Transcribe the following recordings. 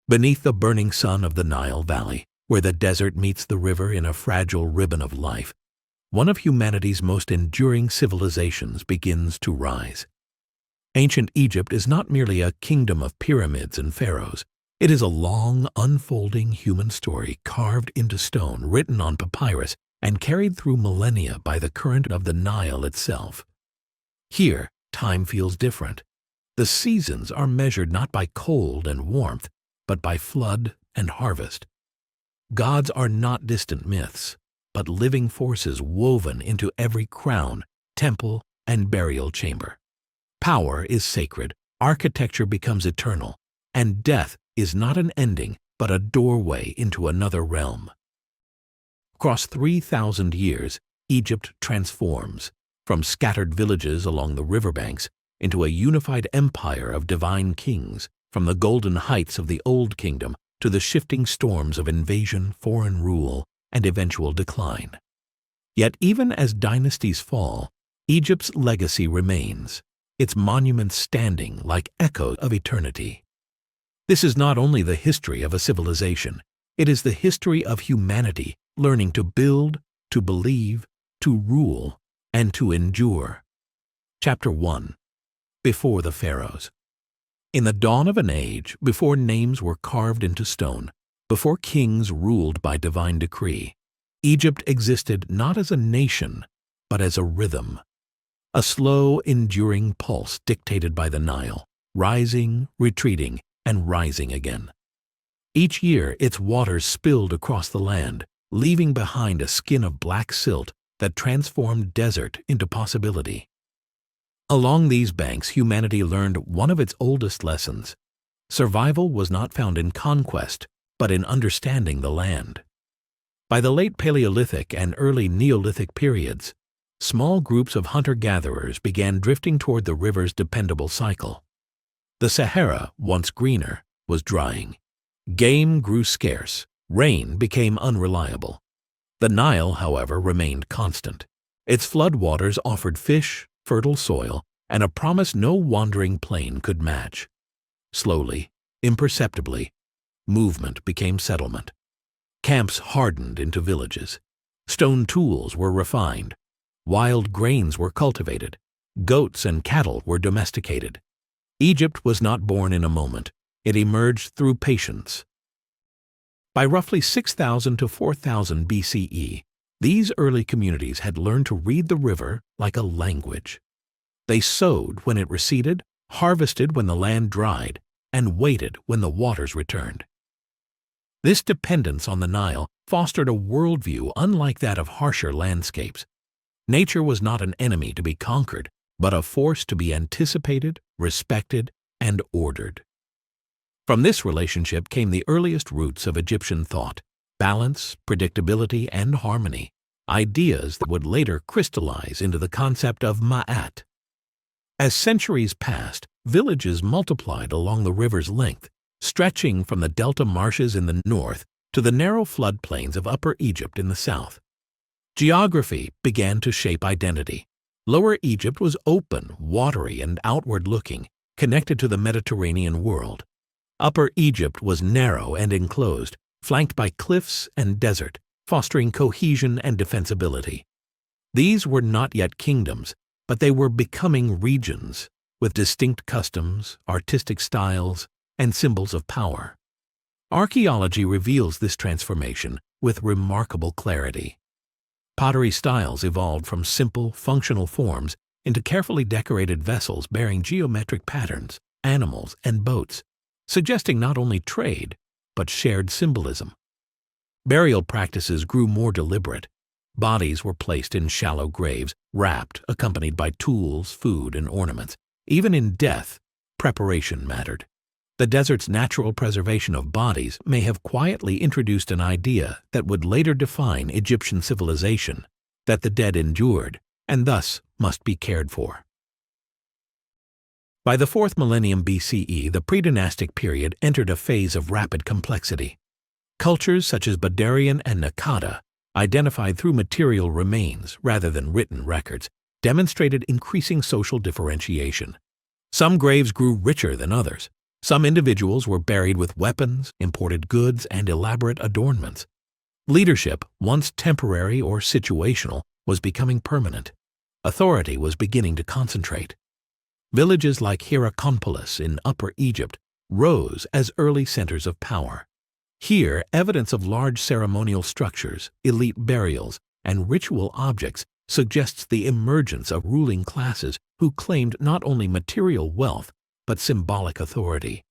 Beneath the burning sun of the Nile Valley, where the desert meets the river in a fragile ribbon of life, one of humanity's most enduring civilizations begins to rise. Ancient Egypt is not merely a kingdom of pyramids and pharaohs. It is a long, unfolding human story carved into stone, written on papyrus, and carried through millennia by the current of the Nile itself. Here, time feels different. The seasons are measured not by cold and warmth, but by flood and harvest. Gods are not distant myths, but living forces woven into every crown, temple, and burial chamber. Power is sacred, architecture becomes eternal, and death is not an ending, but a doorway into another realm. Across 3,000 years, Egypt transforms, from scattered villages along the riverbanks into a unified empire of divine kings, from the golden heights of the Old Kingdom to the shifting storms of invasion, foreign rule, and eventual decline. Yet even as dynasties fall, Egypt's legacy remains, its monuments standing like echoes of eternity. This is not only the history of a civilization, it is the history of humanity learning to build, to believe, to rule, and to endure. Chapter 1. Before the Pharaohs. In the dawn of an age, before names were carved into stone, before kings ruled by divine decree, Egypt existed not as a nation, but as a rhythm. A slow, enduring pulse dictated by the Nile, rising, retreating, and rising again. Each year its waters spilled across the land, leaving behind a skin of black silt that transformed desert into possibility. Along these banks humanity learned one of its oldest lessons. Survival was not found in conquest, but in understanding the land. By the late Paleolithic and early Neolithic periods, small groups of hunter-gatherers began drifting toward the river's dependable cycle. The Sahara, once greener, was drying. Game grew scarce. Rain became unreliable. The Nile, however, remained constant. Its floodwaters offered fish, fertile soil, and a promise no wandering plane could match. Slowly, imperceptibly, movement became settlement. Camps hardened into villages. Stone tools were refined. Wild grains were cultivated. Goats and cattle were domesticated. Egypt was not born in a moment. It emerged through patience. By roughly 6,000 to 4,000 BCE, these early communities had learned to read the river like a language. They sowed when it receded, harvested when the land dried, and waited when the waters returned. This dependence on the Nile fostered a worldview unlike that of harsher landscapes. Nature was not an enemy to be conquered, but a force to be anticipated, respected, and ordered. From this relationship came the earliest roots of Egyptian thought: balance, predictability, and harmony, ideas that would later crystallize into the concept of ma'at. As centuries passed, villages multiplied along the river's length, stretching from the delta marshes in the north to the narrow floodplains of Upper Egypt in the south. Geography began to shape identity. Lower Egypt was open, watery, and outward-looking, connected to the Mediterranean world. Upper Egypt was narrow and enclosed, flanked by cliffs and desert, fostering cohesion and defensibility. These were not yet kingdoms, but they were becoming regions, with distinct customs, artistic styles, and symbols of power. Archaeology reveals this transformation with remarkable clarity. Pottery styles evolved from simple, functional forms into carefully decorated vessels bearing geometric patterns, animals, and boats, suggesting not only trade, but shared symbolism. Burial practices grew more deliberate. Bodies were placed in shallow graves, wrapped, accompanied by tools, food, and ornaments. Even in death, preparation mattered. The desert's natural preservation of bodies may have quietly introduced an idea that would later define Egyptian civilization, that the dead endured, and thus must be cared for. By the 4th millennium BCE, the pre-dynastic period entered a phase of rapid complexity. Cultures such as Badarian and Naqada, identified through material remains rather than written records, demonstrated increasing social differentiation. Some graves grew richer than others. Some individuals were buried with weapons, imported goods, and elaborate adornments. Leadership, once temporary or situational, was becoming permanent. Authority was beginning to concentrate. Villages like Hierakonpolis in Upper Egypt rose as early centers of power. Here, evidence of large ceremonial structures, elite burials, and ritual objects suggests the emergence of ruling classes who claimed not only material wealth but symbolic authority.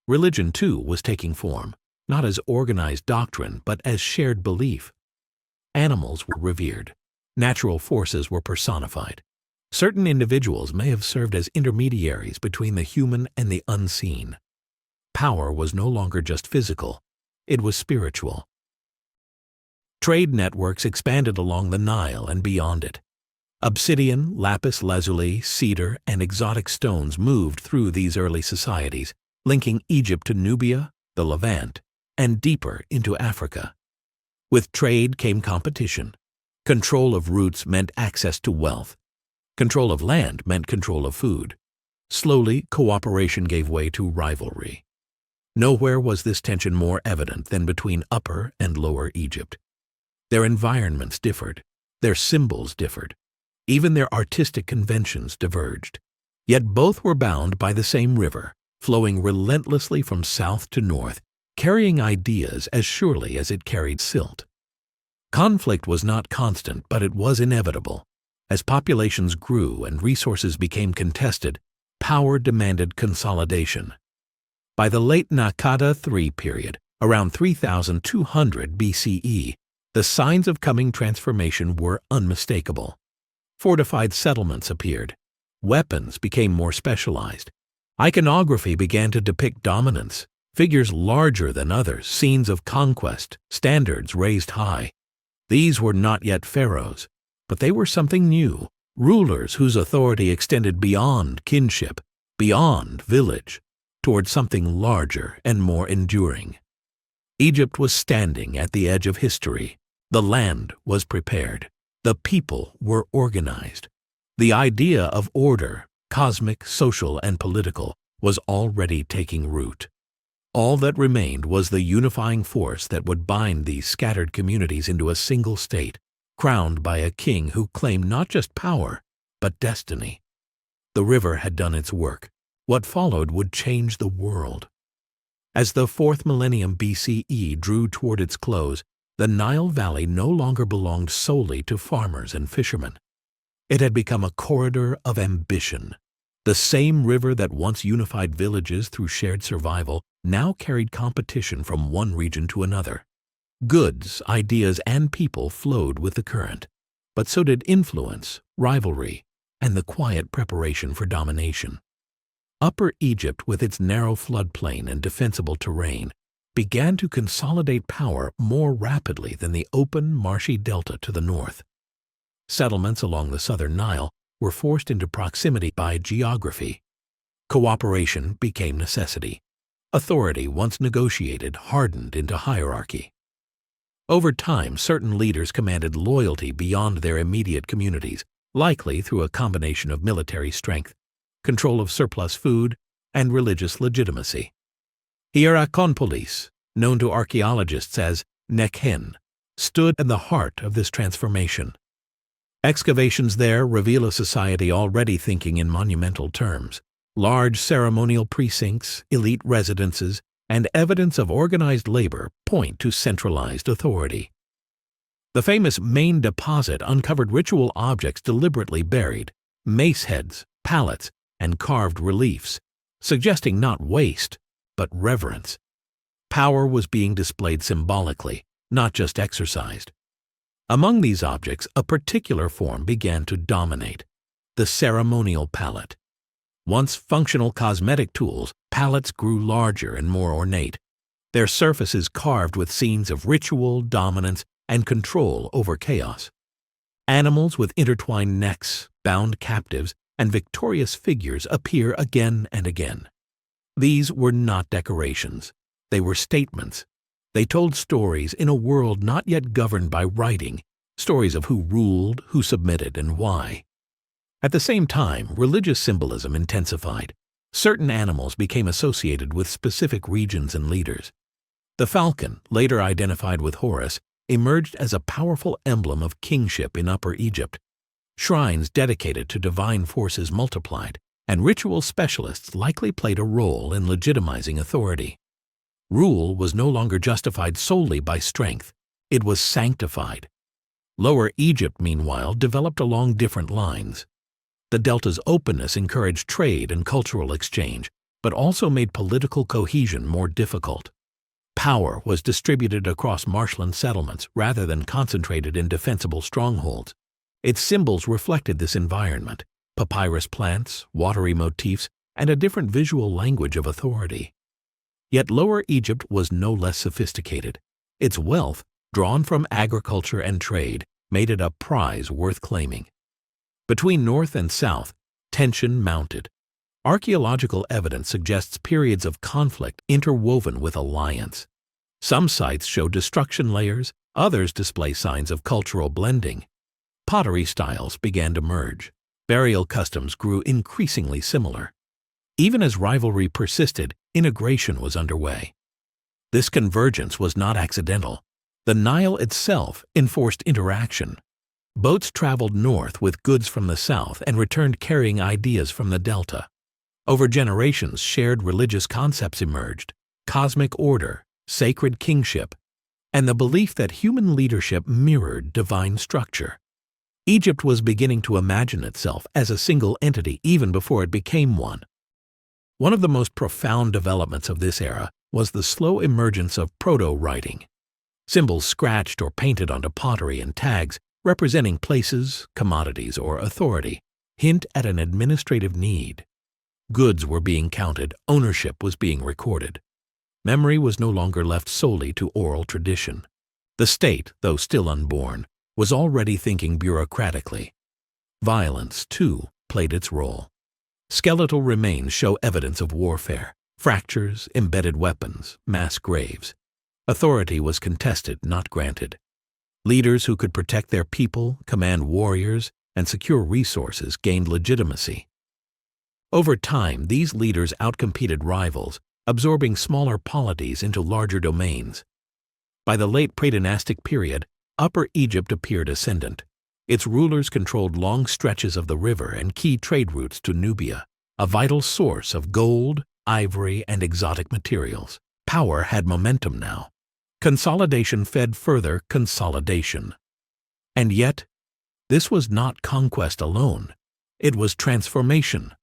Religion, too, was taking form, not as organized doctrine but as shared belief. Animals were revered. Natural forces were personified. Certain individuals may have served as intermediaries between the human and the unseen. Power was no longer just physical, it was spiritual. Trade networks expanded along the Nile and beyond it. Obsidian, lapis lazuli, cedar, and exotic stones moved through these early societies, linking Egypt to Nubia, the Levant, and deeper into Africa. With trade came competition. Control of routes meant access to wealth. Control of land meant control of food. Slowly, cooperation gave way to rivalry. Nowhere was this tension more evident than between Upper and Lower Egypt. Their environments differed. Their symbols differed. Even their artistic conventions diverged. Yet both were bound by the same river, flowing relentlessly from south to north, carrying ideas as surely as it carried silt. Conflict was not constant, but it was inevitable. As populations grew and resources became contested, power demanded consolidation. By the late Naqada III period, around 3200 BCE, the signs of coming transformation were unmistakable. Fortified settlements appeared. Weapons became more specialized. Iconography began to depict dominance, figures larger than others, scenes of conquest, standards raised high. These were not yet pharaohs, but they were something new, rulers whose authority extended beyond kinship, beyond village, toward something larger and more enduring. Egypt was standing at the edge of history. The land was prepared. The people were organized. The idea of order, cosmic, social, and political, was already taking root. All that remained was the unifying force that would bind these scattered communities into a single state, crowned by a king who claimed not just power, but destiny. The river had done its work. What followed would change the world. As the 4th millennium BCE drew toward its close, the Nile Valley no longer belonged solely to farmers and fishermen. It had become a corridor of ambition. The same river that once unified villages through shared survival now carried competition from one region to another. Goods, ideas, and people flowed with the current, but so did influence, rivalry, and the quiet preparation for domination. Upper Egypt, with its narrow floodplain and defensible terrain, began to consolidate power more rapidly than the open, marshy delta to the north. Settlements along the southern Nile were forced into proximity by geography. Cooperation became necessity. Authority, once negotiated, hardened into hierarchy. Over time, certain leaders commanded loyalty beyond their immediate communities, likely through a combination of military strength, control of surplus food, and religious legitimacy. Hierakonpolis, known to archaeologists as Nekhen, stood at the heart of this transformation. Excavations there reveal a society already thinking in monumental terms. Large ceremonial precincts, elite residences, and evidence of organized labor point to centralized authority. The famous main deposit uncovered ritual objects deliberately buried, mace heads, pallets, and carved reliefs, suggesting not waste, but reverence. Power was being displayed symbolically, not just exercised. Among these objects, a particular form began to dominate: the ceremonial pallet. Once functional cosmetic tools, pallets grew larger and more ornate, their surfaces carved with scenes of ritual, dominance, and control over chaos. Animals with intertwined necks, bound captives, and victorious figures appear again and again. These were not decorations. They were statements. They told stories in a world not yet governed by writing, stories of who ruled, who submitted, and why. At the same time, religious symbolism intensified. Certain animals became associated with specific regions and leaders. The falcon, later identified with Horus, emerged as a powerful emblem of kingship in Upper Egypt. Shrines dedicated to divine forces multiplied, and ritual specialists likely played a role in legitimizing authority. Rule was no longer justified solely by strength, it was sanctified. Lower Egypt, meanwhile, developed along different lines. The delta's openness encouraged trade and cultural exchange, but also made political cohesion more difficult. Power was distributed across marshland settlements rather than concentrated in defensible strongholds. Its symbols reflected this environment: papyrus plants, watery motifs, and a different visual language of authority. Yet Lower Egypt was no less sophisticated. Its wealth, drawn from agriculture and trade, made it a prize worth claiming. Between north and south, tension mounted. Archaeological evidence suggests periods of conflict interwoven with alliance. Some sites show destruction layers, others display signs of cultural blending. Pottery styles began to merge. Burial customs grew increasingly similar. Even as rivalry persisted, integration was underway. This convergence was not accidental. The Nile itself enforced interaction. Boats traveled north with goods from the south and returned carrying ideas from the delta. Over generations, shared religious concepts emerged: cosmic order, sacred kingship, and the belief that human leadership mirrored divine structure. Egypt was beginning to imagine itself as a single entity even before it became one. One of the most profound developments of this era was the slow emergence of proto-writing. Symbols scratched or painted onto pottery and tags representing places, commodities, or authority hint at an administrative need. Goods were being counted, ownership was being recorded. Memory was no longer left solely to oral tradition. The state, though still unborn, was already thinking bureaucratically. Violence, too, played its role. Skeletal remains show evidence of warfare: fractures, embedded weapons, mass graves. Authority was contested, not granted. Leaders who could protect their people, command warriors, and secure resources gained legitimacy. Over time, these leaders outcompeted rivals, absorbing smaller polities into larger domains. By the late pre-dynastic period, Upper Egypt appeared ascendant. Its rulers controlled long stretches of the river and key trade routes to Nubia, a vital source of gold, ivory, and exotic materials. Power had momentum now. Consolidation fed further consolidation. And yet, this was not conquest alone. It was transformation.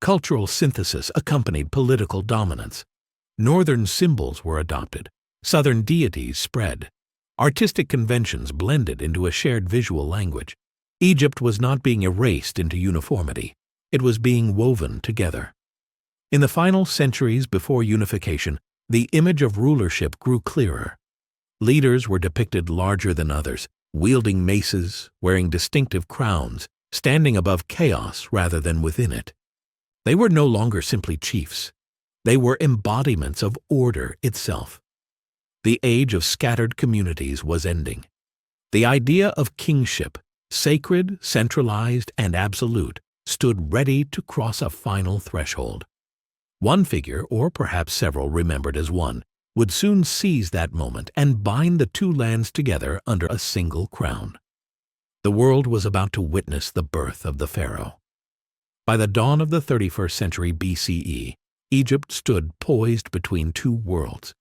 Cultural synthesis accompanied political dominance. Northern symbols were adopted. Southern deities spread. Artistic conventions blended into a shared visual language. Egypt was not being erased into uniformity. It was being woven together. In the final centuries before unification, the image of rulership grew clearer. Leaders were depicted larger than others, wielding maces, wearing distinctive crowns, standing above chaos rather than within it. They were no longer simply chiefs. They were embodiments of order itself. The age of scattered communities was ending. The idea of kingship, sacred, centralized, and absolute, stood ready to cross a final threshold. One figure, or perhaps several remembered as one, would soon seize that moment and bind the two lands together under a single crown. The world was about to witness the birth of the pharaoh. By the dawn of the 31st century BCE, Egypt stood poised between two worlds.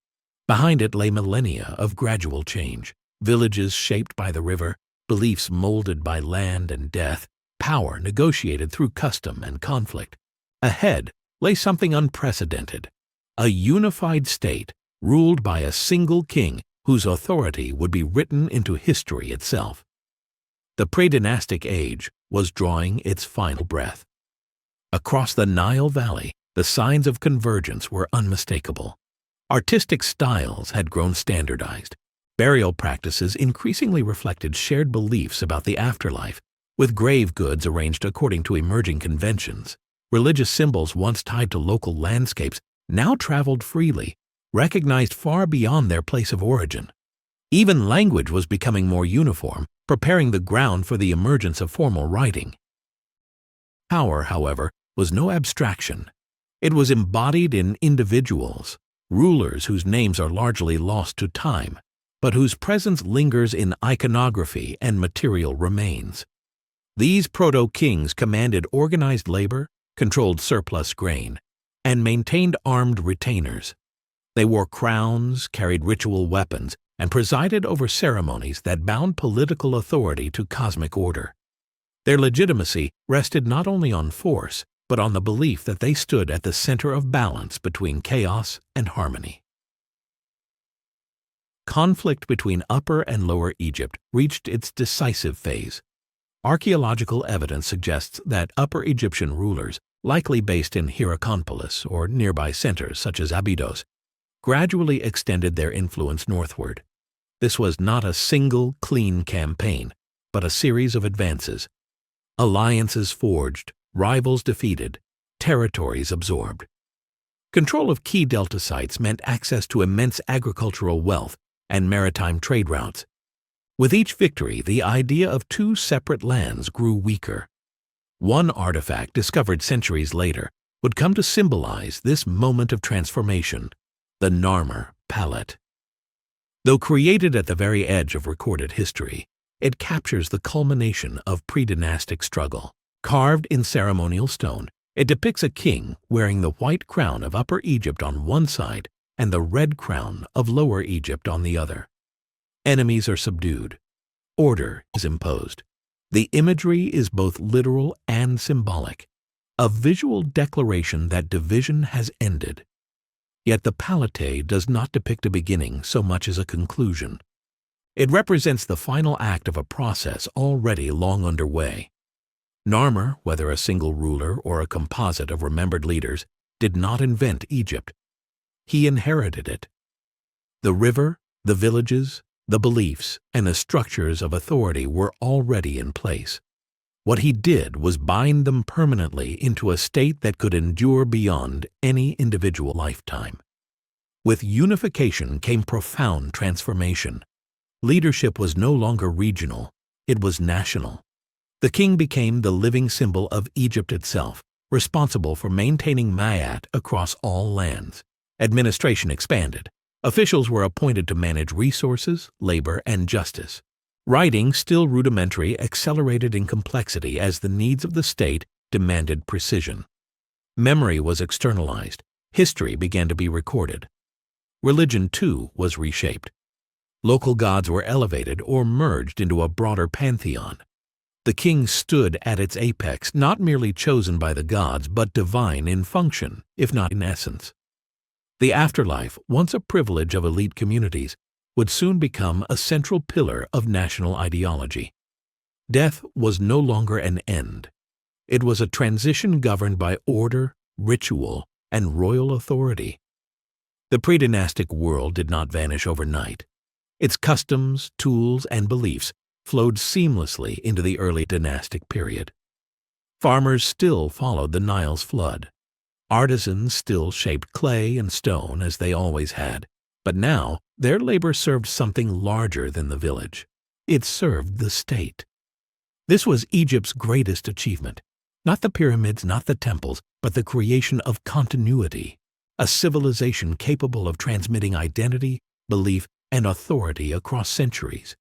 Behind it lay millennia of gradual change, villages shaped by the river, beliefs molded by land and death, power negotiated through custom and conflict. Ahead lay something unprecedented: a unified state ruled by a single king whose authority would be written into history itself. The pre-dynastic age was drawing its final breath. Across the Nile Valley, the signs of convergence were unmistakable. Artistic styles had grown standardized. Burial practices increasingly reflected shared beliefs about the afterlife, with grave goods arranged according to emerging conventions. Religious symbols once tied to local landscapes now traveled freely, recognized far beyond their place of origin. Even language was becoming more uniform, preparing the ground for the emergence of formal writing. Power, however, was no abstraction. It was embodied in individuals, rulers whose names are largely lost to time, but whose presence lingers in iconography and material remains. These proto-kings commanded organized labor, controlled surplus grain, and maintained armed retainers. They wore crowns, carried ritual weapons, and presided over ceremonies that bound political authority to cosmic order. Their legitimacy rested not only on force, but on the belief that they stood at the center of balance between chaos and harmony. Conflict between Upper and Lower Egypt reached its decisive phase. Archaeological evidence suggests that Upper Egyptian rulers, likely based in Hierakonpolis or nearby centers such as Abydos, gradually extended their influence northward. This was not a single, clean campaign, but a series of advances. Alliances forged, rivals defeated, territories absorbed. Control of key delta sites meant access to immense agricultural wealth and maritime trade routes. With each victory, the idea of two separate lands grew weaker. One artifact discovered centuries later would come to symbolize this moment of transformation, the Narmer palette. Though created at the very edge of recorded history, it captures the culmination of pre-dynastic struggle. Carved in ceremonial stone, it depicts a king wearing the white crown of Upper Egypt on one side and the red crown of Lower Egypt on the other. Enemies are subdued. Order is imposed. The imagery is both literal and symbolic, a visual declaration that division has ended. Yet the palette does not depict a beginning so much as a conclusion. It represents the final act of a process already long underway. Narmer, whether a single ruler or a composite of remembered leaders, did not invent Egypt. He inherited it. The river, the villages, the beliefs, and the structures of authority were already in place. What he did was bind them permanently into a state that could endure beyond any individual lifetime. With unification came profound transformation. Leadership was no longer regional, it was national. The king became the living symbol of Egypt itself, responsible for maintaining Ma'at across all lands. Administration expanded. Officials were appointed to manage resources, labor, and justice. Writing, still rudimentary, accelerated in complexity as the needs of the state demanded precision. Memory was externalized. History began to be recorded. Religion, too, was reshaped. Local gods were elevated or merged into a broader pantheon. The king stood at its apex, not merely chosen by the gods, but divine in function, if not in essence. The afterlife, once a privilege of elite communities, would soon become a central pillar of national ideology. Death was no longer an end. It was a transition governed by order, ritual, and royal authority. The pre-dynastic world did not vanish overnight. Its customs, tools, and beliefs flowed seamlessly into the early dynastic period. Farmers still followed the Nile's flood. Artisans still shaped clay and stone as they always had, but now their labor served something larger than the village. It served the state. This was Egypt's greatest achievement. Not the pyramids, not the temples, but the creation of continuity, a civilization capable of transmitting identity, belief, and authority across centuries.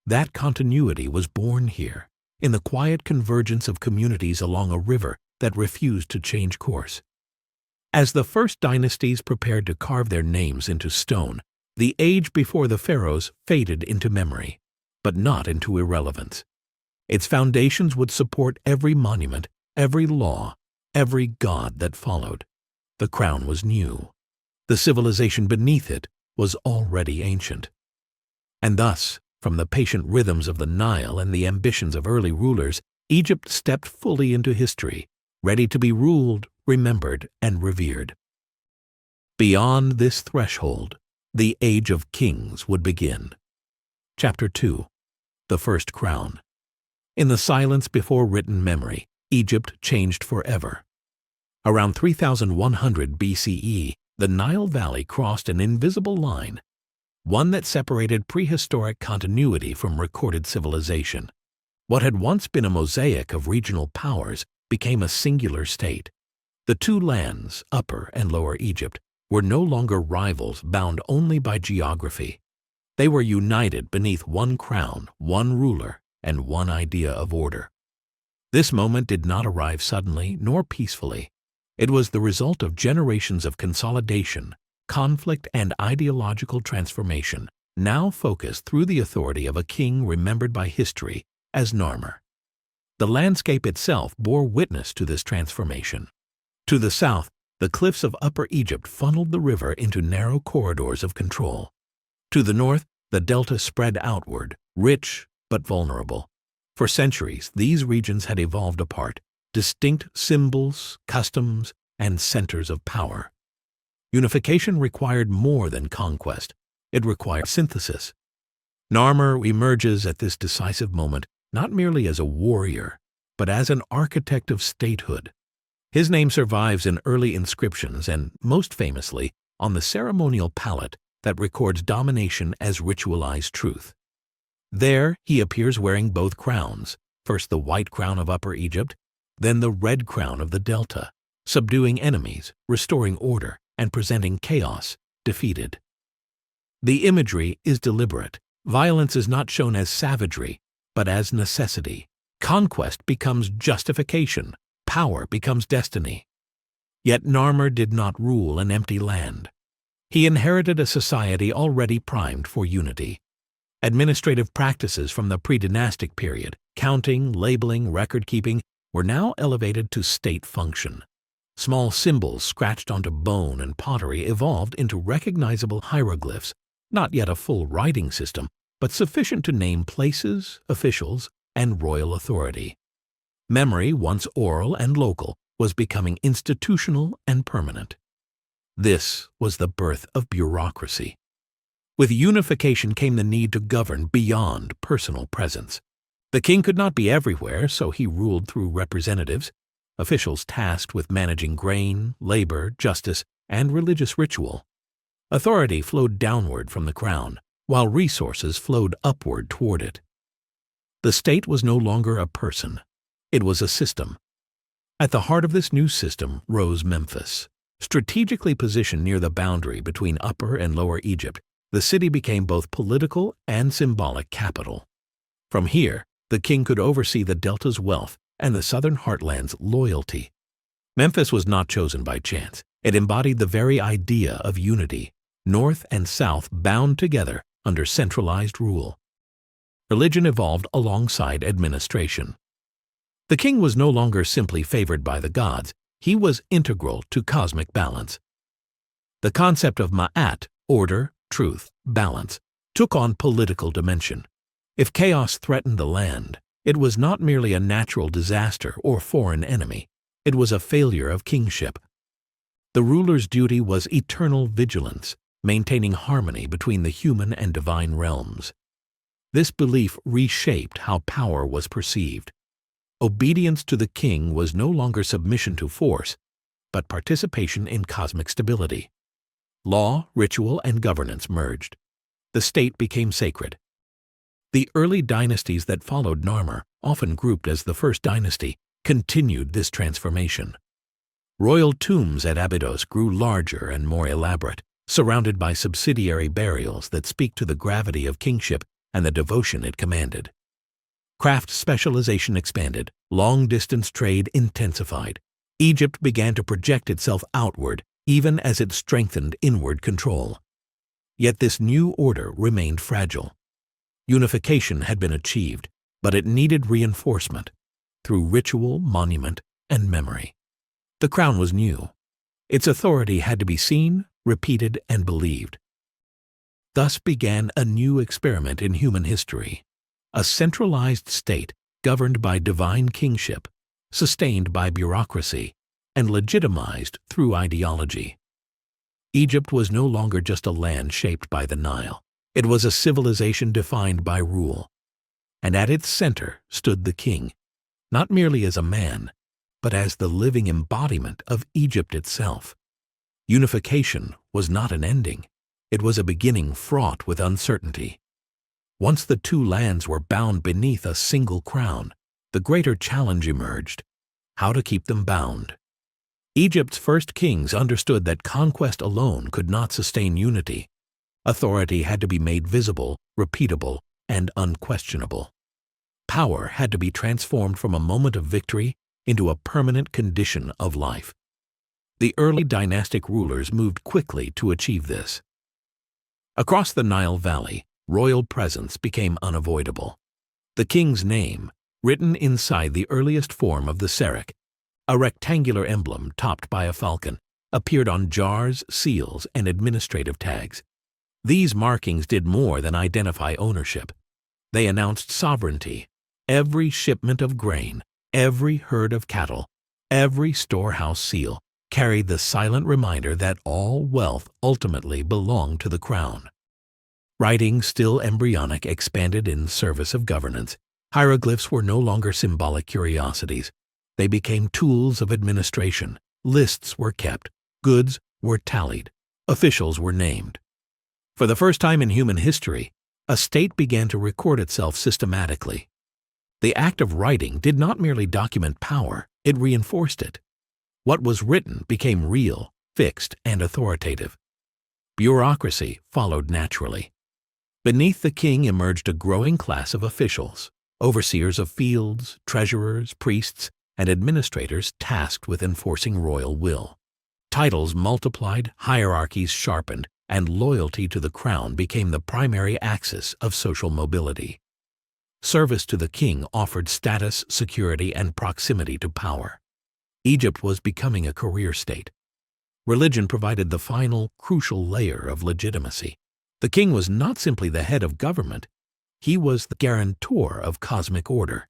That continuity was born here, in the quiet convergence of communities along a river that refused to change course. As the first dynasties prepared to carve their names into stone, the age before the pharaohs faded into memory, but not into irrelevance. Its foundations would support every monument, every law, every god that followed. The crown was new. The civilization beneath it was already ancient. And thus, from the patient rhythms of the Nile and the ambitions of early rulers, Egypt stepped fully into history, ready to be ruled, remembered, and revered. Beyond this threshold, the Age of Kings would begin. Chapter 2. The First Crown. In the silence before written memory, Egypt changed forever. Around 3100 BCE, the Nile Valley crossed an invisible line, one that separated prehistoric continuity from recorded civilization. What had once been a mosaic of regional powers became a singular state. The two lands, Upper and Lower Egypt, were no longer rivals bound only by geography. They were united beneath one crown, one ruler, and one idea of order. This moment did not arrive suddenly nor peacefully. It was the result of generations of consolidation, conflict, and ideological transformation, now focused through the authority of a king remembered by history as Narmer. The landscape itself bore witness to this transformation. To the south, the cliffs of Upper Egypt funneled the river into narrow corridors of control. To the north, the delta spread outward, rich but vulnerable. For centuries, these regions had evolved apart, distinct symbols, customs, and centers of power. Unification required more than conquest. It required synthesis. Narmer emerges at this decisive moment not merely as a warrior, but as an architect of statehood. His name survives in early inscriptions and, most famously, on the ceremonial palette that records domination as ritualized truth. There, he appears wearing both crowns, first the white crown of Upper Egypt, then the red crown of the Delta, subduing enemies, restoring order, and presenting chaos, defeated. The imagery is deliberate. Violence is not shown as savagery, but as necessity. Conquest becomes justification. Power becomes destiny. Yet Narmer did not rule an empty land. He inherited a society already primed for unity. Administrative practices from the pre-dynastic period, counting, labeling, record-keeping, were now elevated to state function. Small symbols scratched onto bone and pottery evolved into recognizable hieroglyphs, not yet a full writing system, but sufficient to name places, officials, and royal authority. Memory, once oral and local, was becoming institutional and permanent. This was the birth of bureaucracy. With unification came the need to govern beyond personal presence. The king could not be everywhere, so he ruled through representatives, officials tasked with managing grain, labor, justice, and religious ritual. Authority flowed downward from the crown, while resources flowed upward toward it. The state was no longer a person. It was a system. At the heart of this new system rose Memphis. Strategically positioned near the boundary between Upper and Lower Egypt, the city became both political and symbolic capital. From here, the king could oversee the delta's wealth and the southern heartland's loyalty. Memphis was not chosen by chance. It embodied the very idea of unity, north and south bound together under centralized rule. Religion evolved alongside administration. The king was no longer simply favored by the gods. He was integral to cosmic balance. The concept of ma'at, order, truth, balance, took on political dimension. If chaos threatened the land, it was not merely a natural disaster or foreign enemy. It was a failure of kingship. The ruler's duty was eternal vigilance, maintaining harmony between the human and divine realms. This belief reshaped how power was perceived. Obedience to the king was no longer submission to force, but participation in cosmic stability. Law, ritual, and governance merged. The state became sacred. The early dynasties that followed Narmer, often grouped as the first dynasty, continued this transformation. Royal tombs at Abydos grew larger and more elaborate, surrounded by subsidiary burials that speak to the gravity of kingship and the devotion it commanded. Craft specialization expanded, long-distance trade intensified. Egypt began to project itself outward, even as it strengthened inward control. Yet this new order remained fragile. Unification had been achieved, but it needed reinforcement through ritual, monument, and memory. The crown was new. Its authority had to be seen, repeated, and believed. Thus began a new experiment in human history, a centralized state governed by divine kingship, sustained by bureaucracy, and legitimized through ideology. Egypt was no longer just a land shaped by the Nile. It was a civilization defined by rule. And at its center stood the king, not merely as a man, but as the living embodiment of Egypt itself. Unification was not an ending. It was a beginning fraught with uncertainty. Once the two lands were bound beneath a single crown, the greater challenge emerged: how to keep them bound. Egypt's first kings understood that conquest alone could not sustain unity. Authority had to be made visible, repeatable, and unquestionable. Power had to be transformed from a moment of victory into a permanent condition of life. The early dynastic rulers moved quickly to achieve this. Across the Nile Valley, royal presence became unavoidable. The king's name, written inside the earliest form of the serac, a rectangular emblem topped by a falcon, appeared on jars, seals, and administrative tags. These markings did more than identify ownership. They announced sovereignty. Every shipment of grain, every herd of cattle, every storehouse seal carried the silent reminder that all wealth ultimately belonged to the crown. Writing, still embryonic, expanded in service of governance. Hieroglyphs were no longer symbolic curiosities. They became tools of administration. Lists were kept. Goods were tallied. Officials were named. For the first time in human history, a state began to record itself systematically. The act of writing did not merely document power, it reinforced it. What was written became real, fixed, and authoritative. Bureaucracy followed naturally. Beneath the king emerged a growing class of officials, overseers of fields, treasurers, priests, and administrators tasked with enforcing royal will. Titles multiplied, hierarchies sharpened, and loyalty to the crown became the primary axis of social mobility. Service to the king offered status, security, and proximity to power. Egypt was becoming a career state. Religion provided the final, crucial layer of legitimacy. The king was not simply the head of government, he was the guarantor of cosmic order.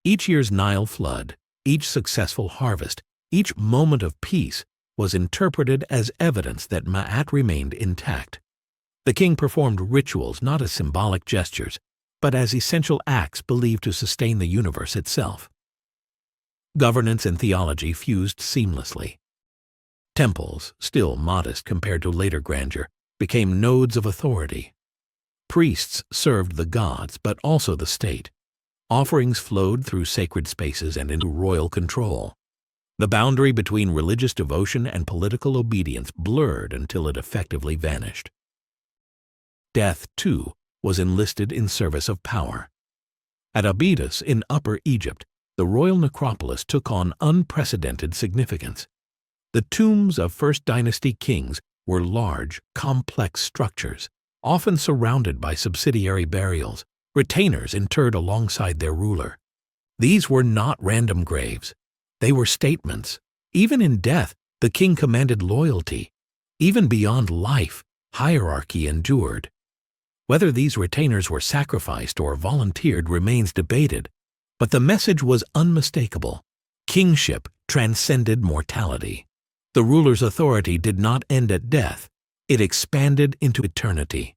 Each year's Nile flood, each successful harvest, each moment of peace was interpreted as evidence that Ma'at remained intact. The king performed rituals not as symbolic gestures, but as essential acts believed to sustain the universe itself. Governance and theology fused seamlessly. Temples, still modest compared to later grandeur, became nodes of authority. Priests served the gods, but also the state. Offerings flowed through sacred spaces and into royal control. The boundary between religious devotion and political obedience blurred until it effectively vanished. Death, too, was enlisted in service of power. At Abydos in Upper Egypt, the royal necropolis took on unprecedented significance. The tombs of First Dynasty kings were large, complex structures, often surrounded by subsidiary burials, retainers interred alongside their ruler. These were not random graves. They were statements. Even in death, the king commanded loyalty. Even beyond life, hierarchy endured. Whether these retainers were sacrificed or volunteered remains debated, but the message was unmistakable. Kingship transcended mortality. The ruler's authority did not end at death. It expanded into eternity.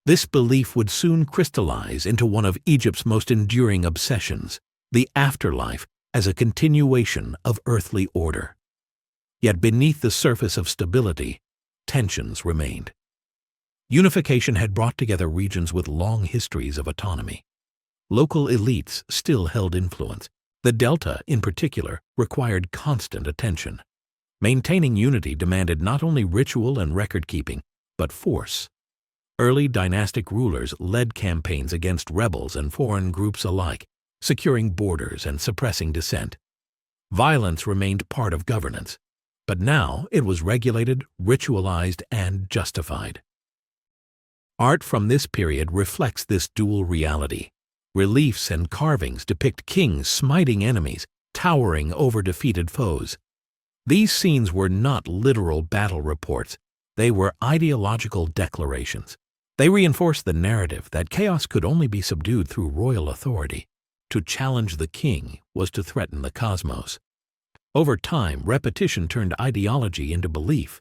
This belief would soon crystallize into one of Egypt's most enduring obsessions, the afterlife as a continuation of earthly order. Yet beneath the surface of stability, tensions remained. Unification had brought together regions with long histories of autonomy. Local elites still held influence. The Delta, in particular, required constant attention. Maintaining unity demanded not only ritual and record-keeping, but force. Early dynastic rulers led campaigns against rebels and foreign groups alike, securing borders and suppressing dissent. Violence remained part of governance, but now it was regulated, ritualized, and justified. Art from this period reflects this dual reality. Reliefs and carvings depict kings smiting enemies, towering over defeated foes. These scenes were not literal battle reports. They were ideological declarations. They reinforced the narrative that chaos could only be subdued through royal authority. To challenge the king was to threaten the cosmos. Over time, repetition turned ideology into belief.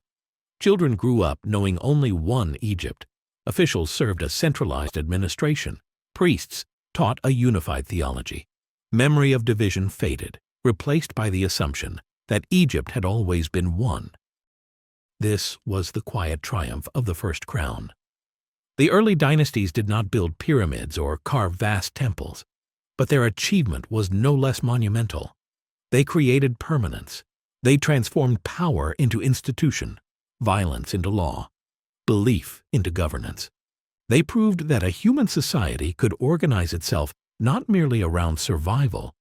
Children grew up knowing only one Egypt. Officials served a centralized administration. Priests taught a unified theology. Memory of division faded, replaced by the assumption that Egypt had always been one. This was the quiet triumph of the first crown. The early dynasties did not build pyramids or carve vast temples, but their achievement was no less monumental. They created permanence. They transformed power into institution, violence into law, belief into governance. They proved that a human society could organize itself not merely around survival,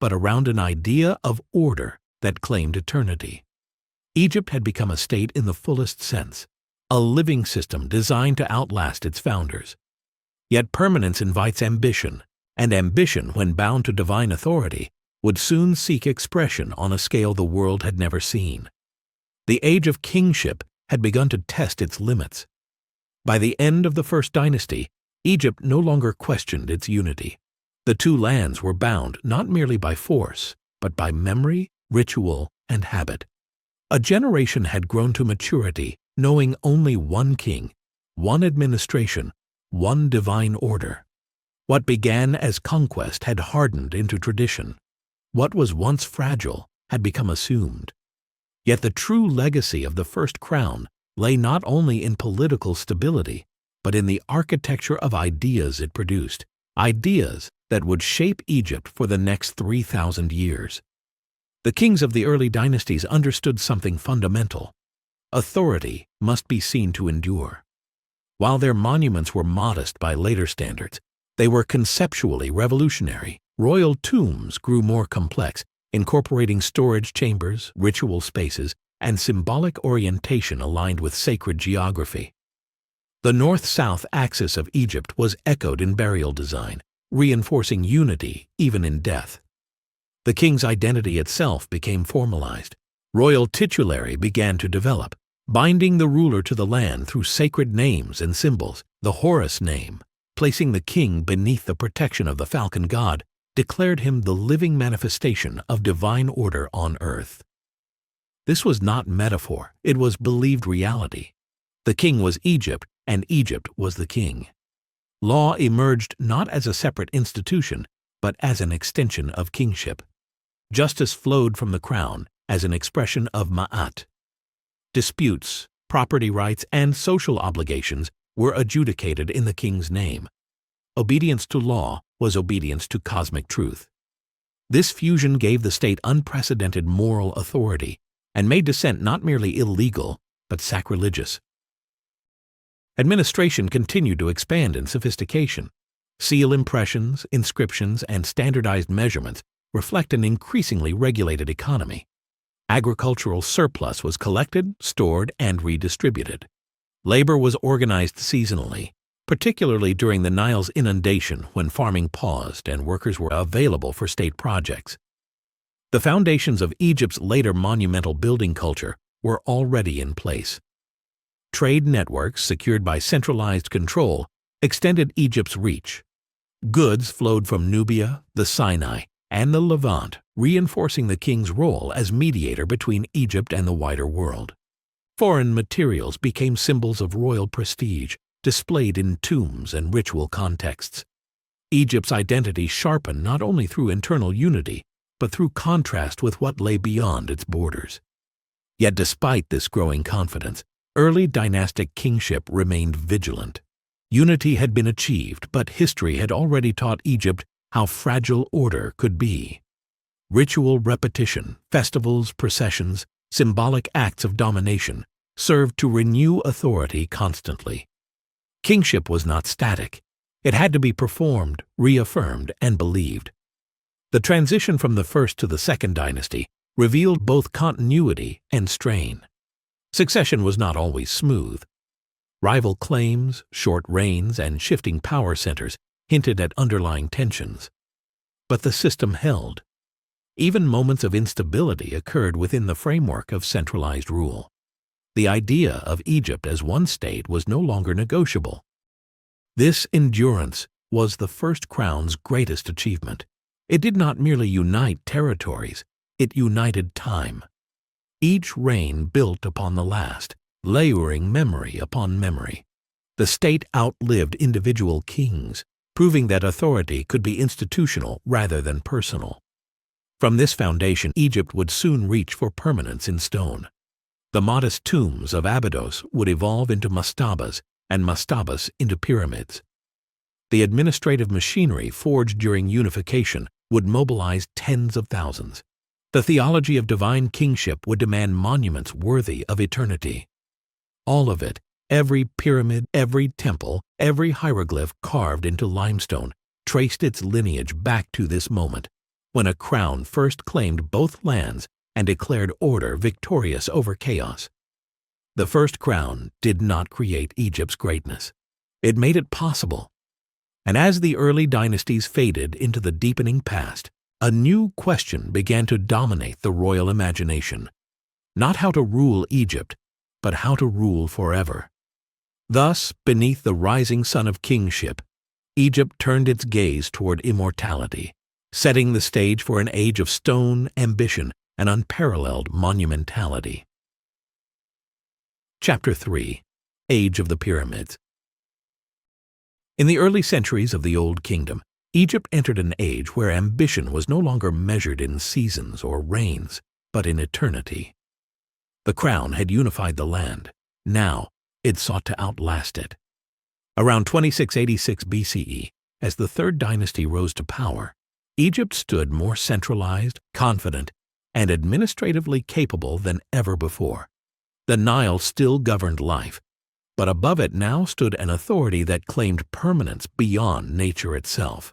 but around an idea of order that claimed eternity. Egypt had become a state in the fullest sense, a living system designed to outlast its founders. Yet permanence invites ambition, and ambition, when bound to divine authority, would soon seek expression on a scale the world had never seen. The age of kingship had begun to test its limits. By the end of the first dynasty, Egypt no longer questioned its unity. The two lands were bound not merely by force, but by memory, ritual, and habit. A generation had grown to maturity, knowing only one king, one administration, one divine order. What began as conquest had hardened into tradition. What was once fragile had become assumed. Yet the true legacy of the first crown lay not only in political stability, but in the architecture of ideas it produced, ideas that would shape Egypt for the next 3,000 years. The kings of the early dynasties understood something fundamental. Authority must be seen to endure. While their monuments were modest by later standards, they were conceptually revolutionary. Royal tombs grew more complex, incorporating storage chambers, ritual spaces, and symbolic orientation aligned with sacred geography. The north-south axis of Egypt was echoed in burial design, reinforcing unity even in death. The king's identity itself became formalized. Royal titulary began to develop, binding the ruler to the land through sacred names and symbols. The Horus name, placing the king beneath the protection of the falcon god, declared him the living manifestation of divine order on earth. This was not metaphor, it was believed reality. The king was Egypt, and Egypt was the king. Law emerged not as a separate institution, but as an extension of kingship. Justice flowed from the crown as an expression of ma'at. Disputes, property rights, and social obligations were adjudicated in the king's name. Obedience to law was obedience to cosmic truth. This fusion gave the state unprecedented moral authority and made dissent not merely illegal, but sacrilegious. Administration continued to expand in sophistication. Seal impressions, inscriptions, and standardized measurements reflect an increasingly regulated economy. Agricultural surplus was collected, stored, and redistributed. Labor was organized seasonally, particularly during the Nile's inundation when farming paused and workers were available for state projects. The foundations of Egypt's later monumental building culture were already in place. Trade networks secured by centralized control extended Egypt's reach. Goods flowed from Nubia, the Sinai, and the Levant, reinforcing the king's role as mediator between Egypt and the wider world. Foreign materials became symbols of royal prestige, displayed in tombs and ritual contexts. Egypt's identity sharpened not only through internal unity, but through contrast with what lay beyond its borders. Yet despite this growing confidence, early dynastic kingship remained vigilant. Unity had been achieved, but history had already taught Egypt how fragile order could be. Ritual repetition, festivals, processions, symbolic acts of domination served to renew authority constantly. Kingship was not static. It had to be performed, reaffirmed, and believed. The transition from the first to the second dynasty revealed both continuity and strain. Succession was not always smooth. Rival claims, short reigns, and shifting power centers hinted at underlying tensions. But the system held. Even moments of instability occurred within the framework of centralized rule. The idea of Egypt as one state was no longer negotiable. This endurance was the first crown's greatest achievement. It did not merely unite territories, it united time. Each reign built upon the last, layering memory upon memory. The state outlived individual kings, proving that authority could be institutional rather than personal. From this foundation, Egypt would soon reach for permanence in stone. The modest tombs of Abydos would evolve into mastabas, and mastabas into pyramids. The administrative machinery forged during unification would mobilize tens of thousands. The theology of divine kingship would demand monuments worthy of eternity. All of it, every pyramid, every temple, every hieroglyph carved into limestone, traced its lineage back to this moment, when a crown first claimed both lands and declared order victorious over chaos. The first crown did not create Egypt's greatness. It made it possible. And as the early dynasties faded into the deepening past, a new question began to dominate the royal imagination. Not how to rule Egypt, but how to rule forever. Thus, beneath the rising sun of kingship, Egypt turned its gaze toward immortality, setting the stage for an age of stone, ambition, and unparalleled monumentality. Chapter 3. Age of the Pyramids. In the early centuries of the Old Kingdom, Egypt entered an age where ambition was no longer measured in seasons or reigns, but in eternity. The crown had unified the land. Now, it sought to outlast it. Around 2686 BCE, as the Third Dynasty rose to power, Egypt stood more centralized, confident, and administratively capable than ever before. The Nile still governed life, but above it now stood an authority that claimed permanence beyond nature itself.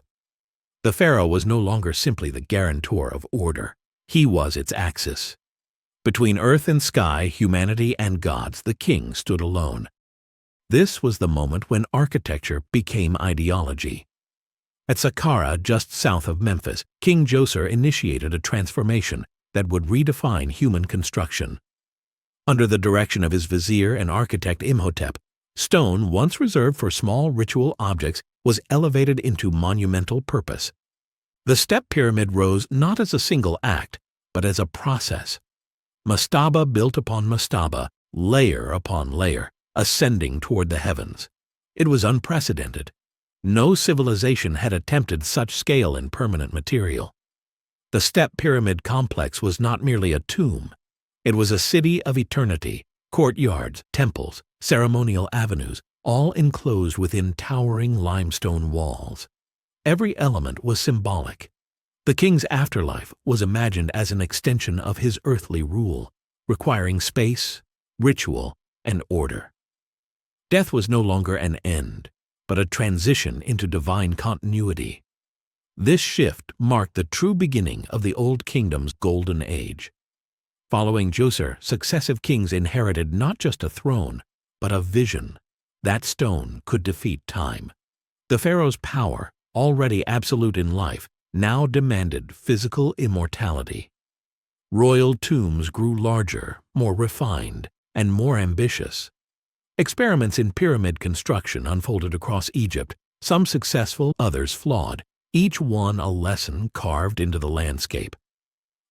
The pharaoh was no longer simply the guarantor of order. He was its axis. Between earth and sky, humanity and gods, the king stood alone. This was the moment when architecture became ideology. At Saqqara, just south of Memphis, King Djoser initiated a transformation that would redefine human construction. Under the direction of his vizier and architect Imhotep, stone, once reserved for small ritual objects, was elevated into monumental purpose. The step pyramid rose not as a single act, but as a process. Mastaba built upon mastaba, layer upon layer, ascending toward the heavens. It was unprecedented. No civilization had attempted such scale in permanent material. The step pyramid complex was not merely a tomb. It was a city of eternity, courtyards, temples, ceremonial avenues, all enclosed within towering limestone walls. Every element was symbolic. The king's afterlife was imagined as an extension of his earthly rule, requiring space, ritual, and order. Death was no longer an end, but a transition into divine continuity. This shift marked the true beginning of the Old Kingdom's golden age. Following Djoser, successive kings inherited not just a throne, but a vision. That stone could defeat time. The pharaoh's power, already absolute in life, now demanded physical immortality. Royal tombs grew larger, more refined, and more ambitious. Experiments in pyramid construction unfolded across Egypt, some successful, others flawed, each one a lesson carved into the landscape.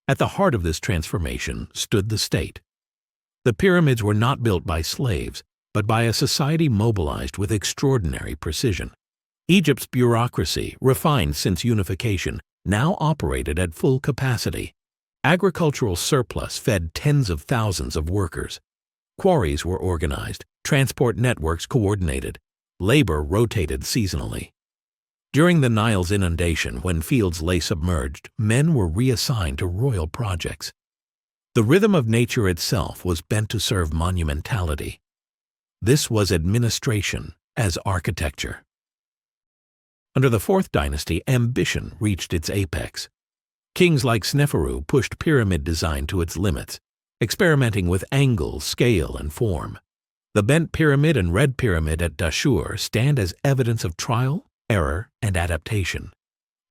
At the heart of this transformation stood the state. The pyramids were not built by slaves, but by a society mobilized with extraordinary precision. Egypt's bureaucracy, refined since unification, now operated at full capacity. Agricultural surplus fed tens of thousands of workers. Quarries were organized, transport networks coordinated, labor rotated seasonally. During the Nile's inundation, when fields lay submerged, men were reassigned to royal projects. The rhythm of nature itself was bent to serve monumentality. This was administration as architecture. Under the Fourth Dynasty, ambition reached its apex. Kings like Sneferu pushed pyramid design to its limits, experimenting with angle, scale, and form. The bent pyramid and red pyramid at Dashur stand as evidence of trial, error, and adaptation.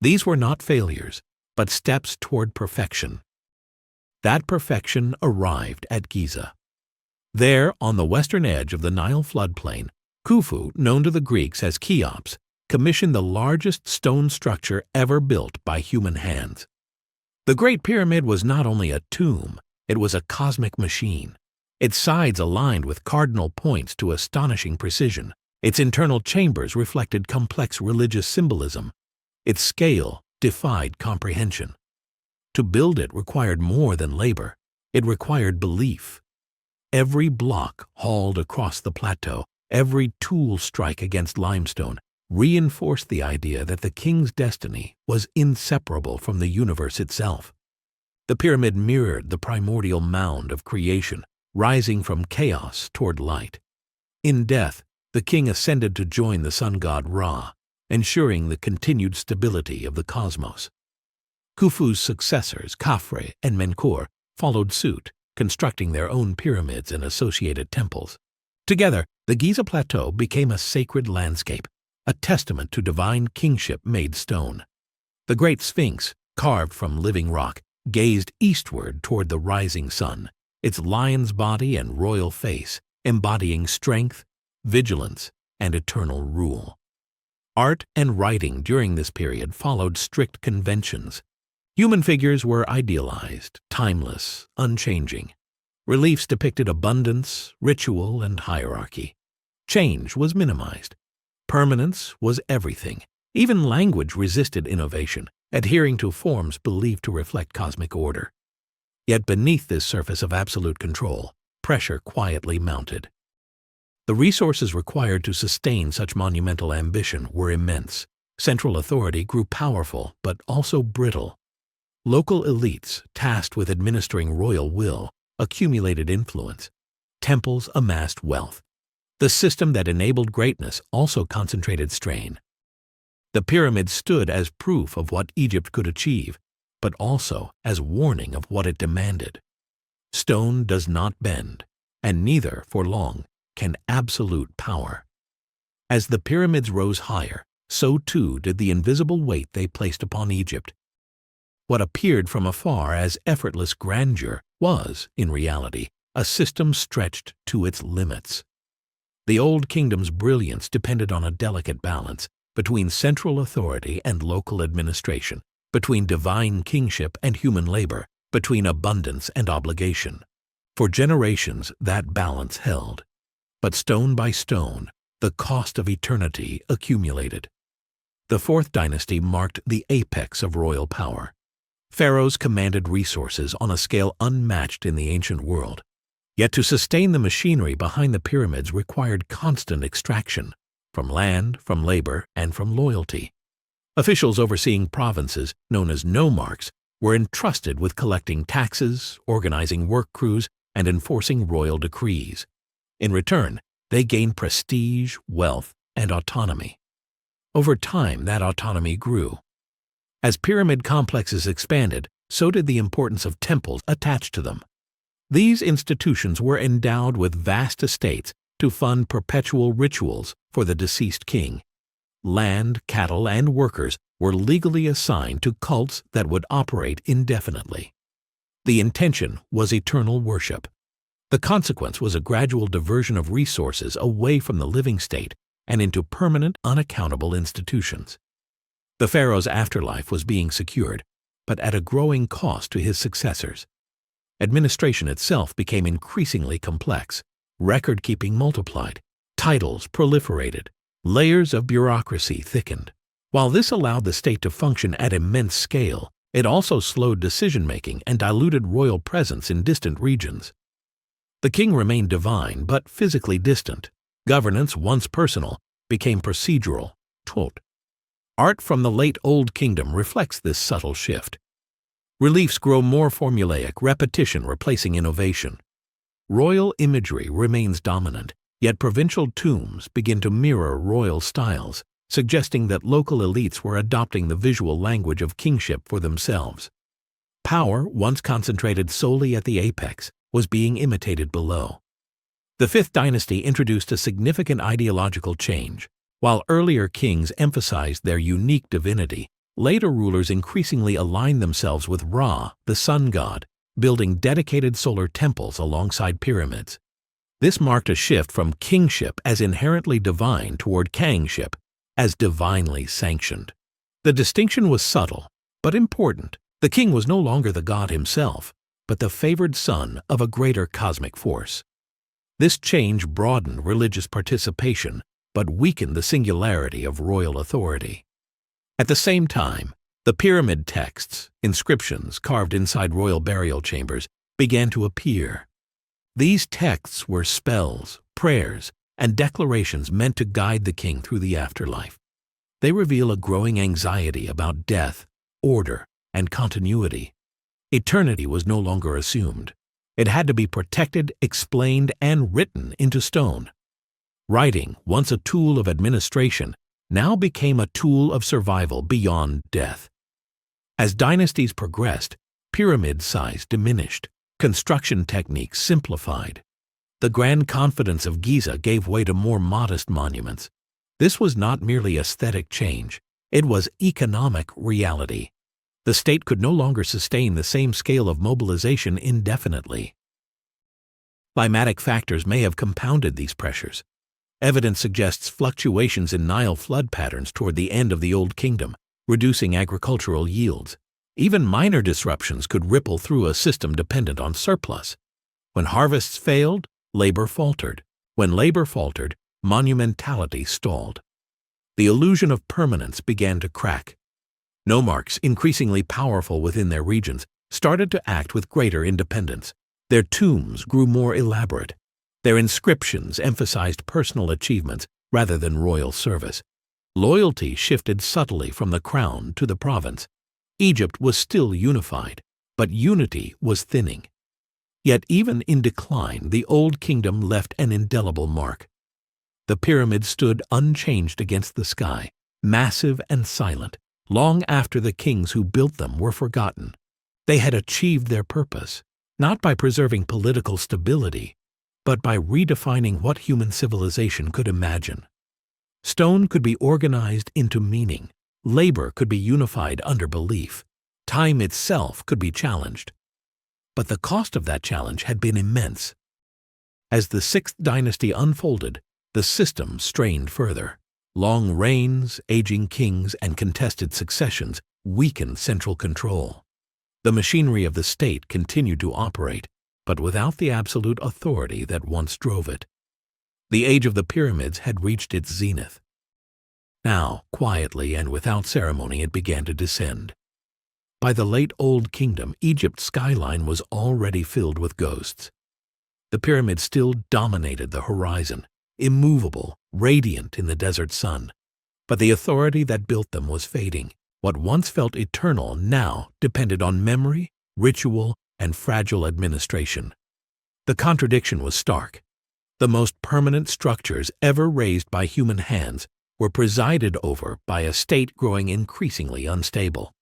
These were not failures, but steps toward perfection. That perfection arrived at Giza. There, on the western edge of the Nile floodplain, Khufu, known to the Greeks as Cheops, commissioned the largest stone structure ever built by human hands. The Great Pyramid was not only a tomb, it was a cosmic machine. Its sides aligned with cardinal points to astonishing precision. Its internal chambers reflected complex religious symbolism. Its scale defied comprehension. To build it required more than labor. It required belief. Every block hauled across the plateau, every tool strike against limestone, reinforced the idea that the king's destiny was inseparable from the universe itself. The pyramid mirrored the primordial mound of creation, rising from chaos toward light. In death, the king ascended to join the sun god Ra, ensuring the continued stability of the cosmos. Khufu's successors, Khafre and Menkaure, followed suit, constructing their own pyramids and associated temples. Together, the Giza Plateau became a sacred landscape, a testament to divine kingship made stone. The Great Sphinx, carved from living rock, gazed eastward toward the rising sun, its lion's body and royal face embodying strength, vigilance, and eternal rule. Art and writing during this period followed strict conventions. Human figures were idealized, timeless, unchanging. Reliefs depicted abundance, ritual, and hierarchy. Change was minimized. Permanence was everything. Even language resisted innovation, adhering to forms believed to reflect cosmic order. Yet beneath this surface of absolute control, pressure quietly mounted. The resources required to sustain such monumental ambition were immense. Central authority grew powerful but also brittle. Local elites, tasked with administering royal will, accumulated influence. Temples amassed wealth. The system that enabled greatness also concentrated strain. The pyramids stood as proof of what Egypt could achieve, but also as warning of what it demanded. Stone does not bend, and neither, for long, can absolute power. As the pyramids rose higher, so too did the invisible weight they placed upon Egypt. What appeared from afar as effortless grandeur was, in reality, a system stretched to its limits. The Old Kingdom's brilliance depended on a delicate balance between central authority and local administration, between divine kingship and human labor, between abundance and obligation. For generations, that balance held. But stone by stone, the cost of eternity accumulated. The Fourth Dynasty marked the apex of royal power. Pharaohs commanded resources on a scale unmatched in the ancient world. Yet to sustain the machinery behind the pyramids required constant extraction, from land, from labor, and from loyalty. Officials overseeing provinces, known as nomarchs, were entrusted with collecting taxes, organizing work crews, and enforcing royal decrees. In return, they gained prestige, wealth, and autonomy. Over time, that autonomy grew. As pyramid complexes expanded, so did the importance of temples attached to them. These institutions were endowed with vast estates to fund perpetual rituals for the deceased king. Land, cattle, and workers were legally assigned to cults that would operate indefinitely. The intention was eternal worship. The consequence was a gradual diversion of resources away from the living state and into permanent, unaccountable institutions. The pharaoh's afterlife was being secured, but at a growing cost to his successors. Administration itself became increasingly complex. Record-keeping multiplied. Titles proliferated. Layers of bureaucracy thickened. While this allowed the state to function at immense scale, it also slowed decision-making and diluted royal presence in distant regions. The king remained divine but physically distant. Governance, once personal, became procedural, tot. Art from the late Old Kingdom reflects this subtle shift. Reliefs grow more formulaic, repetition replacing innovation. Royal imagery remains dominant, yet provincial tombs begin to mirror royal styles, suggesting that local elites were adopting the visual language of kingship for themselves. Power, once concentrated solely at the apex, was being imitated below. The Fifth Dynasty introduced a significant ideological change. While earlier kings emphasized their unique divinity, later rulers increasingly aligned themselves with Ra, the sun god, building dedicated solar temples alongside pyramids. This marked a shift from kingship as inherently divine toward kangship as divinely sanctioned. The distinction was subtle, but important. The king was no longer the god himself, but the favored son of a greater cosmic force. This change broadened religious participation, but weakened the singularity of royal authority. At the same time, the pyramid texts, inscriptions carved inside royal burial chambers, began to appear. These texts were spells, prayers, and declarations meant to guide the king through the afterlife. They reveal a growing anxiety about death, order, and continuity. Eternity was no longer assumed. It had to be protected, explained, and written into stone. Writing, once a tool of administration, now became a tool of survival beyond death. As dynasties progressed, pyramid size diminished, construction techniques simplified. The grand confidence of Giza gave way to more modest monuments. This was not merely aesthetic change, it was economic reality. The state could no longer sustain the same scale of mobilization indefinitely. Climatic factors may have compounded these pressures. Evidence suggests fluctuations in Nile flood patterns toward the end of the Old Kingdom, reducing agricultural yields. Even minor disruptions could ripple through a system dependent on surplus. When harvests failed, labor faltered. When labor faltered, monumentality stalled. The illusion of permanence began to crack. Nomarchs, increasingly powerful within their regions, started to act with greater independence. Their tombs grew more elaborate. Their inscriptions emphasized personal achievements rather than royal service. Loyalty shifted subtly from the crown to the province. Egypt was still unified, but unity was thinning. Yet even in decline, the Old Kingdom left an indelible mark. The pyramids stood unchanged against the sky, massive and silent, long after the kings who built them were forgotten. They had achieved their purpose, not by preserving political stability, but by redefining what human civilization could imagine. Stone could be organized into meaning. Labor could be unified under belief. Time itself could be challenged. But the cost of that challenge had been immense. As the Sixth Dynasty unfolded, the system strained further. Long reigns, aging kings, and contested successions weakened central control. The machinery of the state continued to operate, but without the absolute authority that once drove it. The age of the pyramids had reached its zenith. Now, quietly and without ceremony, it began to descend. By the late Old Kingdom, Egypt's skyline was already filled with ghosts. The pyramids still dominated the horizon, immovable, radiant in the desert sun. But the authority that built them was fading. What once felt eternal now depended on memory, ritual, and fragile administration. The contradiction was stark. The most permanent structures ever raised by human hands were presided over by a state growing increasingly unstable.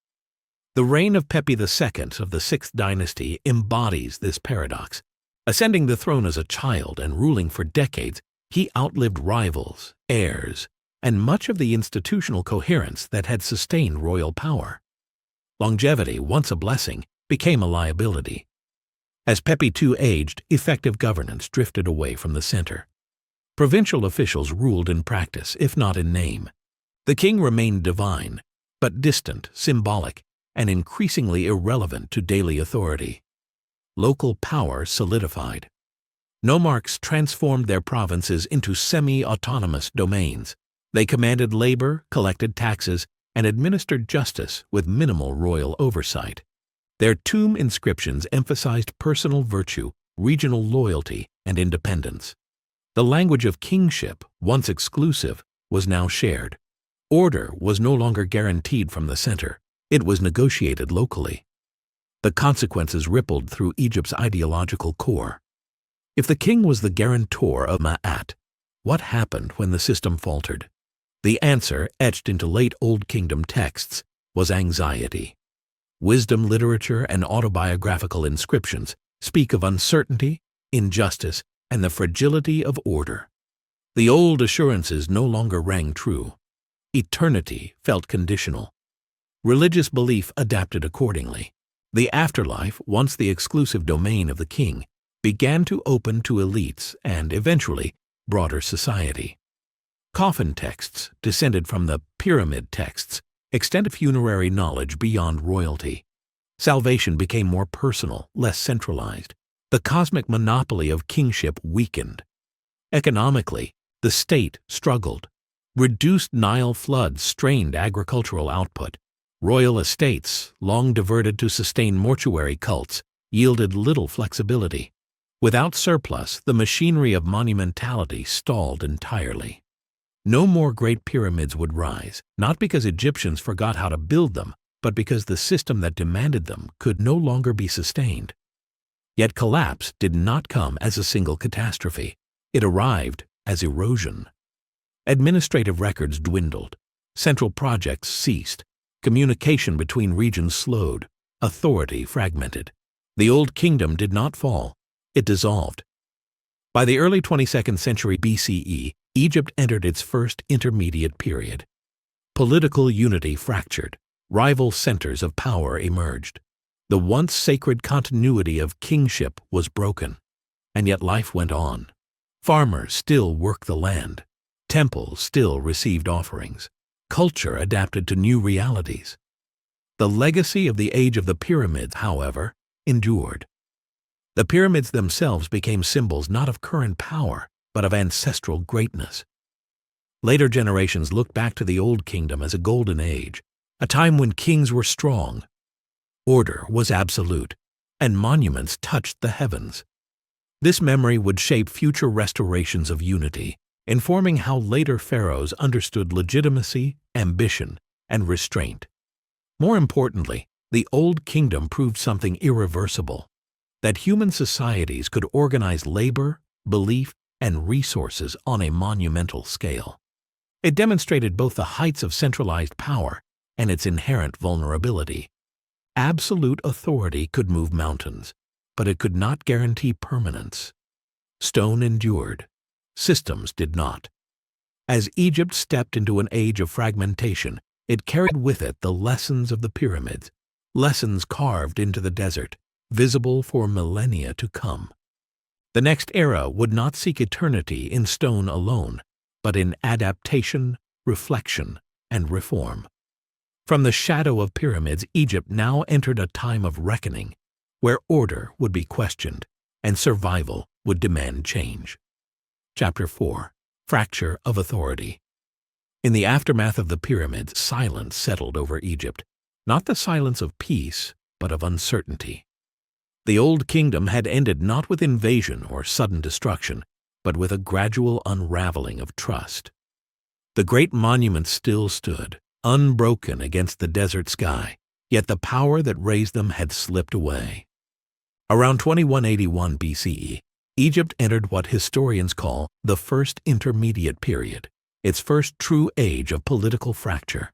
The reign of Pepi II of the Sixth Dynasty embodies this paradox. Ascending the throne as a child and ruling for decades, he outlived rivals, heirs, and much of the institutional coherence that had sustained royal power. Longevity, once a blessing, became a liability. As Pepi II aged, effective governance drifted away from the center. Provincial officials ruled in practice, if not in name. The king remained divine, but distant, symbolic, and increasingly irrelevant to daily authority. Local power solidified. Nomarchs transformed their provinces into semi-autonomous domains. They commanded labor, collected taxes, and administered justice with minimal royal oversight. Their tomb inscriptions emphasized personal virtue, regional loyalty, and independence. The language of kingship, once exclusive, was now shared. Order was no longer guaranteed from the center. It was negotiated locally. The consequences rippled through Egypt's ideological core. If the king was the guarantor of Ma'at, what happened when the system faltered? The answer, etched into late Old Kingdom texts, was anxiety. Wisdom literature and autobiographical inscriptions speak of uncertainty, injustice, and the fragility of order. The old assurances no longer rang true. Eternity felt conditional. Religious belief adapted accordingly. The afterlife, once the exclusive domain of the king, began to open to elites and, eventually, broader society. Coffin texts, descended from the pyramid texts, extended funerary knowledge beyond royalty. Salvation became more personal, less centralized. The cosmic monopoly of kingship weakened. Economically, the state struggled. Reduced Nile floods strained agricultural output. Royal estates, long diverted to sustain mortuary cults, yielded little flexibility. Without surplus, the machinery of monumentality stalled entirely. No more great pyramids would rise, not because Egyptians forgot how to build them, but because the system that demanded them could no longer be sustained. Yet collapse did not come as a single catastrophe. It arrived as erosion. Administrative records dwindled, central projects ceased, communication between regions slowed, authority fragmented. The Old Kingdom did not fall, it dissolved. By the early 22nd century BCE, Egypt entered its first intermediate period. Political unity fractured, rival centers of power emerged. The once sacred continuity of kingship was broken, and yet life went on. Farmers still worked the land. Temples still received offerings. Culture adapted to new realities. The legacy of the age of the pyramids, however, endured. The pyramids themselves became symbols not of current power, but of ancestral greatness. Later generations looked back to the Old Kingdom as a golden age, a time when kings were strong, order was absolute, and monuments touched the heavens. This memory would shape future restorations of unity, informing how later pharaohs understood legitimacy, ambition, and restraint. More importantly, the Old Kingdom proved something irreversible, that human societies could organize labor, belief, and resources on a monumental scale. It demonstrated both the heights of centralized power and its inherent vulnerability. Absolute authority could move mountains, but it could not guarantee permanence. Stone endured. Systems did not. As Egypt stepped into an age of fragmentation, it carried with it the lessons of the pyramids, lessons carved into the desert, visible for millennia to come. The next era would not seek eternity in stone alone, but in adaptation, reflection, and reform. From the shadow of pyramids, Egypt now entered a time of reckoning, where order would be questioned and survival would demand change. Chapter 4. Fracture of Authority. In the aftermath of the pyramids, silence settled over Egypt, not the silence of peace, but of uncertainty. The Old Kingdom had ended not with invasion or sudden destruction, but with a gradual unraveling of trust. The great monuments still stood, unbroken against the desert sky, yet the power that raised them had slipped away. Around 2181 BCE, Egypt entered what historians call the First Intermediate Period, its first true age of political fracture.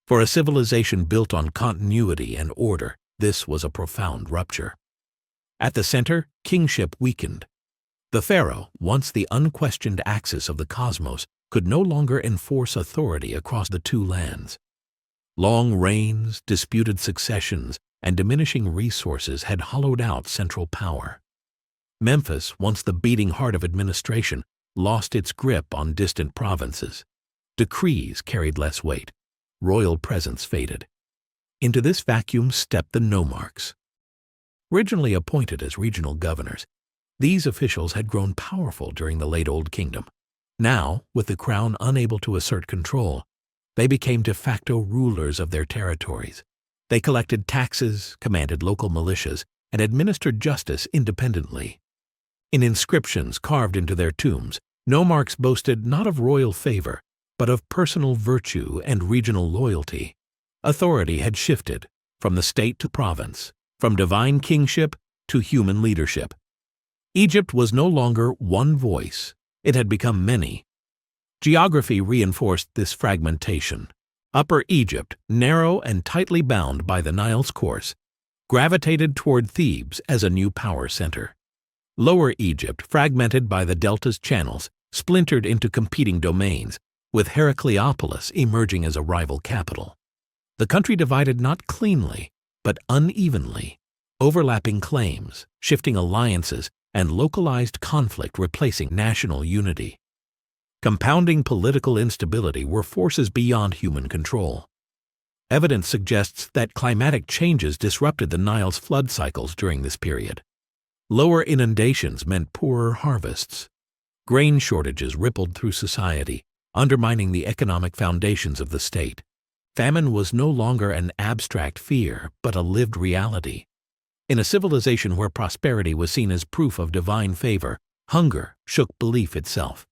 For a civilization built on continuity and order, this was a profound rupture. At the center, kingship weakened. The pharaoh, once the unquestioned axis of the cosmos, could no longer enforce authority across the two lands. Long reigns, disputed successions, and diminishing resources had hollowed out central power. Memphis, once the beating heart of administration, lost its grip on distant provinces. Decrees carried less weight. Royal presence faded. Into this vacuum stepped the nomarchs. Originally appointed as regional governors, these officials had grown powerful during the late Old Kingdom. Now, with the crown unable to assert control, they became de facto rulers of their territories. They collected taxes, commanded local militias, and administered justice independently. In inscriptions carved into their tombs, nomarchs boasted not of royal favor, but of personal virtue and regional loyalty. Authority had shifted from the state to province, from divine kingship to human leadership. Egypt was no longer one voice. It had become many. Geography reinforced this fragmentation. Upper Egypt, narrow and tightly bound by the Nile's course, gravitated toward Thebes as a new power center. Lower Egypt, fragmented by the delta's channels, splintered into competing domains, with Heracleopolis emerging as a rival capital. The country divided not cleanly, but unevenly, overlapping claims, shifting alliances, and localized conflict replacing national unity. Compounding political instability were forces beyond human control. Evidence suggests that climatic changes disrupted the Nile's flood cycles during this period. Lower inundations meant poorer harvests. Grain shortages rippled through society, undermining the economic foundations of the state. Famine was no longer an abstract fear, but a lived reality. In a civilization where prosperity was seen as proof of divine favor, hunger shook belief itself.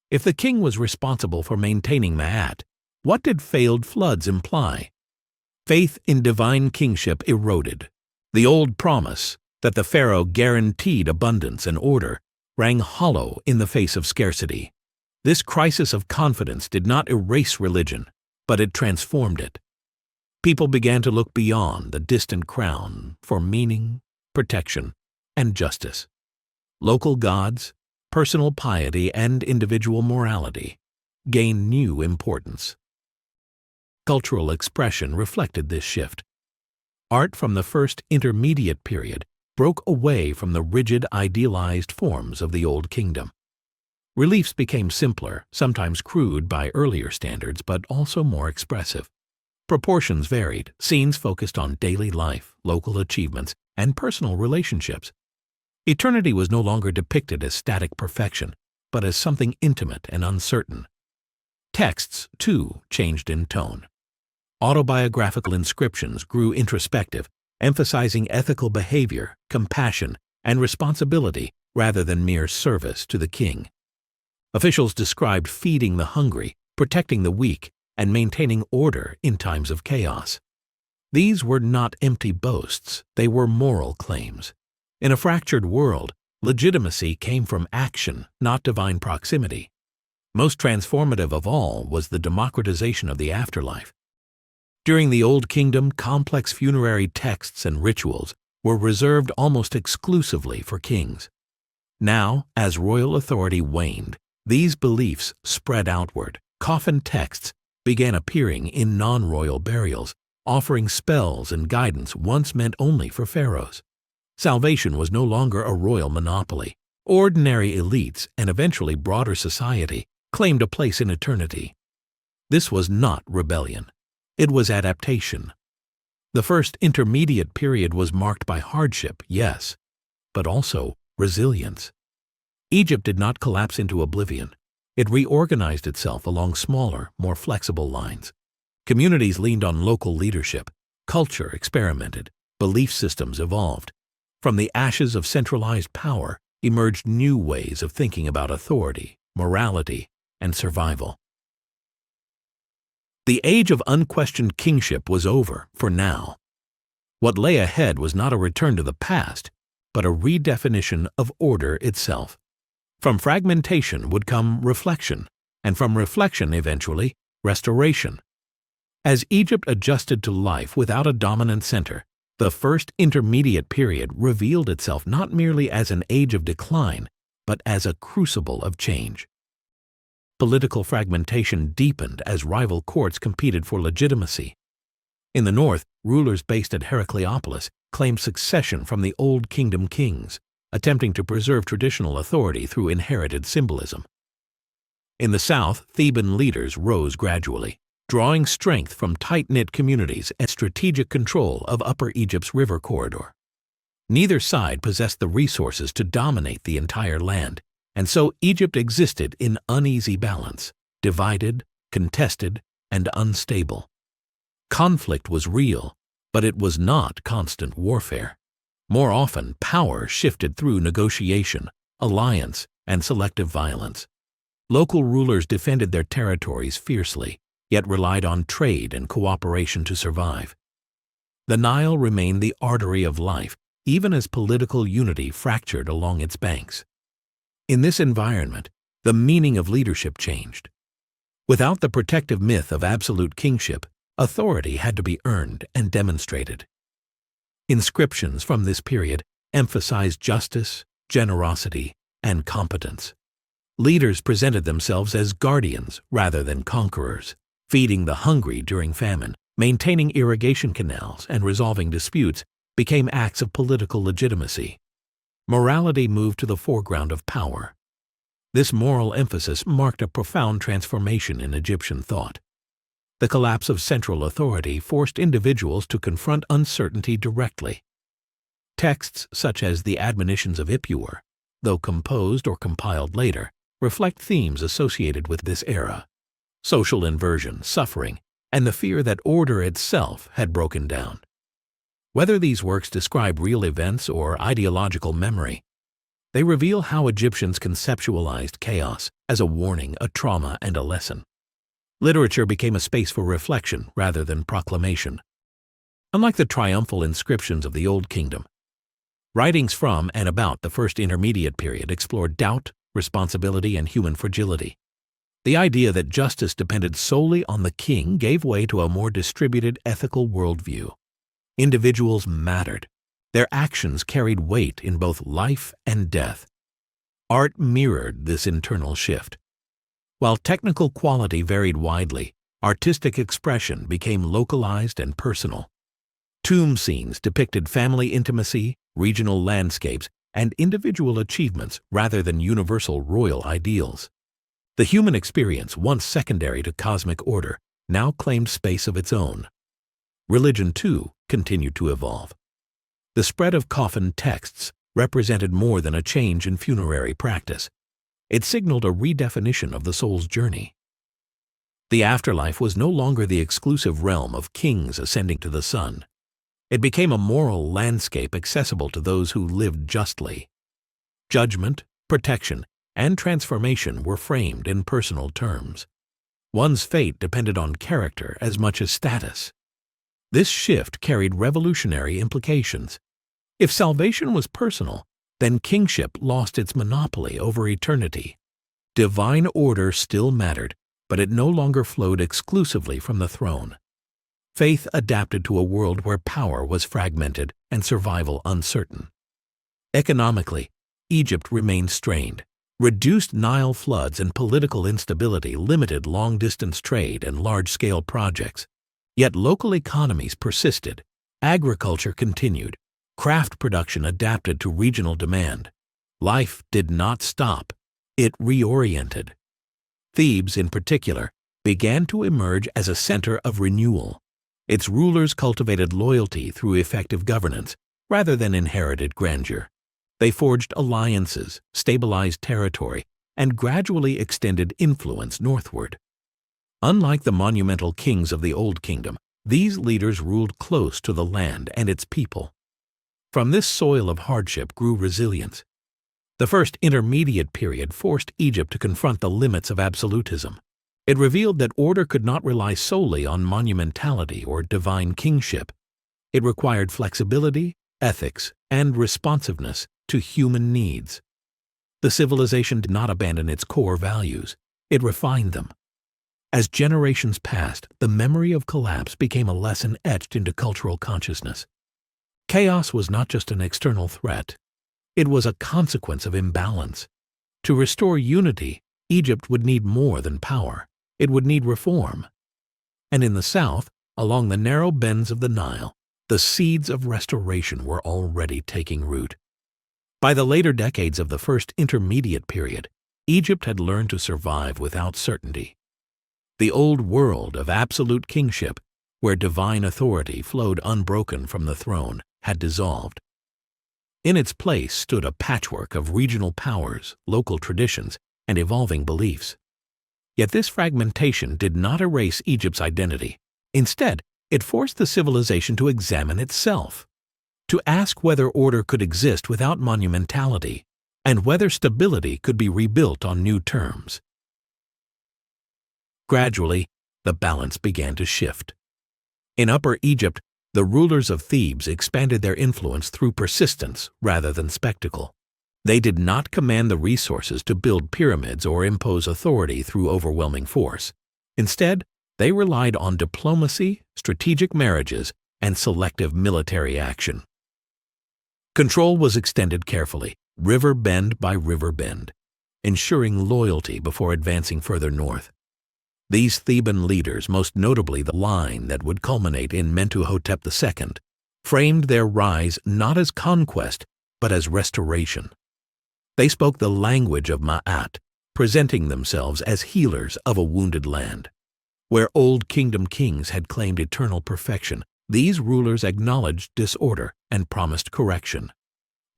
If the king was responsible for maintaining Ma'at, what did failed floods imply? Faith in divine kingship eroded. The old promise that the pharaoh guaranteed abundance and order rang hollow in the face of scarcity. This crisis of confidence did not erase religion, but it transformed it. People began to look beyond the distant crown for meaning, protection, and justice. Local gods, personal piety, and individual morality gained new importance. Cultural expression reflected this shift. Art from the first intermediate period broke away from the rigid, idealized forms of the Old Kingdom. Reliefs became simpler, sometimes crude by earlier standards, but also more expressive. Proportions varied, scenes focused on daily life, local achievements, and personal relationships. Eternity was no longer depicted as static perfection, but as something intimate and uncertain. Texts, too, changed in tone. Autobiographical inscriptions grew introspective, emphasizing ethical behavior, compassion, and responsibility rather than mere service to the king. Officials described feeding the hungry, protecting the weak, and maintaining order in times of chaos. These were not empty boasts, they were moral claims. In a fractured world, legitimacy came from action, not divine proximity. Most transformative of all was the democratization of the afterlife. During the Old Kingdom, complex funerary texts and rituals were reserved almost exclusively for kings. Now, as royal authority waned, these beliefs spread outward. Coffin texts began appearing in non-royal burials, offering spells and guidance once meant only for pharaohs. Salvation was no longer a royal monopoly. Ordinary elites and eventually broader society claimed a place in eternity. This was not rebellion. It was adaptation. The first intermediate period was marked by hardship, yes, but also resilience. Egypt did not collapse into oblivion. It reorganized itself along smaller, more flexible lines. Communities leaned on local leadership. Culture experimented. Belief systems evolved. From the ashes of centralized power emerged new ways of thinking about authority, morality, and survival. The age of unquestioned kingship was over for now. What lay ahead was not a return to the past, but a redefinition of order itself. From fragmentation would come reflection, and from reflection, eventually, restoration. As Egypt adjusted to life without a dominant center, the first intermediate period revealed itself not merely as an age of decline, but as a crucible of change. Political fragmentation deepened as rival courts competed for legitimacy. In the north, rulers based at Heracleopolis claimed succession from the Old Kingdom kings, attempting to preserve traditional authority through inherited symbolism. In the south, Theban leaders rose gradually, drawing strength from tight-knit communities and strategic control of Upper Egypt's river corridor. Neither side possessed the resources to dominate the entire land, and so Egypt existed in uneasy balance, divided, contested, and unstable. Conflict was real, but it was not constant warfare. More often, power shifted through negotiation, alliance, and selective violence. Local rulers defended their territories fiercely, yet relied on trade and cooperation to survive. The Nile remained the artery of life, even as political unity fractured along its banks. In this environment, the meaning of leadership changed. Without the protective myth of absolute kingship, authority had to be earned and demonstrated. Inscriptions from this period emphasized justice, generosity, and competence. Leaders presented themselves as guardians rather than conquerors, feeding the hungry during famine, maintaining irrigation canals, and resolving disputes became acts of political legitimacy. Morality moved to the foreground of power. This moral emphasis marked a profound transformation in Egyptian thought. The collapse of central authority forced individuals to confront uncertainty directly. Texts such as the Admonitions of Ipuwer, though composed or compiled later, reflect themes associated with this era: social inversion, suffering, and the fear that order itself had broken down. Whether these works describe real events or ideological memory, they reveal how Egyptians conceptualized chaos as a warning, a trauma, and a lesson. Literature became a space for reflection rather than proclamation. Unlike the triumphal inscriptions of the Old Kingdom, writings from and about the first intermediate period explored doubt, responsibility, and human fragility. The idea that justice depended solely on the king gave way to a more distributed ethical worldview. Individuals mattered. Their actions carried weight in both life and death. Art mirrored this internal shift. While technical quality varied widely, artistic expression became localized and personal. Tomb scenes depicted family intimacy, regional landscapes, and individual achievements rather than universal royal ideals. The human experience, once secondary to cosmic order, now claimed space of its own. Religion, too, continued to evolve. The spread of coffin texts represented more than a change in funerary practice. It signaled a redefinition of the soul's journey. The afterlife was no longer the exclusive realm of kings ascending to the sun. It became a moral landscape accessible to those who lived justly. Judgment, protection, and transformation were framed in personal terms. One's fate depended on character as much as status. This shift carried revolutionary implications. If salvation was personal, then kingship lost its monopoly over eternity. Divine order still mattered, but it no longer flowed exclusively from the throne. Faith adapted to a world where power was fragmented and survival uncertain. Economically, Egypt remained strained. Reduced Nile floods and political instability limited long-distance trade and large-scale projects. Yet local economies persisted. Agriculture continued. Craft production adapted to regional demand. Life did not stop. It reoriented. Thebes, in particular, began to emerge as a center of renewal. Its rulers cultivated loyalty through effective governance rather than inherited grandeur. They forged alliances, stabilized territory, and gradually extended influence northward. Unlike the monumental kings of the Old Kingdom, these leaders ruled close to the land and its people. From this soil of hardship grew resilience. The first intermediate period forced Egypt to confront the limits of absolutism. It revealed that order could not rely solely on monumentality or divine kingship. It required flexibility, ethics, and responsiveness to human needs. The civilization did not abandon its core values. It refined them. As generations passed, the memory of collapse became a lesson etched into cultural consciousness. Chaos was not just an external threat. It was a consequence of imbalance. To restore unity, Egypt would need more than power. It would need reform. And in the south, along the narrow bends of the Nile, the seeds of restoration were already taking root. By the later decades of the first intermediate period, Egypt had learned to survive without certainty. The old world of absolute kingship, where divine authority flowed unbroken from the throne, had dissolved. In its place stood a patchwork of regional powers, local traditions, and evolving beliefs. Yet this fragmentation did not erase Egypt's identity. Instead, it forced the civilization to examine itself, to ask whether order could exist without monumentality, and whether stability could be rebuilt on new terms. Gradually, the balance began to shift. In Upper Egypt, the rulers of Thebes expanded their influence through persistence rather than spectacle. They did not command the resources to build pyramids or impose authority through overwhelming force. Instead, they relied on diplomacy, strategic marriages, and selective military action. Control was extended carefully, river bend by river bend, ensuring loyalty before advancing further north. These Theban leaders, most notably the line that would culminate in Mentuhotep II, framed their rise not as conquest but as restoration. They spoke the language of Ma'at, presenting themselves as healers of a wounded land. Where Old Kingdom kings had claimed eternal perfection, these rulers acknowledged disorder and promised correction.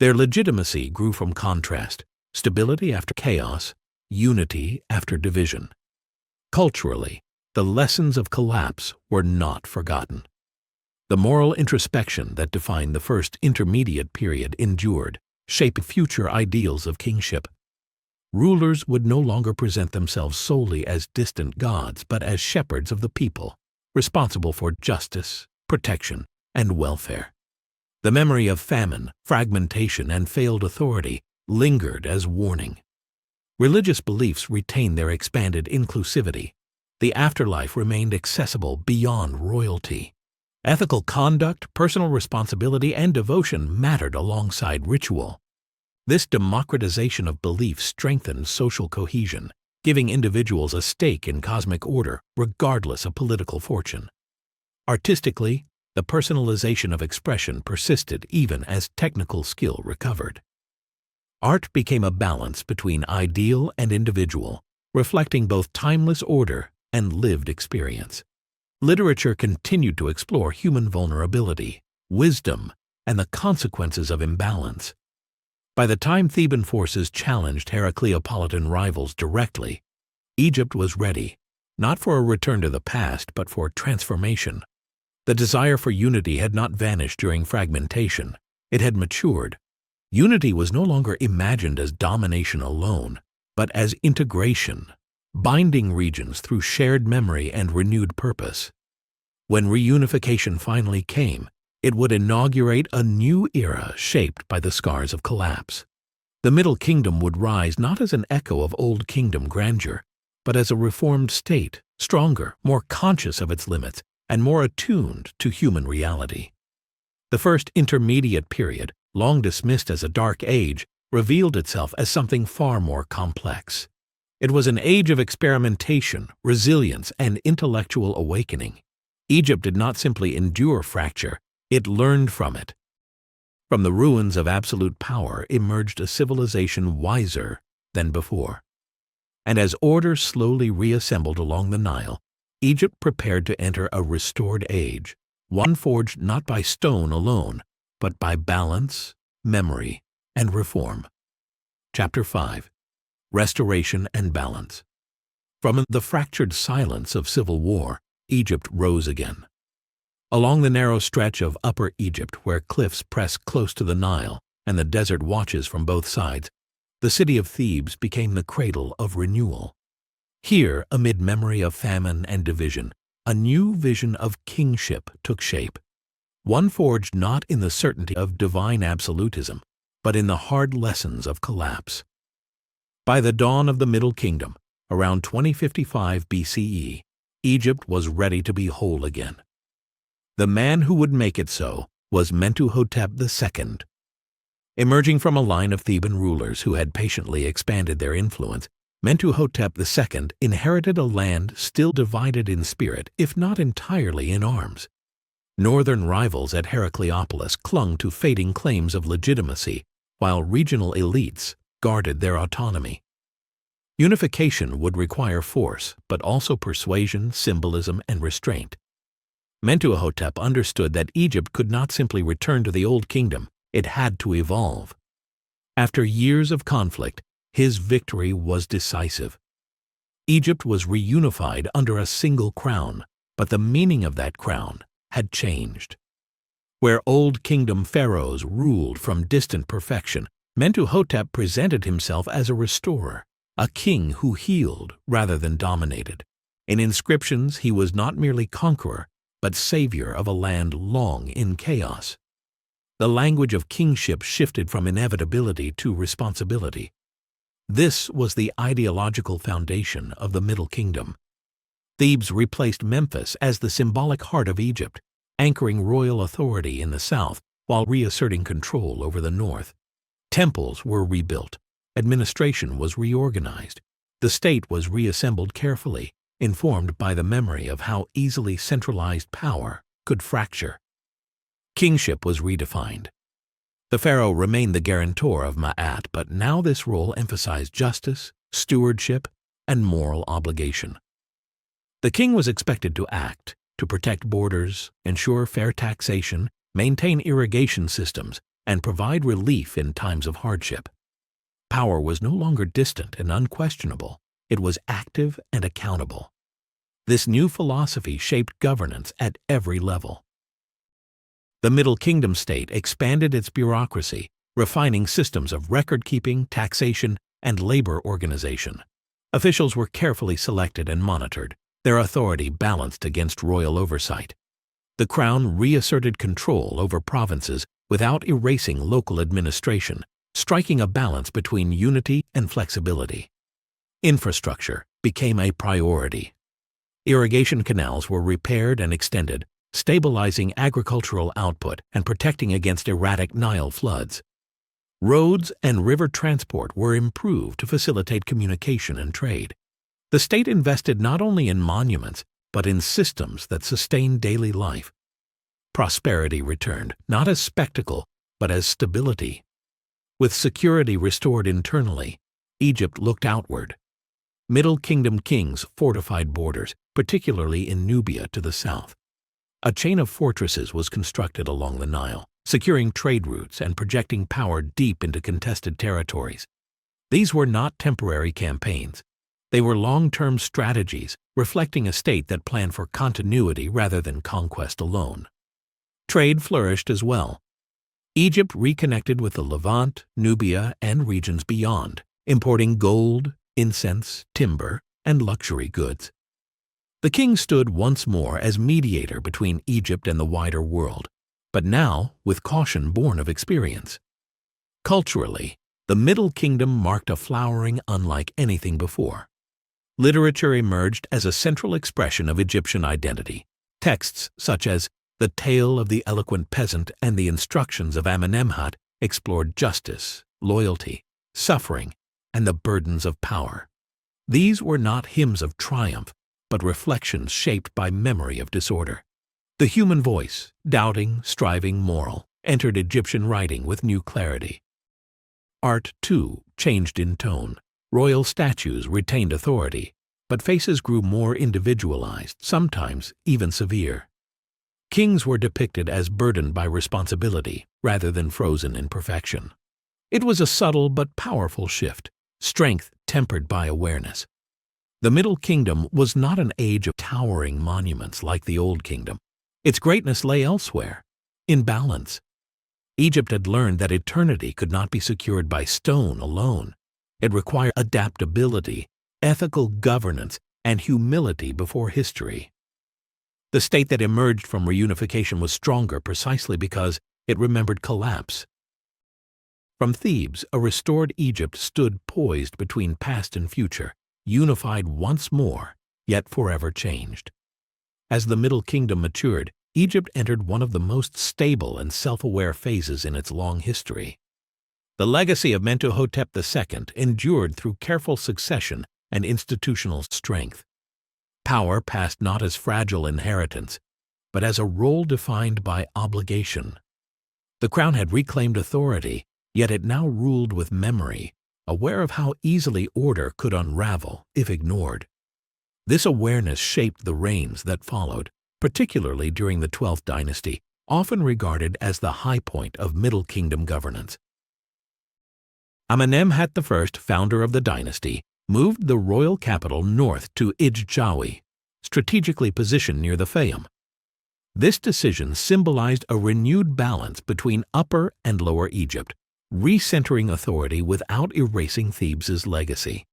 Their legitimacy grew from contrast, stability after chaos, unity after division. Culturally, the lessons of collapse were not forgotten. The moral introspection that defined the first intermediate period endured, shaping future ideals of kingship. Rulers would no longer present themselves solely as distant gods, but as shepherds of the people, responsible for justice, protection, and welfare. The memory of famine, fragmentation, and failed authority lingered as warning. Religious beliefs retained their expanded inclusivity. The afterlife remained accessible beyond royalty. Ethical conduct, personal responsibility, and devotion mattered alongside ritual. This democratization of belief strengthened social cohesion, giving individuals a stake in cosmic order regardless of political fortune. Artistically, the personalization of expression persisted even as technical skill recovered. Art became a balance between ideal and individual, reflecting both timeless order and lived experience. Literature continued to explore human vulnerability, wisdom, and the consequences of imbalance. By the time Theban forces challenged Heracleopolitan rivals directly, Egypt was ready, not for a return to the past, but for transformation. The desire for unity had not vanished during fragmentation. It had matured. Unity was no longer imagined as domination alone, but as integration, binding regions through shared memory and renewed purpose. When reunification finally came, it would inaugurate a new era shaped by the scars of collapse. The Middle Kingdom would rise not as an echo of Old Kingdom grandeur, but as a reformed state, stronger, more conscious of its limits, and more attuned to human reality. The first intermediate period, long dismissed as a dark age, revealed itself as something far more complex. It was an age of experimentation, resilience, and intellectual awakening. Egypt did not simply endure fracture, it learned from it. From the ruins of absolute power emerged a civilization wiser than before. And as order slowly reassembled along the Nile, Egypt prepared to enter a restored age, one forged not by stone alone, but by balance, memory, and reform. Chapter 5. Restoration and Balance. From the fractured silence of civil war, Egypt rose again. Along the narrow stretch of Upper Egypt, where cliffs press close to the Nile and the desert watches from both sides, the city of Thebes became the cradle of renewal. Here, amid memory of famine and division, a new vision of kingship took shape, one forged not in the certainty of divine absolutism, but in the hard lessons of collapse. By the dawn of the Middle Kingdom, around 2055 BCE, Egypt was ready to be whole again. The man who would make it so was Mentuhotep II. Emerging from a line of Theban rulers who had patiently expanded their influence, Mentuhotep II inherited a land still divided in spirit, if not entirely in arms. Northern rivals at Heracleopolis clung to fading claims of legitimacy, while regional elites guarded their autonomy. Unification would require force, but also persuasion, symbolism, and restraint. Mentuhotep understood that Egypt could not simply return to the Old Kingdom, it had to evolve. After years of conflict, his victory was decisive. Egypt was reunified under a single crown, but the meaning of that crown had changed. Where Old Kingdom pharaohs ruled from distant perfection, Mentuhotep presented himself as a restorer, a king who healed rather than dominated. In inscriptions, he was not merely conqueror, but savior of a land long in chaos. The language of kingship shifted from inevitability to responsibility. This was the ideological foundation of the Middle Kingdom. Thebes replaced Memphis as the symbolic heart of Egypt, anchoring royal authority in the south while reasserting control over the north. Temples were rebuilt. Administration was reorganized. The state was reassembled carefully, informed by the memory of how easily centralized power could fracture. Kingship was redefined. The pharaoh remained the guarantor of Ma'at, but now this role emphasized justice, stewardship, and moral obligation. The king was expected to act, to protect borders, ensure fair taxation, maintain irrigation systems, and provide relief in times of hardship. Power was no longer distant and unquestionable. It was active and accountable. This new philosophy shaped governance at every level. The Middle Kingdom state expanded its bureaucracy, refining systems of record-keeping, taxation, and labor organization. Officials were carefully selected and monitored, their authority balanced against royal oversight. The crown reasserted control over provinces without erasing local administration, striking a balance between unity and flexibility. Infrastructure became a priority. Irrigation canals were repaired and extended, stabilizing agricultural output and protecting against erratic Nile floods. Roads and river transport were improved to facilitate communication and trade. The state invested not only in monuments, but in systems that sustained daily life. Prosperity returned, not as spectacle, but as stability. With security restored internally, Egypt looked outward. Middle Kingdom kings fortified borders, particularly in Nubia to the south. A chain of fortresses was constructed along the Nile, securing trade routes and projecting power deep into contested territories. These were not temporary campaigns. They were long-term strategies, reflecting a state that planned for continuity rather than conquest alone. Trade flourished as well. Egypt reconnected with the Levant, Nubia, and regions beyond, importing gold, incense, timber, and luxury goods. The king stood once more as mediator between Egypt and the wider world, but now with caution born of experience. Culturally, the Middle Kingdom marked a flowering unlike anything before. Literature emerged as a central expression of Egyptian identity. Texts such as The Tale of the Eloquent Peasant and the Instructions of Amenemhat explored justice, loyalty, suffering, and the burdens of power. These were not hymns of triumph, but reflections shaped by memory of disorder. The human voice, doubting, striving, moral, entered Egyptian writing with new clarity. Art, too, changed in tone. Royal statues retained authority, but faces grew more individualized, sometimes even severe. Kings were depicted as burdened by responsibility rather than frozen in perfection. It was a subtle but powerful shift, strength tempered by awareness. The Middle Kingdom was not an age of towering monuments like the Old Kingdom. Its greatness lay elsewhere, in balance. Egypt had learned that eternity could not be secured by stone alone. It required adaptability, ethical governance, and humility before history. The state that emerged from reunification was stronger precisely because it remembered collapse. From Thebes, a restored Egypt stood poised between past and future, unified once more, yet forever changed. As the Middle Kingdom matured, Egypt entered one of the most stable and self-aware phases in its long history. The legacy of Mentuhotep II endured through careful succession and institutional strength. Power passed not as fragile inheritance, but as a role defined by obligation. The crown had reclaimed authority, yet it now ruled with memory, aware of how easily order could unravel if ignored. This awareness shaped the reigns that followed, particularly during the 12th dynasty, often regarded as the high point of Middle Kingdom governance. Amenemhat I, founder of the dynasty, moved the royal capital north to Ij-Jawi, strategically positioned near the Fayum. This decision symbolized a renewed balance between Upper and Lower Egypt, recentering authority without erasing Thebes's legacy.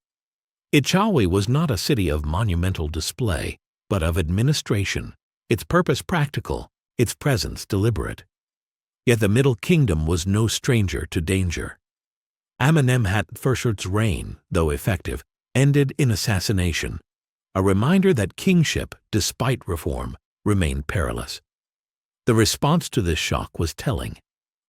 Ij-Jawi was not a city of monumental display, but of administration, its purpose practical, its presence deliberate. Yet the Middle Kingdom was no stranger to danger. Amenemhat I's reign, though effective, ended in assassination, a reminder that kingship, despite reform, remained perilous. The response to this shock was telling.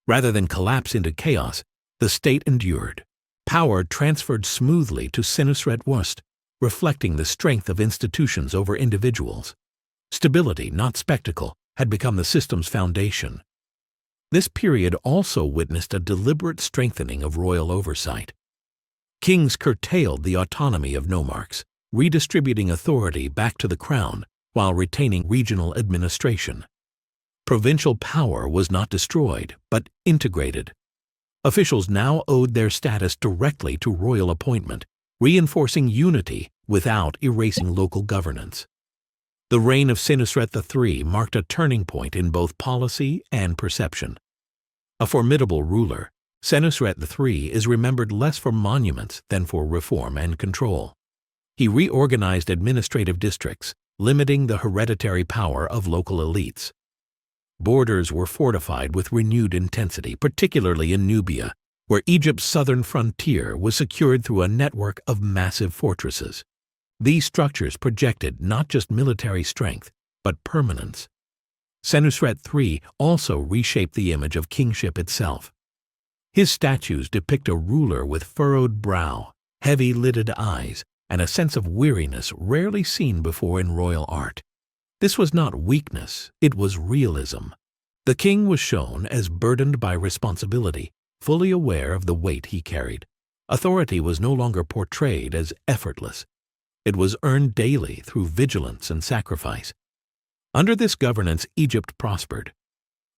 Rather than collapse into chaos, the state endured. Power transferred smoothly to Senusret I, reflecting the strength of institutions over individuals. Stability, not spectacle, had become the system's foundation. This period also witnessed a deliberate strengthening of royal oversight. Kings curtailed the autonomy of nomarchs, redistributing authority back to the crown while retaining regional administration. Provincial power was not destroyed, but integrated. Officials now owed their status directly to royal appointment, reinforcing unity without erasing local governance. The reign of Senusret III marked a turning point in both policy and perception. A formidable ruler, Senusret III is remembered less for monuments than for reform and control. He reorganized administrative districts, limiting the hereditary power of local elites. Borders were fortified with renewed intensity, particularly in Nubia, where Egypt's southern frontier was secured through a network of massive fortresses. These structures projected not just military strength, but permanence. Senusret III also reshaped the image of kingship itself. His statues depict a ruler with furrowed brow, heavy-lidded eyes, and a sense of weariness rarely seen before in royal art. This was not weakness, it was realism. The king was shown as burdened by responsibility, fully aware of the weight he carried. Authority was no longer portrayed as effortless. It was earned daily through vigilance and sacrifice. Under this governance, Egypt prospered.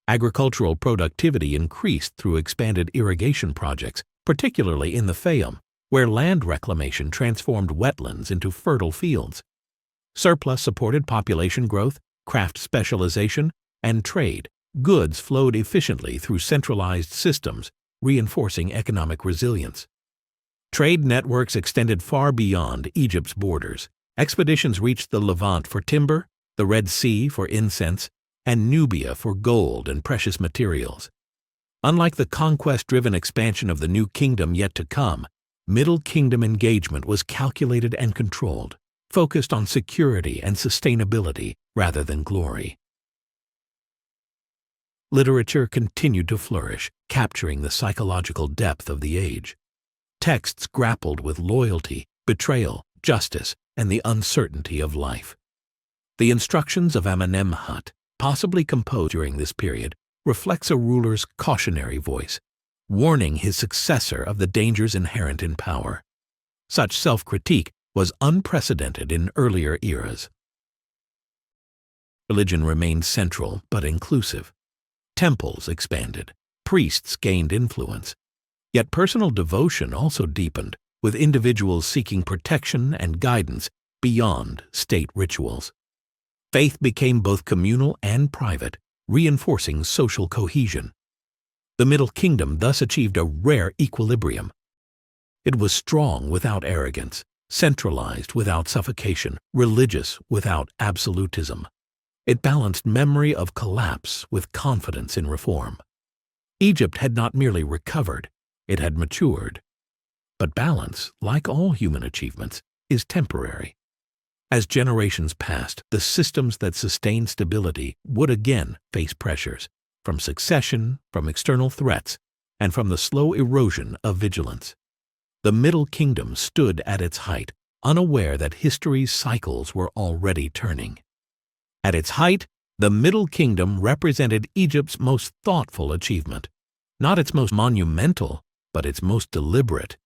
Agricultural productivity increased through expanded irrigation projects, particularly in the Fayum, where land reclamation transformed wetlands into fertile fields. Surplus supported population growth, craft specialization, and trade. Goods flowed efficiently through centralized systems, reinforcing economic resilience. Trade networks extended far beyond Egypt's borders. Expeditions reached the Levant for timber, the Red Sea for incense, and Nubia for gold and precious materials. Unlike the conquest-driven expansion of the New Kingdom yet to come, Middle Kingdom engagement was calculated and controlled, focused on security and sustainability rather than glory. Literature continued to flourish, capturing the psychological depth of the age. Texts grappled with loyalty, betrayal, justice, and the uncertainty of life. The Instructions of Amenemhat, possibly composed during this period, reflects a ruler's cautionary voice, warning his successor of the dangers inherent in power. Such self-critique was unprecedented in earlier eras. Religion remained central but inclusive. Temples expanded, priests gained influence. Yet personal devotion also deepened, with individuals seeking protection and guidance beyond state rituals. Faith became both communal and private, reinforcing social cohesion. The Middle Kingdom thus achieved a rare equilibrium. It was strong without arrogance, centralized without suffocation, religious without absolutism. It balanced memory of collapse with confidence in reform. Egypt had not merely recovered, it had matured. But balance, like all human achievements, is temporary. As generations passed, the systems that sustained stability would again face pressures, from succession, from external threats, and from the slow erosion of vigilance. The Middle Kingdom stood at its height, unaware that history's cycles were already turning. At its height, the Middle Kingdom represented Egypt's most thoughtful achievement, not its most monumental, but its most deliberate.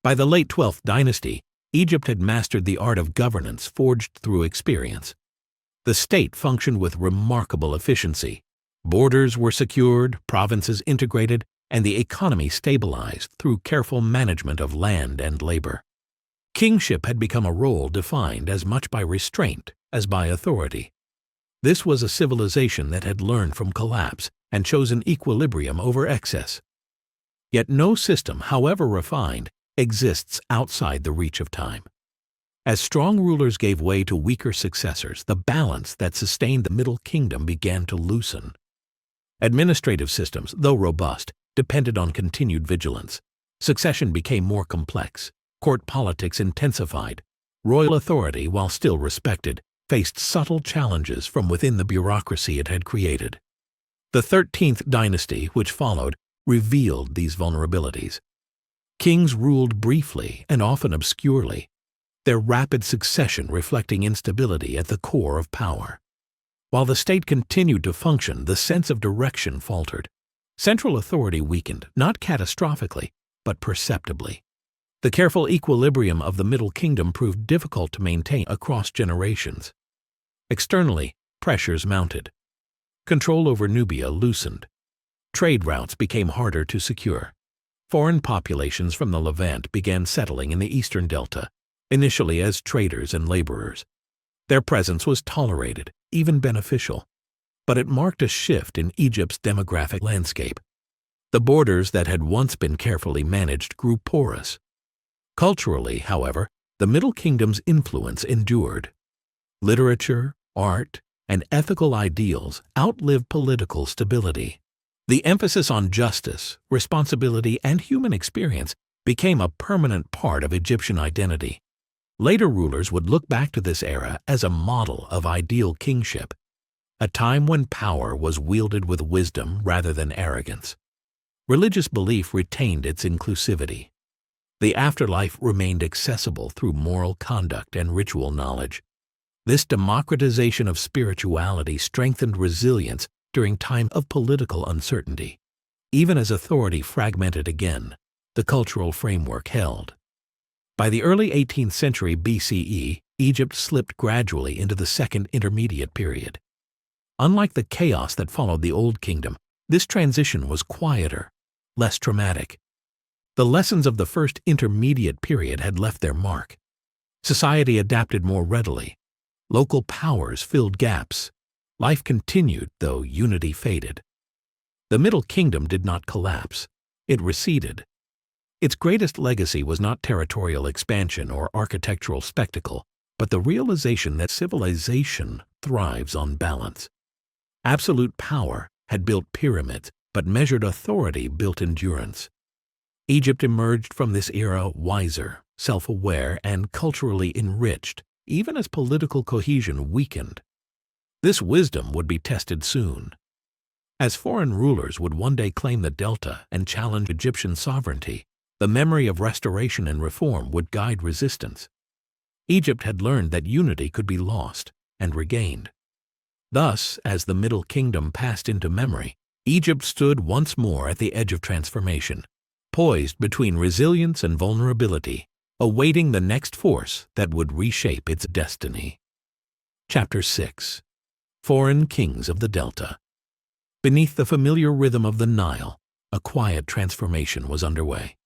By the late 12th dynasty, Egypt had mastered the art of governance forged through experience. The state functioned with remarkable efficiency. Borders were secured, provinces integrated, and the economy stabilized through careful management of land and labor. Kingship had become a role defined as much by restraint as by authority. This was a civilization that had learned from collapse and chosen equilibrium over excess. Yet no system, however refined, exists outside the reach of time. As strong rulers gave way to weaker successors, the balance that sustained the Middle Kingdom began to loosen. Administrative systems, though robust, depended on continued vigilance. Succession became more complex. Court politics intensified. Royal authority, while still respected, faced subtle challenges from within the bureaucracy it had created. The 13th dynasty, which followed, revealed these vulnerabilities. Kings ruled briefly and often obscurely, their rapid succession reflecting instability at the core of power. While the state continued to function, the sense of direction faltered. Central authority weakened, not catastrophically, but perceptibly. The careful equilibrium of the Middle Kingdom proved difficult to maintain across generations. Externally, pressures mounted. Control over Nubia loosened. Trade routes became harder to secure. Foreign populations from the Levant began settling in the eastern delta, initially as traders and laborers. Their presence was tolerated, even beneficial, but it marked a shift in Egypt's demographic landscape. The borders that had once been carefully managed grew porous. Culturally, however, the Middle Kingdom's influence endured. Literature, art, and ethical ideals outlived political stability. The emphasis on justice, responsibility, and human experience became a permanent part of Egyptian identity. Later rulers would look back to this era as a model of ideal kingship, a time when power was wielded with wisdom rather than arrogance. Religious belief retained its inclusivity. The afterlife remained accessible through moral conduct and ritual knowledge. This democratization of spirituality strengthened resilience during times of political uncertainty. Even as authority fragmented again, the cultural framework held. By the early 18th century BCE, Egypt slipped gradually into the Second Intermediate Period. Unlike the chaos that followed the Old Kingdom, this transition was quieter, less traumatic. The lessons of the First Intermediate Period had left their mark. Society adapted more readily. Local powers filled gaps. Life continued, though unity faded. The Middle Kingdom did not collapse. It receded. Its greatest legacy was not territorial expansion or architectural spectacle, but the realization that civilization thrives on balance. Absolute power had built pyramids, but measured authority built endurance. Egypt emerged from this era wiser, self-aware, and culturally enriched, even as political cohesion weakened. This wisdom would be tested soon. As foreign rulers would one day claim the Delta and challenge Egyptian sovereignty, the memory of restoration and reform would guide resistance. Egypt had learned that unity could be lost and regained. Thus, as the Middle Kingdom passed into memory, Egypt stood once more at the edge of transformation, poised between resilience and vulnerability, awaiting the next force that would reshape its destiny. Chapter 6. Foreign Kings of the Delta. Beneath the familiar rhythm of the Nile, a quiet transformation was underway.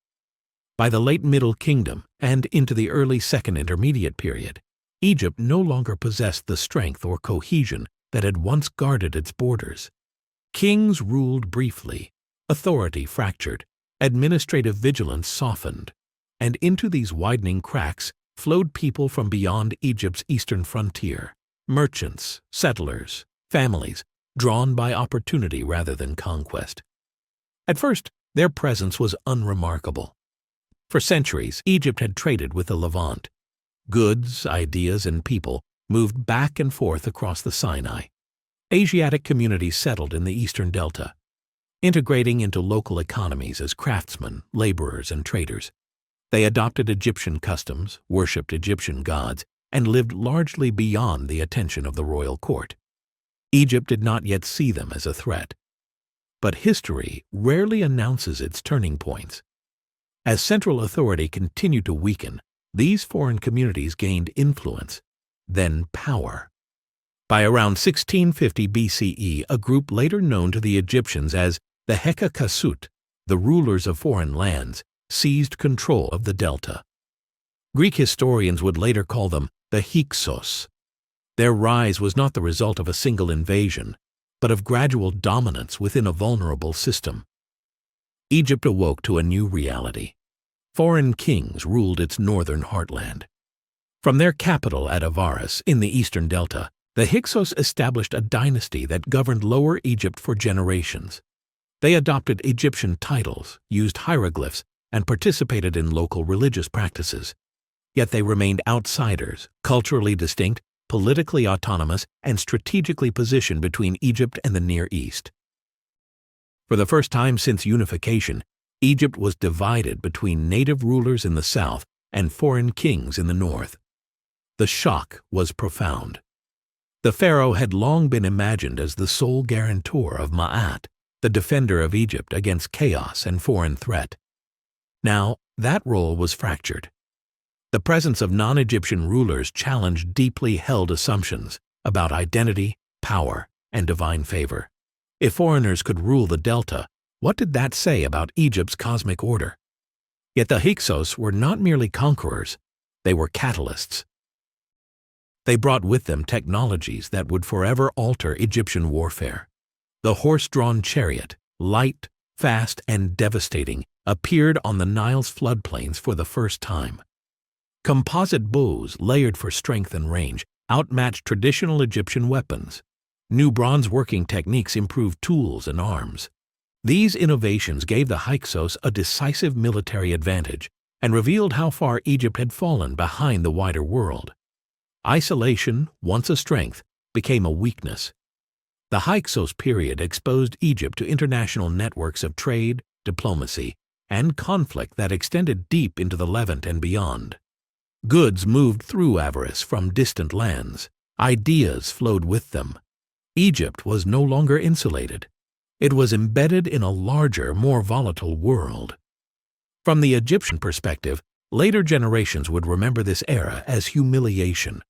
By the late Middle Kingdom and into the early Second Intermediate Period, Egypt no longer possessed the strength or cohesion that had once guarded its borders. Kings ruled briefly, authority fractured, administrative vigilance softened, and into these widening cracks flowed people from beyond Egypt's eastern frontier, merchants, settlers, families, drawn by opportunity rather than conquest. At first, their presence was unremarkable. For centuries, Egypt had traded with the Levant. Goods, ideas, and people moved back and forth across the Sinai. Asiatic communities settled in the eastern delta, integrating into local economies as craftsmen, laborers, and traders. They adopted Egyptian customs, worshipped Egyptian gods, and lived largely beyond the attention of the royal court. Egypt did not yet see them as a threat. But history rarely announces its turning points. As central authority continued to weaken, these foreign communities gained influence, then power. By around 1650 BCE, a group later known to the Egyptians as the Hekakasut, the rulers of foreign lands, seized control of the delta. Greek historians would later call them the Hyksos. Their rise was not the result of a single invasion, but of gradual dominance within a vulnerable system. Egypt awoke to a new reality. Foreign kings ruled its northern heartland. From their capital at Avaris in the eastern delta, the Hyksos established a dynasty that governed Lower Egypt for generations. They adopted Egyptian titles, used hieroglyphs, and participated in local religious practices. Yet they remained outsiders, culturally distinct, politically autonomous, and strategically positioned between Egypt and the Near East. For the first time since unification, Egypt was divided between native rulers in the south and foreign kings in the north. The shock was profound. The pharaoh had long been imagined as the sole guarantor of Ma'at, the defender of Egypt against chaos and foreign threat. Now, that role was fractured. The presence of non-Egyptian rulers challenged deeply held assumptions about identity, power, and divine favor. If foreigners could rule the delta, what did that say about Egypt's cosmic order? Yet the Hyksos were not merely conquerors, they were catalysts. They brought with them technologies that would forever alter Egyptian warfare. The horse-drawn chariot, light, fast, and devastating, appeared on the Nile's floodplains for the first time. Composite bows, layered for strength and range, outmatched traditional Egyptian weapons. New bronze working techniques improved tools and arms. These innovations gave the Hyksos a decisive military advantage and revealed how far Egypt had fallen behind the wider world. Isolation, once a strength, became a weakness. The Hyksos period exposed Egypt to international networks of trade, diplomacy, and conflict that extended deep into the Levant and beyond. Goods moved through avarice from distant lands. Ideas flowed with them. Egypt was no longer insulated. It was embedded in a larger, more volatile world. From the Egyptian perspective, later generations would remember this era as humiliation.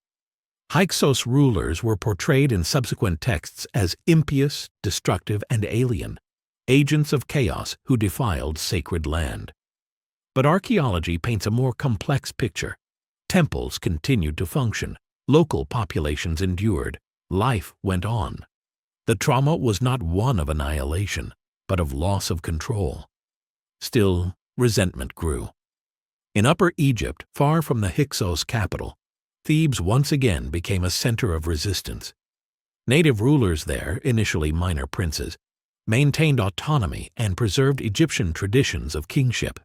Hyksos rulers were portrayed in subsequent texts as impious, destructive, and alien, agents of chaos who defiled sacred land. But archaeology paints a more complex picture. Temples continued to function, local populations endured, life went on. The trauma was not one of annihilation, but of loss of control. Still, resentment grew. In Upper Egypt, far from the Hyksos capital, Thebes once again became a center of resistance. Native rulers there, initially minor princes, maintained autonomy and preserved Egyptian traditions of kingship.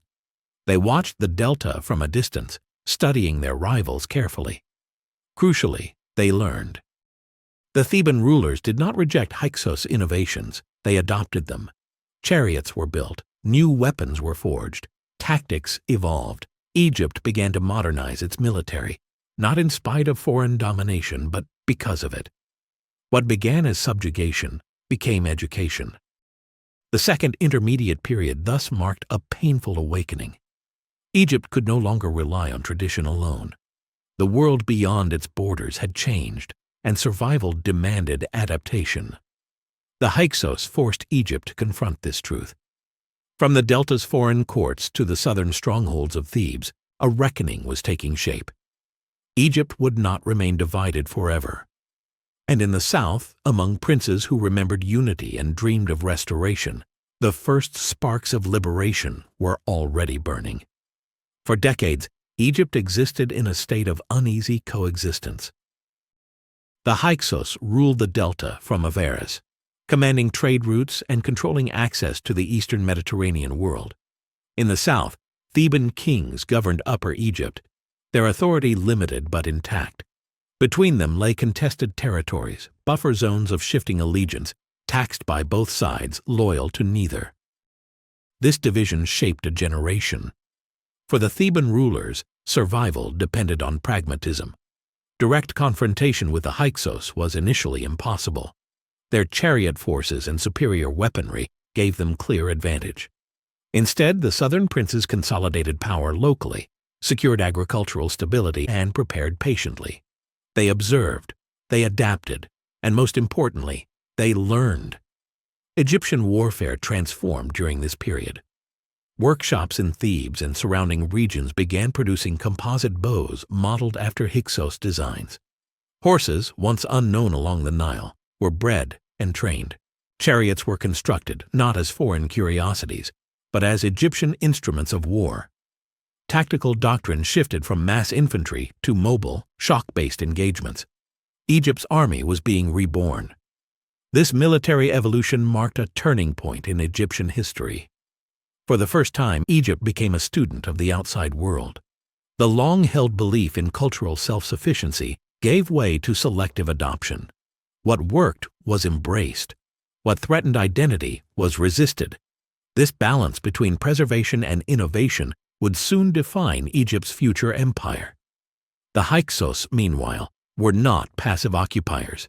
They watched the delta from a distance, studying their rivals carefully. Crucially, they learned. The Theban rulers did not reject Hyksos innovations, they adopted them. Chariots were built, new weapons were forged, tactics evolved. Egypt began to modernize its military, not in spite of foreign domination, but because of it. What began as subjugation became education. The Second Intermediate Period thus marked a painful awakening. Egypt could no longer rely on tradition alone. The world beyond its borders had changed, and survival demanded adaptation. The Hyksos forced Egypt to confront this truth. From the delta's foreign courts to the southern strongholds of Thebes, a reckoning was taking shape. Egypt would not remain divided forever. And in the south, among princes who remembered unity and dreamed of restoration, the first sparks of liberation were already burning. For decades, Egypt existed in a state of uneasy coexistence. The Hyksos ruled the delta from Avaris, commanding trade routes and controlling access to the eastern Mediterranean world. In the south, Theban kings governed Upper Egypt, their authority limited but intact. Between them lay contested territories, buffer zones of shifting allegiance, taxed by both sides, loyal to neither. This division shaped a generation. For the Theban rulers, survival depended on pragmatism. Direct confrontation with the Hyksos was initially impossible. Their chariot forces and superior weaponry gave them clear advantage. Instead, the southern princes consolidated power locally, secured agricultural stability, and prepared patiently. They observed, they adapted, and most importantly, they learned. Egyptian warfare transformed during this period. Workshops in Thebes and surrounding regions began producing composite bows modeled after Hyksos designs. Horses, once unknown along the Nile, were bred and trained. Chariots were constructed not as foreign curiosities, but as Egyptian instruments of war. Tactical doctrine shifted from mass infantry to mobile, shock-based engagements. Egypt's army was being reborn. This military evolution marked a turning point in Egyptian history. For the first time, Egypt became a student of the outside world. The long-held belief in cultural self-sufficiency gave way to selective adoption. What worked was embraced. What threatened identity was resisted. This balance between preservation and innovation would soon define Egypt's future empire. The Hyksos, meanwhile, were not passive occupiers.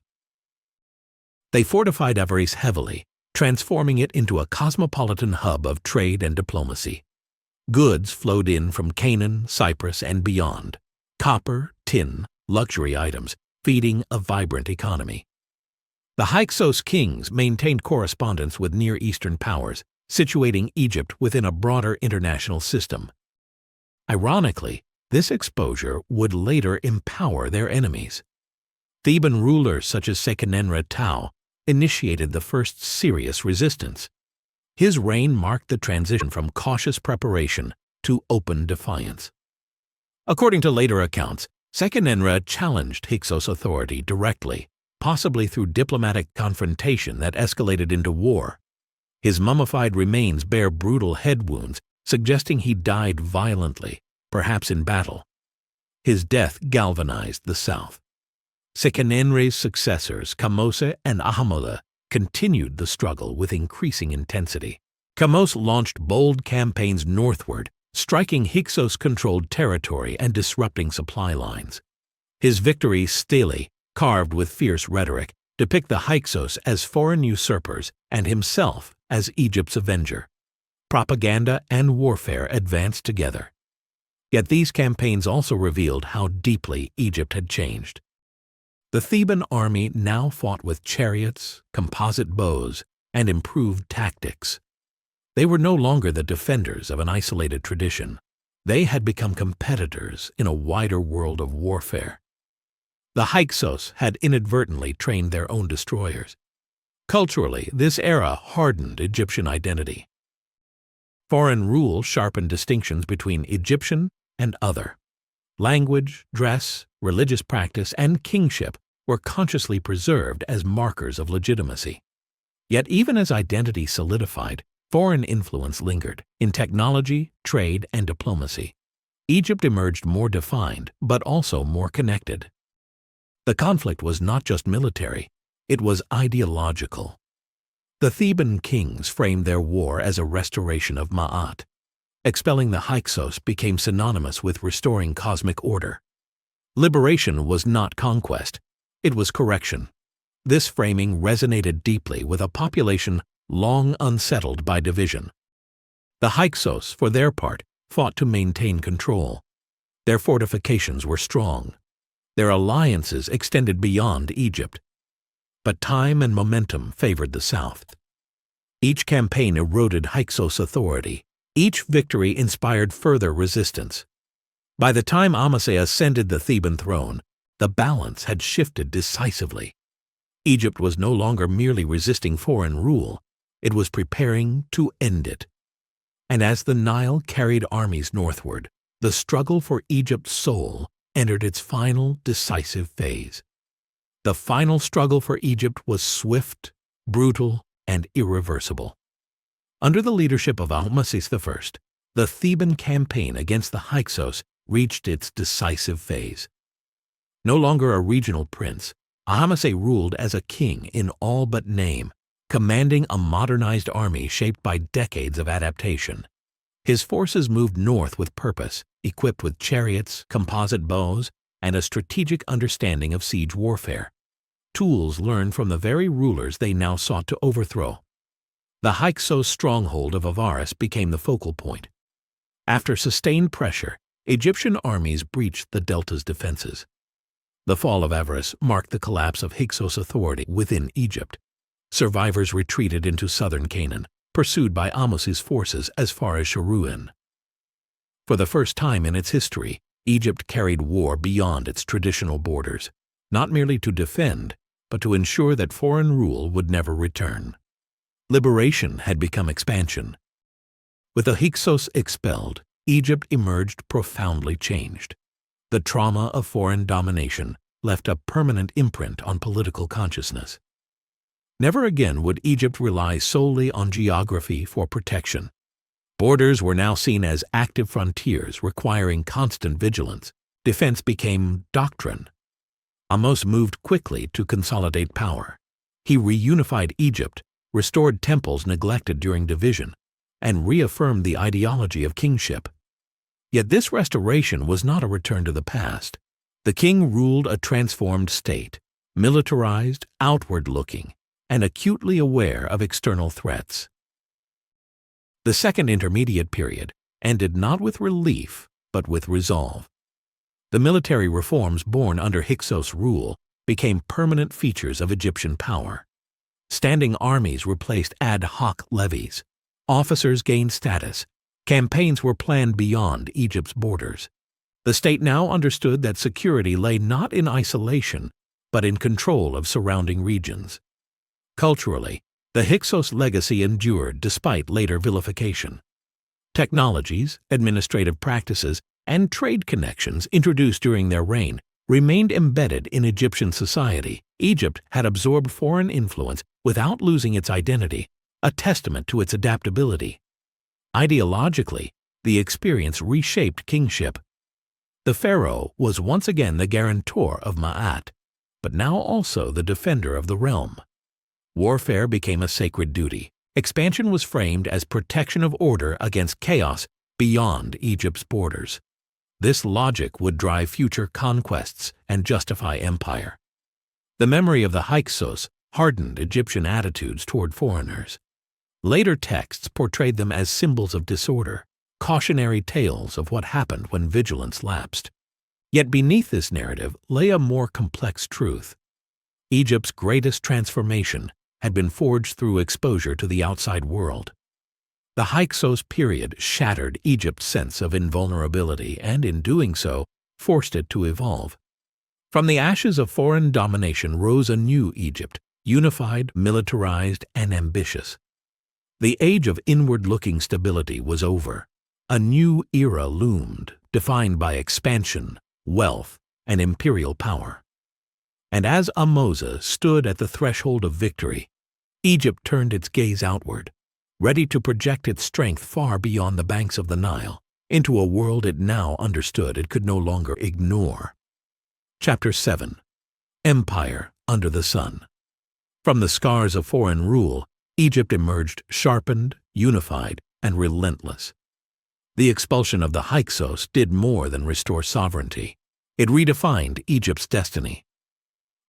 They fortified Avaris heavily, transforming it into a cosmopolitan hub of trade and diplomacy. Goods flowed in from Canaan, Cyprus, and beyond. Copper, tin, luxury items, feeding a vibrant economy. The Hyksos kings maintained correspondence with Near Eastern powers, situating Egypt within a broader international system. Ironically, this exposure would later empower their enemies. Theban rulers such as Sekenenra Tao initiated the first serious resistance. His reign marked the transition from cautious preparation to open defiance. According to later accounts, Sekenenra challenged Hyksos authority directly, possibly through diplomatic confrontation that escalated into war. His mummified remains bear brutal head wounds, suggesting he died violently, perhaps in battle. His death galvanized the south. Seqenenre's successors, Kamose and Ahamula, continued the struggle with increasing intensity. Kamose launched bold campaigns northward, striking Hyksos-controlled territory and disrupting supply lines. His victories, stele, carved with fierce rhetoric, depict the Hyksos as foreign usurpers and himself as Egypt's avenger. Propaganda and warfare advanced together. Yet these campaigns also revealed how deeply Egypt had changed. The Theban army now fought with chariots, composite bows, and improved tactics. They were no longer the defenders of an isolated tradition. They had become competitors in a wider world of warfare. The Hyksos had inadvertently trained their own destroyers. Culturally, this era hardened Egyptian identity. Foreign rule sharpened distinctions between Egyptian and other. Language, dress, religious practice, and kingship were consciously preserved as markers of legitimacy. Yet even as identity solidified, foreign influence lingered in technology, trade, and diplomacy. Egypt emerged more defined, but also more connected. The conflict was not just military, it was ideological. The Theban kings framed their war as a restoration of Ma'at. Expelling the Hyksos became synonymous with restoring cosmic order. Liberation was not conquest, it was correction. This framing resonated deeply with a population long unsettled by division. The Hyksos, for their part, fought to maintain control. Their fortifications were strong. Their alliances extended beyond Egypt. But time and momentum favored the south. Each campaign eroded Hyksos authority. Each victory inspired further resistance. By the time Amase ascended the Theban throne, the balance had shifted decisively. Egypt was no longer merely resisting foreign rule, it was preparing to end it. And as the Nile carried armies northward, the struggle for Egypt's soul entered its final decisive phase. The final struggle for Egypt was swift, brutal, and irreversible. Under the leadership of Ahmosis I, the Theban campaign against the Hyksos reached its decisive phase. No longer a regional prince, Ahmose ruled as a king in all but name, commanding a modernized army shaped by decades of adaptation. His forces moved north with purpose, equipped with chariots, composite bows, and a strategic understanding of siege warfare. Tools learned from the very rulers they now sought to overthrow. The Hyksos stronghold of Avaris became the focal point. After sustained pressure, Egyptian armies breached the delta's defenses. The fall of Avaris marked the collapse of Hyksos authority within Egypt. Survivors retreated into southern Canaan, pursued by Ahmose's forces as far as Sharuin. For the first time in its history, Egypt carried war beyond its traditional borders, not merely to defend, but to ensure that foreign rule would never return. Liberation had become expansion. With the Hyksos expelled, Egypt emerged profoundly changed. The trauma of foreign domination left a permanent imprint on political consciousness. Never again would Egypt rely solely on geography for protection. Borders were now seen as active frontiers requiring constant vigilance. Defense became doctrine. Ahmose moved quickly to consolidate power. He reunified Egypt, restored temples neglected during division, and reaffirmed the ideology of kingship. Yet this restoration was not a return to the past. The king ruled a transformed state, militarized, outward-looking, and acutely aware of external threats. The second intermediate period ended not with relief, but with resolve. The military reforms born under Hyksos rule became permanent features of Egyptian power. Standing armies replaced ad hoc levies. Officers gained status. Campaigns were planned beyond Egypt's borders. The state now understood that security lay not in isolation, but in control of surrounding regions. Culturally, the Hyksos legacy endured despite later vilification. Technologies, administrative practices, and trade connections introduced during their reign remained embedded in Egyptian society, Egypt had absorbed foreign influence without losing its identity, a testament to its adaptability. Ideologically, the experience reshaped kingship. The pharaoh was once again the guarantor of Ma'at, but now also the defender of the realm. Warfare became a sacred duty. Expansion was framed as protection of order against chaos beyond Egypt's borders. This logic would drive future conquests and justify empire. The memory of the Hyksos hardened Egyptian attitudes toward foreigners. Later texts portrayed them as symbols of disorder, cautionary tales of what happened when vigilance lapsed. Yet beneath this narrative lay a more complex truth. Egypt's greatest transformation had been forged through exposure to the outside world. The Hyksos period shattered Egypt's sense of invulnerability and, in doing so, forced it to evolve. From the ashes of foreign domination rose a new Egypt, unified, militarized, and ambitious. The age of inward-looking stability was over. A new era loomed, defined by expansion, wealth, and imperial power. And as Ahmose stood at the threshold of victory, Egypt turned its gaze outward, ready to project its strength far beyond the banks of the Nile, into a world it now understood it could no longer ignore. Chapter 7. Empire Under the Sun. From the scars of foreign rule, Egypt emerged sharpened, unified, and relentless. The expulsion of the Hyksos did more than restore sovereignty. It redefined Egypt's destiny.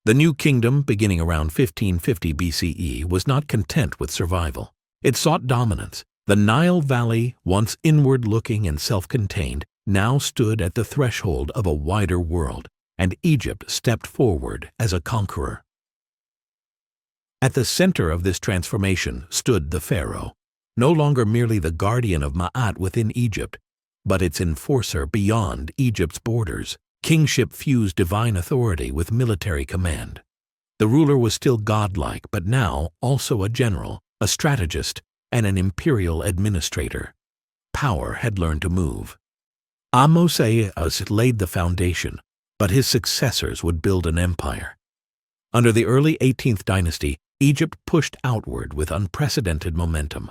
The new kingdom, beginning around 1550 BCE, was not content with survival. It sought dominance. The Nile Valley, once inward-looking and self-contained, now stood at the threshold of a wider world, and Egypt stepped forward as a conqueror. At the center of this transformation stood the pharaoh, no longer merely the guardian of Ma'at within Egypt, but its enforcer beyond Egypt's borders. Kingship fused divine authority with military command. The ruler was still godlike, but now also a general, a strategist, and an imperial administrator. Power had learned to move. Ahmose laid the foundation, but his successors would build an empire. Under the early 18th dynasty, Egypt pushed outward with unprecedented momentum.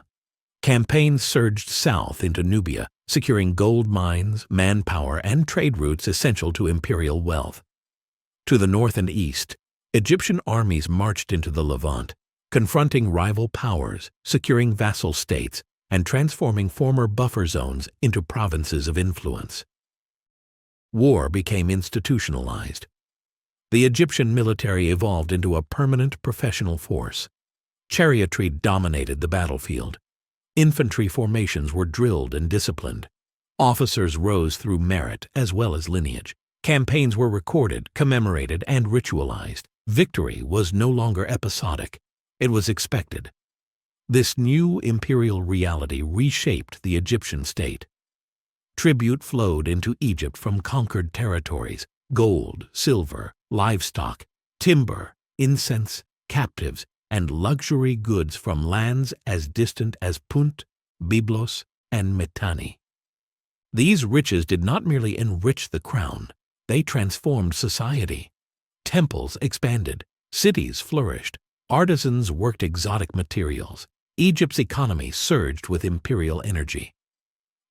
Campaigns surged south into Nubia, securing gold mines, manpower, and trade routes essential to imperial wealth. To the north and east, Egyptian armies marched into the Levant, confronting rival powers, securing vassal states, and transforming former buffer zones into provinces of influence. War became institutionalized. The Egyptian military evolved into a permanent professional force. Chariotry dominated the battlefield. Infantry formations were drilled and disciplined. Officers rose through merit as well as lineage. Campaigns were recorded, commemorated, and ritualized. Victory was no longer episodic. It was expected. This new imperial reality reshaped the Egyptian state. Tribute flowed into Egypt from conquered territories: gold, silver, livestock, timber, incense, captives, and luxury goods from lands as distant as Punt, Byblos, and Mitanni. These riches did not merely enrich the crown, they transformed society. Temples expanded, cities flourished, artisans worked exotic materials. Egypt's economy surged with imperial energy.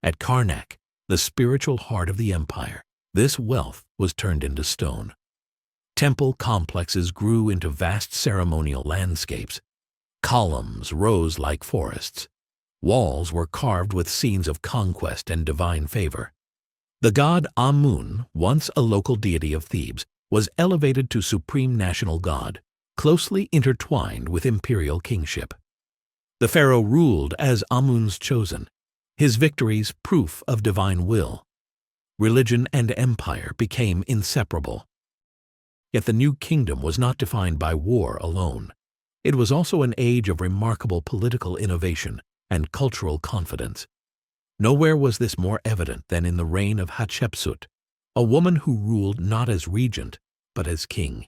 At Karnak, the spiritual heart of the empire, this wealth was turned into stone. Temple complexes grew into vast ceremonial landscapes. Columns rose like forests. Walls were carved with scenes of conquest and divine favor. The god Amun, once a local deity of Thebes, was elevated to supreme national god, closely intertwined with imperial kingship. The pharaoh ruled as Amun's chosen, his victories proof of divine will. Religion and empire became inseparable. Yet the new kingdom was not defined by war alone. It was also an age of remarkable political innovation and cultural confidence. Nowhere was this more evident than in the reign of Hatshepsut, a woman who ruled not as regent, but as king.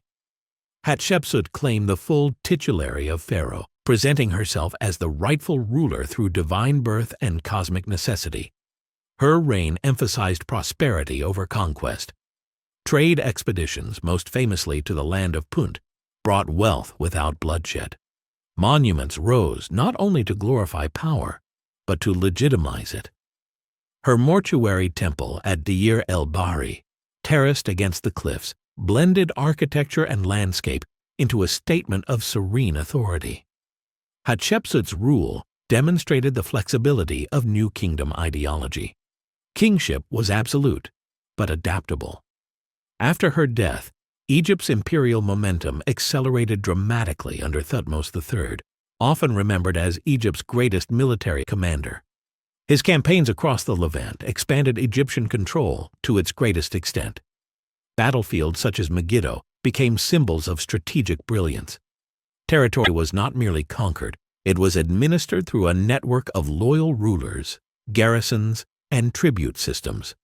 Hatshepsut claimed the full titulary of pharaoh, presenting herself as the rightful ruler through divine birth and cosmic necessity. Her reign emphasized prosperity over conquest. Trade expeditions, most famously to the land of Punt, brought wealth without bloodshed. Monuments rose not only to glorify power, but to legitimize it. Her mortuary temple at Deir el-Bahri, terraced against the cliffs, blended architecture and landscape into a statement of serene authority. Hatshepsut's rule demonstrated the flexibility of New Kingdom ideology. Kingship was absolute, but adaptable. After her death, Egypt's imperial momentum accelerated dramatically under Thutmose III, often remembered as Egypt's greatest military commander. His campaigns across the Levant expanded Egyptian control to its greatest extent. Battlefields such as Megiddo became symbols of strategic brilliance. Territory was not merely conquered, it was administered through a network of loyal rulers, garrisons, and tribute systems.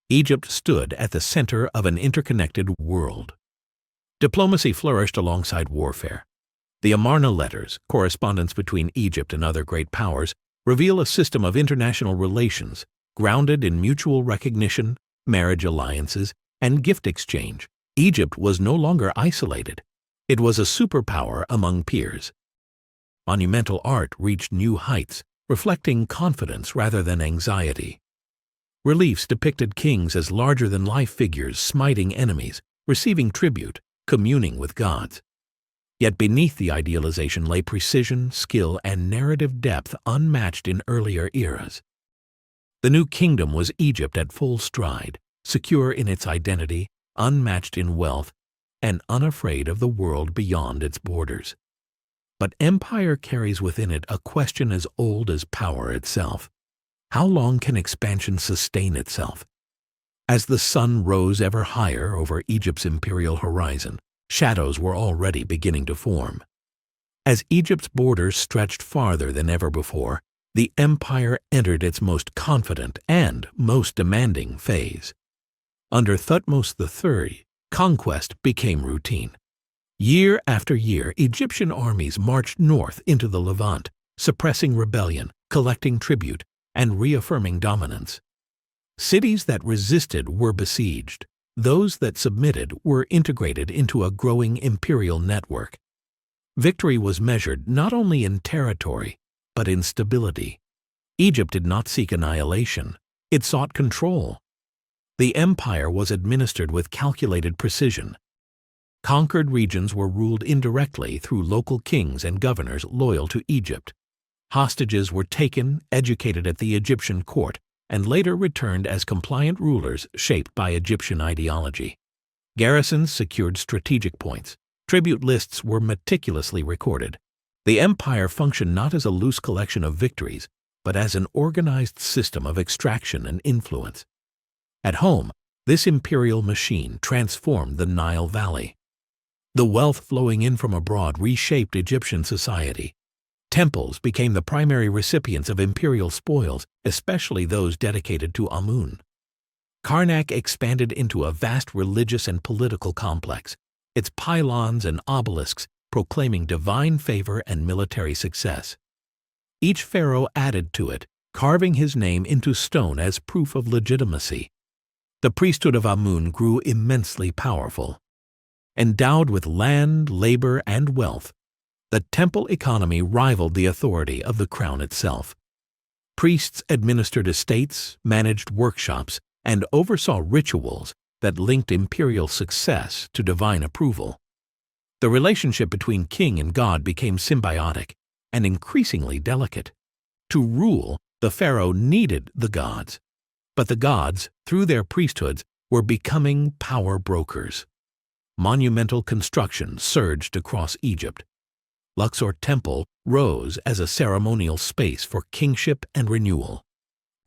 Egypt stood at the center of an interconnected world. Diplomacy flourished alongside warfare. The Amarna letters, correspondence between Egypt and other great powers, reveal a system of international relations grounded in mutual recognition, marriage alliances, and gift exchange. Egypt was no longer isolated. It was a superpower among peers. Monumental art reached new heights, reflecting confidence rather than anxiety. Reliefs depicted kings as larger-than-life figures smiting enemies, receiving tribute, communing with gods. Yet beneath the idealization lay precision, skill, and narrative depth unmatched in earlier eras. The New Kingdom was Egypt at full stride, secure in its identity, unmatched in wealth, and unafraid of the world beyond its borders. But empire carries within it a question as old as power itself. How long can expansion sustain itself? As the sun rose ever higher over Egypt's imperial horizon, shadows were already beginning to form. As Egypt's borders stretched farther than ever before, the empire entered its most confident and most demanding phase. Under Thutmose III, conquest became routine. Year after year, Egyptian armies marched north into the Levant, suppressing rebellion, collecting tribute, and reaffirming dominance. Cities that resisted were besieged. Those that submitted were integrated into a growing imperial network. Victory was measured not only in territory, but in stability. Egypt did not seek annihilation. It sought control. The empire was administered with calculated precision. Conquered regions were ruled indirectly through local kings and governors loyal to Egypt. Hostages were taken, educated at the Egyptian court, and later returned as compliant rulers shaped by Egyptian ideology. Garrisons secured strategic points. Tribute lists were meticulously recorded. The empire functioned not as a loose collection of victories, but as an organized system of extraction and influence. At home, this imperial machine transformed the Nile Valley. The wealth flowing in from abroad reshaped Egyptian society. Temples became the primary recipients of imperial spoils, especially those dedicated to Amun. Karnak expanded into a vast religious and political complex, its pylons and obelisks proclaiming divine favor and military success. Each pharaoh added to it, carving his name into stone as proof of legitimacy. The priesthood of Amun grew immensely powerful. Endowed with land, labor, and wealth, the temple economy rivaled the authority of the crown itself. Priests administered estates, managed workshops, and oversaw rituals that linked imperial success to divine approval. The relationship between king and god became symbiotic and increasingly delicate. To rule, the pharaoh needed the gods, but the gods, through their priesthoods, were becoming power brokers. Monumental construction surged across Egypt. Luxor Temple rose as a ceremonial space for kingship and renewal.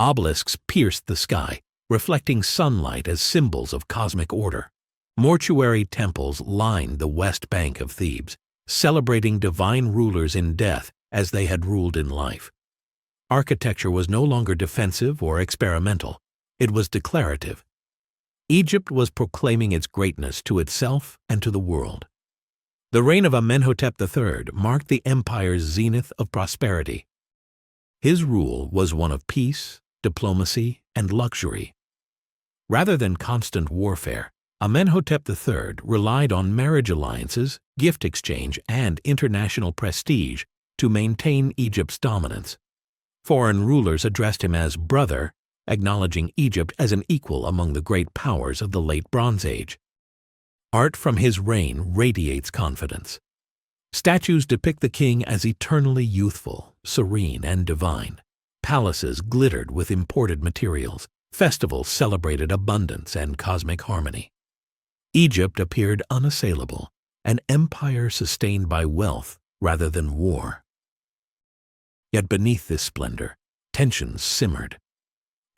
Obelisks pierced the sky, reflecting sunlight as symbols of cosmic order. Mortuary temples lined the west bank of Thebes, celebrating divine rulers in death as they had ruled in life. Architecture was no longer defensive or experimental. It was declarative. Egypt was proclaiming its greatness to itself and to the world. The reign of Amenhotep III marked the empire's zenith of prosperity. His rule was one of peace, diplomacy, and luxury. Rather than constant warfare, Amenhotep III relied on marriage alliances, gift exchange, and international prestige to maintain Egypt's dominance. Foreign rulers addressed him as brother, acknowledging Egypt as an equal among the great powers of the Late Bronze Age. Art from his reign radiates confidence. Statues depict the king as eternally youthful, serene, and divine. Palaces glittered with imported materials. Festivals celebrated abundance and cosmic harmony. Egypt appeared unassailable, an empire sustained by wealth rather than war. Yet beneath this splendor, tensions simmered.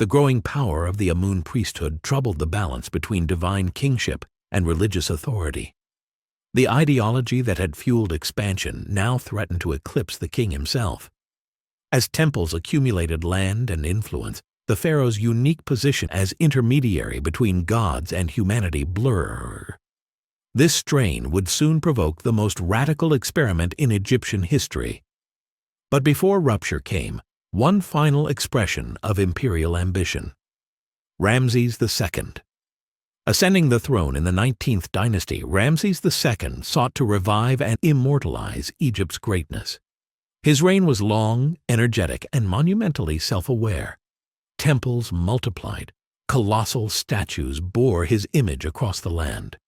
The growing power of the Amun priesthood troubled the balance between divine kingship and religious authority. The ideology that had fueled expansion now threatened to eclipse the king himself. As temples accumulated land and influence, the pharaoh's unique position as intermediary between gods and humanity blurred. This strain would soon provoke the most radical experiment in Egyptian history. But before rupture came, one final expression of imperial ambition. Ramses II. Ascending the throne in the 19th dynasty, Ramses II sought to revive and immortalize Egypt's greatness. His reign was long, energetic, and monumentally self-aware. Temples multiplied. Colossal statues bore his image across the land.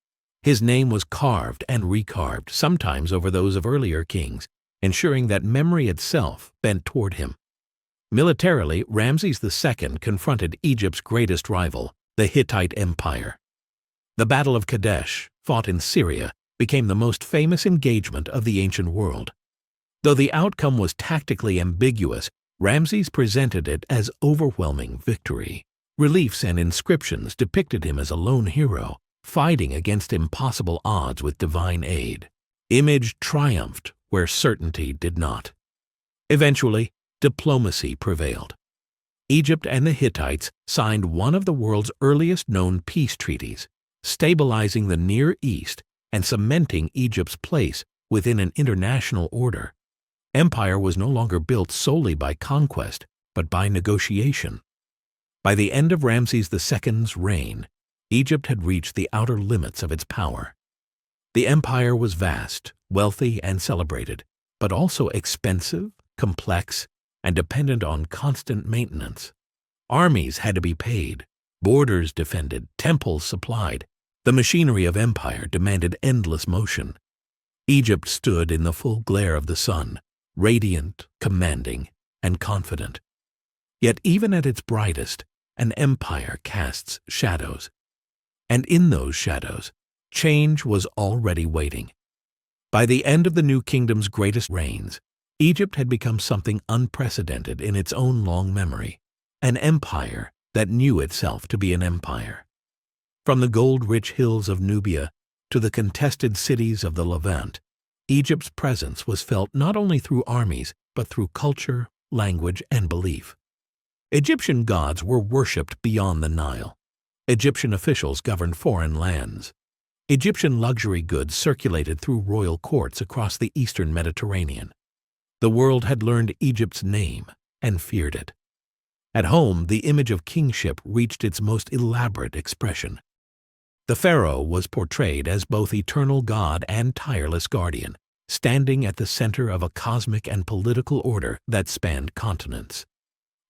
His name was carved and recarved, sometimes over those of earlier kings, ensuring that memory itself bent toward him. Militarily, Ramses II confronted Egypt's greatest rival, the Hittite Empire. The Battle of Kadesh, fought in Syria, became the most famous engagement of the ancient world. Though the outcome was tactically ambiguous, Ramses presented it as overwhelming victory. Reliefs and inscriptions depicted him as a lone hero, fighting against impossible odds with divine aid. Image triumphed where certainty did not. Eventually, diplomacy prevailed. Egypt and the Hittites signed one of the world's earliest known peace treaties, stabilizing the Near East and cementing Egypt's place within an international order. Empire was no longer built solely by conquest, but by negotiation. By the end of Ramses II's reign, Egypt had reached the outer limits of its power. The empire was vast, wealthy, and celebrated, but also expensive, complex, and dependent on constant maintenance. Armies had to be paid, borders defended, temples supplied. The machinery of empire demanded endless motion. Egypt stood in the full glare of the sun, radiant, commanding, and confident. Yet even at its brightest, an empire casts shadows. And in those shadows, change was already waiting. By the end of the new kingdom's greatest reigns, Egypt had become something unprecedented in its own long memory, an empire that knew itself to be an empire. From the gold-rich hills of Nubia to the contested cities of the Levant, Egypt's presence was felt not only through armies, but through culture, language, and belief. Egyptian gods were worshipped beyond the Nile. Egyptian officials governed foreign lands. Egyptian luxury goods circulated through royal courts across the eastern Mediterranean. The world had learned Egypt's name and feared it. At home, the image of kingship reached its most elaborate expression. The pharaoh was portrayed as both eternal god and tireless guardian, standing at the center of a cosmic and political order that spanned continents.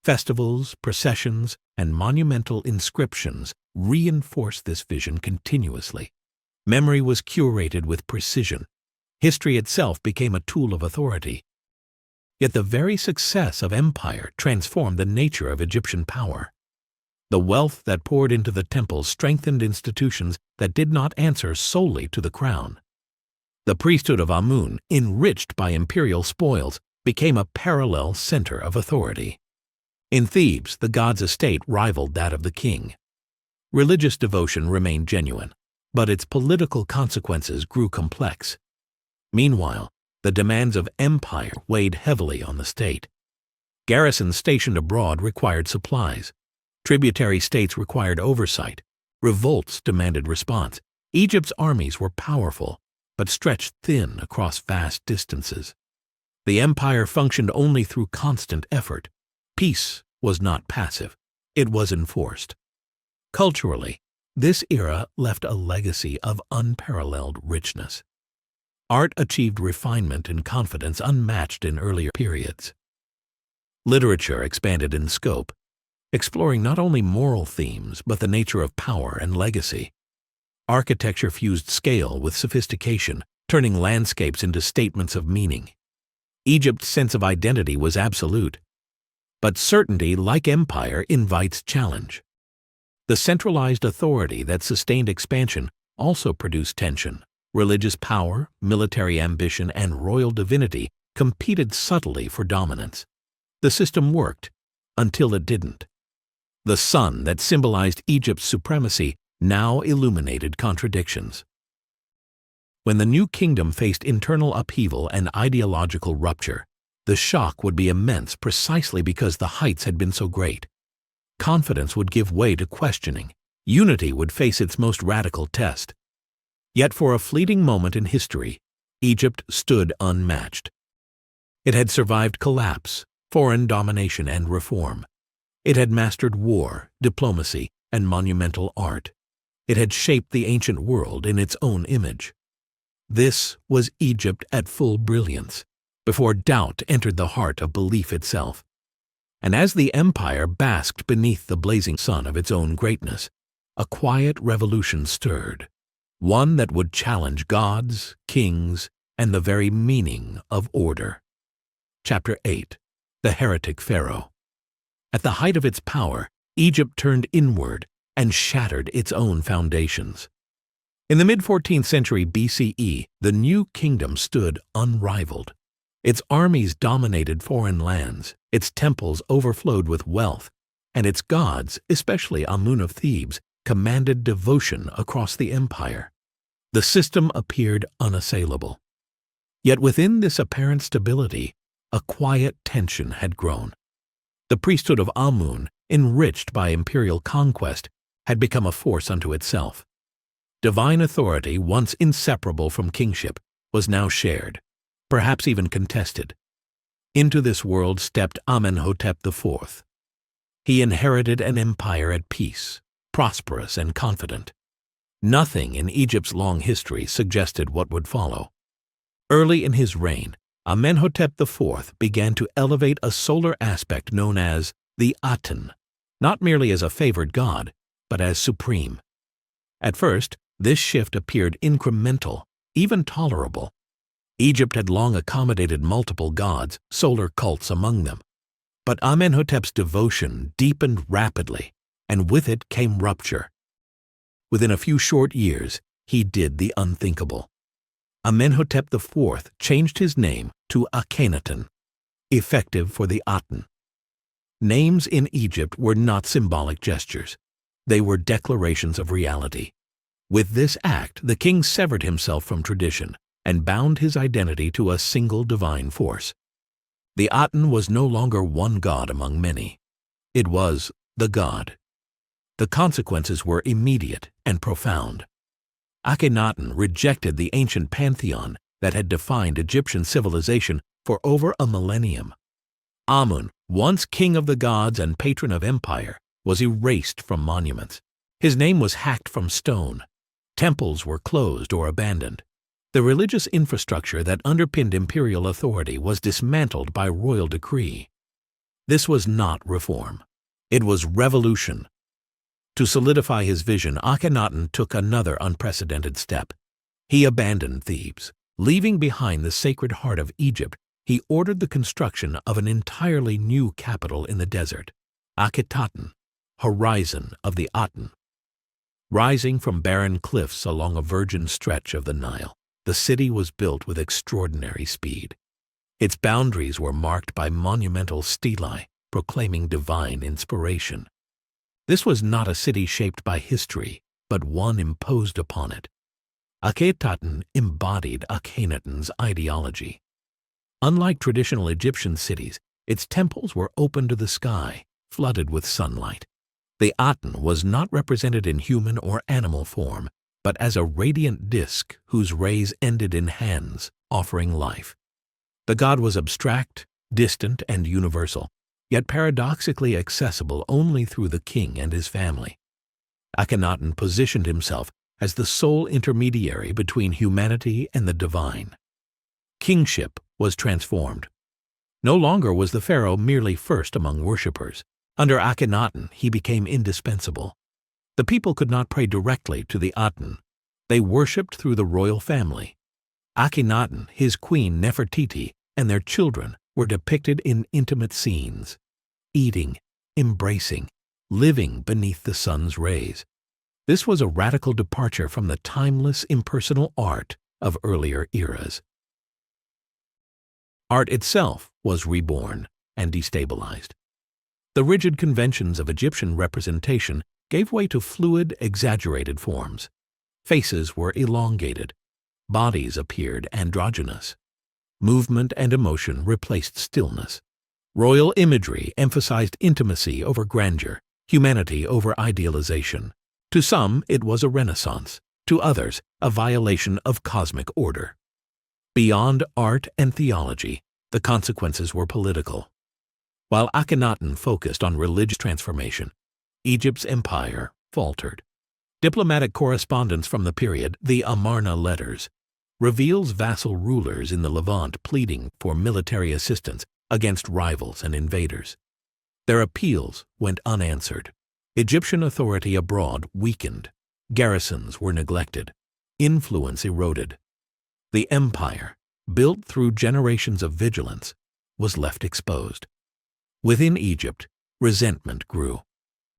Festivals, processions, and monumental inscriptions reinforced this vision continuously. Memory was curated with precision. History itself became a tool of authority. Yet the very success of empire transformed the nature of Egyptian power. The wealth that poured into the temples strengthened institutions that did not answer solely to the crown. The priesthood of Amun, enriched by imperial spoils, became a parallel center of authority. In Thebes, the god's estate rivaled that of the king. Religious devotion remained genuine, but its political consequences grew complex. Meanwhile, the demands of empire weighed heavily on the state. Garrisons stationed abroad required supplies. Tributary states required oversight. Revolts demanded response. Egypt's armies were powerful, but stretched thin across vast distances. The empire functioned only through constant effort. Peace was not passive. It was enforced. Culturally, This era left a legacy of unparalleled richness. Art achieved refinement and confidence unmatched in earlier periods. Literature expanded in scope, exploring not only moral themes but the nature of power and legacy. Architecture fused scale with sophistication, turning landscapes into statements of meaning. Egypt's sense of identity was absolute. But certainty, like empire, invites challenge. The centralized authority that sustained expansion also produced tension. Religious power, military ambition, and royal divinity competed subtly for dominance. The system worked until it didn't. The sun that symbolized Egypt's supremacy now illuminated contradictions. When the new kingdom faced internal upheaval and ideological rupture, the shock would be immense precisely because the heights had been so great. Confidence would give way to questioning. Unity would face its most radical test. Yet for a fleeting moment in history, Egypt stood unmatched. It had survived collapse, foreign domination, and reform. It had mastered war, diplomacy, and monumental art. It had shaped the ancient world in its own image. This was Egypt at full brilliance, before doubt entered the heart of belief itself. And as the empire basked beneath the blazing sun of its own greatness, a quiet revolution stirred, one that would challenge gods, kings, and the very meaning of order. Chapter 8. The Heretic Pharaoh. At the height of its power, Egypt turned inward and shattered its own foundations. In the mid-14th century BCE, the new kingdom stood unrivaled. Its armies dominated foreign lands, its temples overflowed with wealth, and its gods, especially Amun of Thebes, commanded devotion across the empire. The system appeared unassailable. Yet within this apparent stability, a quiet tension had grown. The priesthood of Amun, enriched by imperial conquest, had become a force unto itself. Divine authority, once inseparable from kingship, was now shared, perhaps even contested. Into this world stepped Amenhotep IV. He inherited an empire at peace, prosperous and confident. Nothing in Egypt's long history suggested what would follow. Early in his reign, Amenhotep IV began to elevate a solar aspect known as the Aten, not merely as a favored god, but as supreme. At first, this shift appeared incremental, even tolerable. Egypt had long accommodated multiple gods, solar cults among them. But Amenhotep's devotion deepened rapidly, and with it came rupture. Within a few short years, he did the unthinkable. Amenhotep IV changed his name to Akhenaten, effective for the Aten. Names in Egypt were not symbolic gestures. They were declarations of reality. With this act, the king severed himself from tradition and bound his identity to a single divine force. The Aten was no longer one god among many. It was the god. The consequences were immediate and profound. Akhenaten rejected the ancient pantheon that had defined Egyptian civilization for over a millennium. Amun, once king of the gods and patron of empire, was erased from monuments. His name was hacked from stone. Temples were closed or abandoned. The religious infrastructure that underpinned imperial authority was dismantled by royal decree. This was not reform. It was revolution. To solidify his vision, Akhenaten took another unprecedented step. He abandoned Thebes. Leaving behind the sacred heart of Egypt, he ordered the construction of an entirely new capital in the desert, Akhetaten, horizon of the Aten. Rising from barren cliffs along a virgin stretch of the Nile, the city was built with extraordinary speed. Its boundaries were marked by monumental stelae proclaiming divine inspiration. This was not a city shaped by history, but one imposed upon it. Akhetaten embodied Akhenaten's ideology. Unlike traditional Egyptian cities, its temples were open to the sky, flooded with sunlight. The Aten was not represented in human or animal form, but as a radiant disk whose rays ended in hands, offering life. The god was abstract, distant, and universal, yet paradoxically accessible only through the king and his family. Akhenaten positioned himself as the sole intermediary between humanity and the divine. Kingship was transformed. No longer was the pharaoh merely first among worshippers. Under Akhenaten, he became indispensable. The people could not pray directly to the Aten. They worshipped through the royal family. Akhenaten, his queen Nefertiti, and their children were depicted in intimate scenes, eating, embracing, living beneath the sun's rays. This was a radical departure from the timeless, impersonal art of earlier eras. Art itself was reborn and destabilized. The rigid conventions of Egyptian representation gave way to fluid, exaggerated forms. Faces were elongated. Bodies appeared androgynous. Movement and emotion replaced stillness. Royal imagery emphasized intimacy over grandeur, humanity over idealization. To some, it was a renaissance. To others, a violation of cosmic order. Beyond art and theology, the consequences were political. While Akhenaten focused on religious transformation, Egypt's empire faltered. Diplomatic correspondence from the period, the Amarna letters, reveals vassal rulers in the Levant pleading for military assistance against rivals and invaders. Their appeals went unanswered. Egyptian authority abroad weakened. Garrisons were neglected. Influence eroded. The empire, built through generations of vigilance, was left exposed. Within Egypt, resentment grew.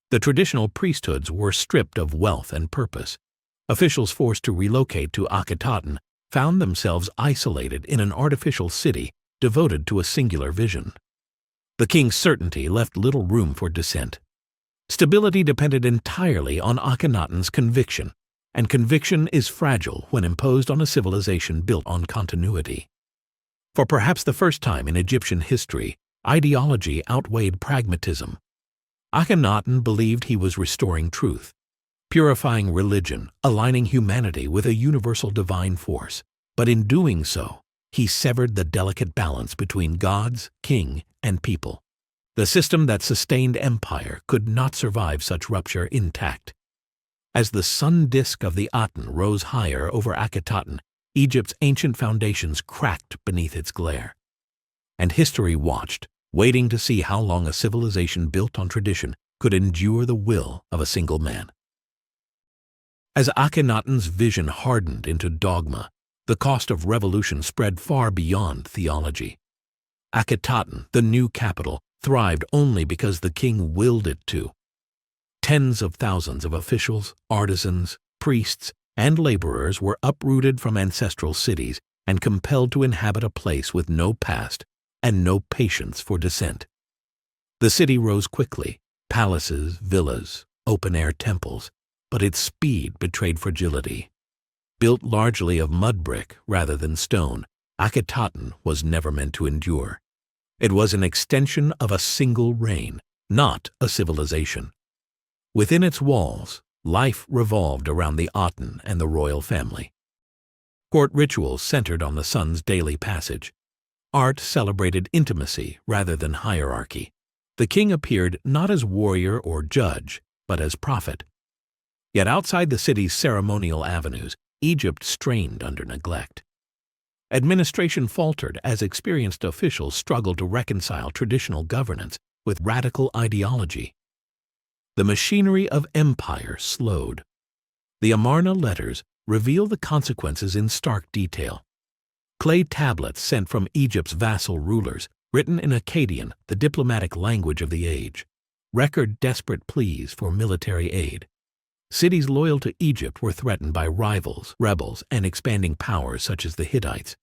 The traditional priesthoods were stripped of wealth and purpose. Officials forced to relocate to Akhetaten found themselves isolated in an artificial city devoted to a singular vision. The king's certainty left little room for dissent. Stability depended entirely on Akhenaten's conviction, and conviction is fragile when imposed on a civilization built on continuity. For perhaps the first time in Egyptian history, ideology outweighed pragmatism. Akhenaten believed he was restoring truth, purifying religion, aligning humanity with a universal divine force. But in doing so, he severed the delicate balance between gods, king, and people. The system that sustained empire could not survive such rupture intact. As the sun disk of the Aten rose higher over Akhetaten, Egypt's ancient foundations cracked beneath its glare. And history watched, waiting to see how long a civilization built on tradition could endure the will of a single man. As Akhenaten's vision hardened into dogma, the cost of revolution spread far beyond theology. Akhetaten, the new capital, thrived only because the king willed it to. Tens of thousands of officials, artisans, priests, and laborers were uprooted from ancestral cities and compelled to inhabit a place with no past and no patience for dissent. The city rose quickly, palaces, villas, open-air temples, but its speed betrayed fragility. Built largely of mud brick rather than stone, Akhetaten was never meant to endure. It was an extension of a single reign, not a civilization. Within its walls, life revolved around the Aten and the royal family. Court rituals centered on the sun's daily passage. Art celebrated intimacy rather than hierarchy. The king appeared not as warrior or judge, but as prophet. Yet outside the city's ceremonial avenues, Egypt strained under neglect. Administration faltered as experienced officials struggled to reconcile traditional governance with radical ideology. The machinery of empire slowed. The Amarna letters reveal the consequences in stark detail. Clay tablets sent from Egypt's vassal rulers, written in Akkadian, the diplomatic language of the age, record desperate pleas for military aid. Cities loyal to Egypt were threatened by rivals, rebels, and expanding powers such as the Hittites.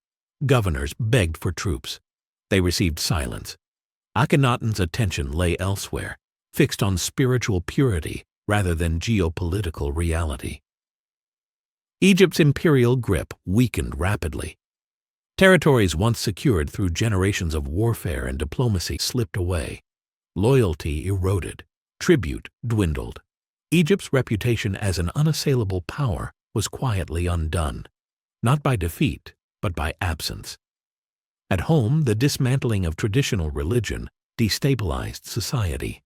Governors begged for troops. They received silence. Akhenaten's attention lay elsewhere, fixed on spiritual purity rather than geopolitical reality. Egypt's imperial grip weakened rapidly. Territories once secured through generations of warfare and diplomacy slipped away. Loyalty eroded. Tribute dwindled. Egypt's reputation as an unassailable power was quietly undone, not by defeat, but by absence. At home, the dismantling of traditional religion destabilized society.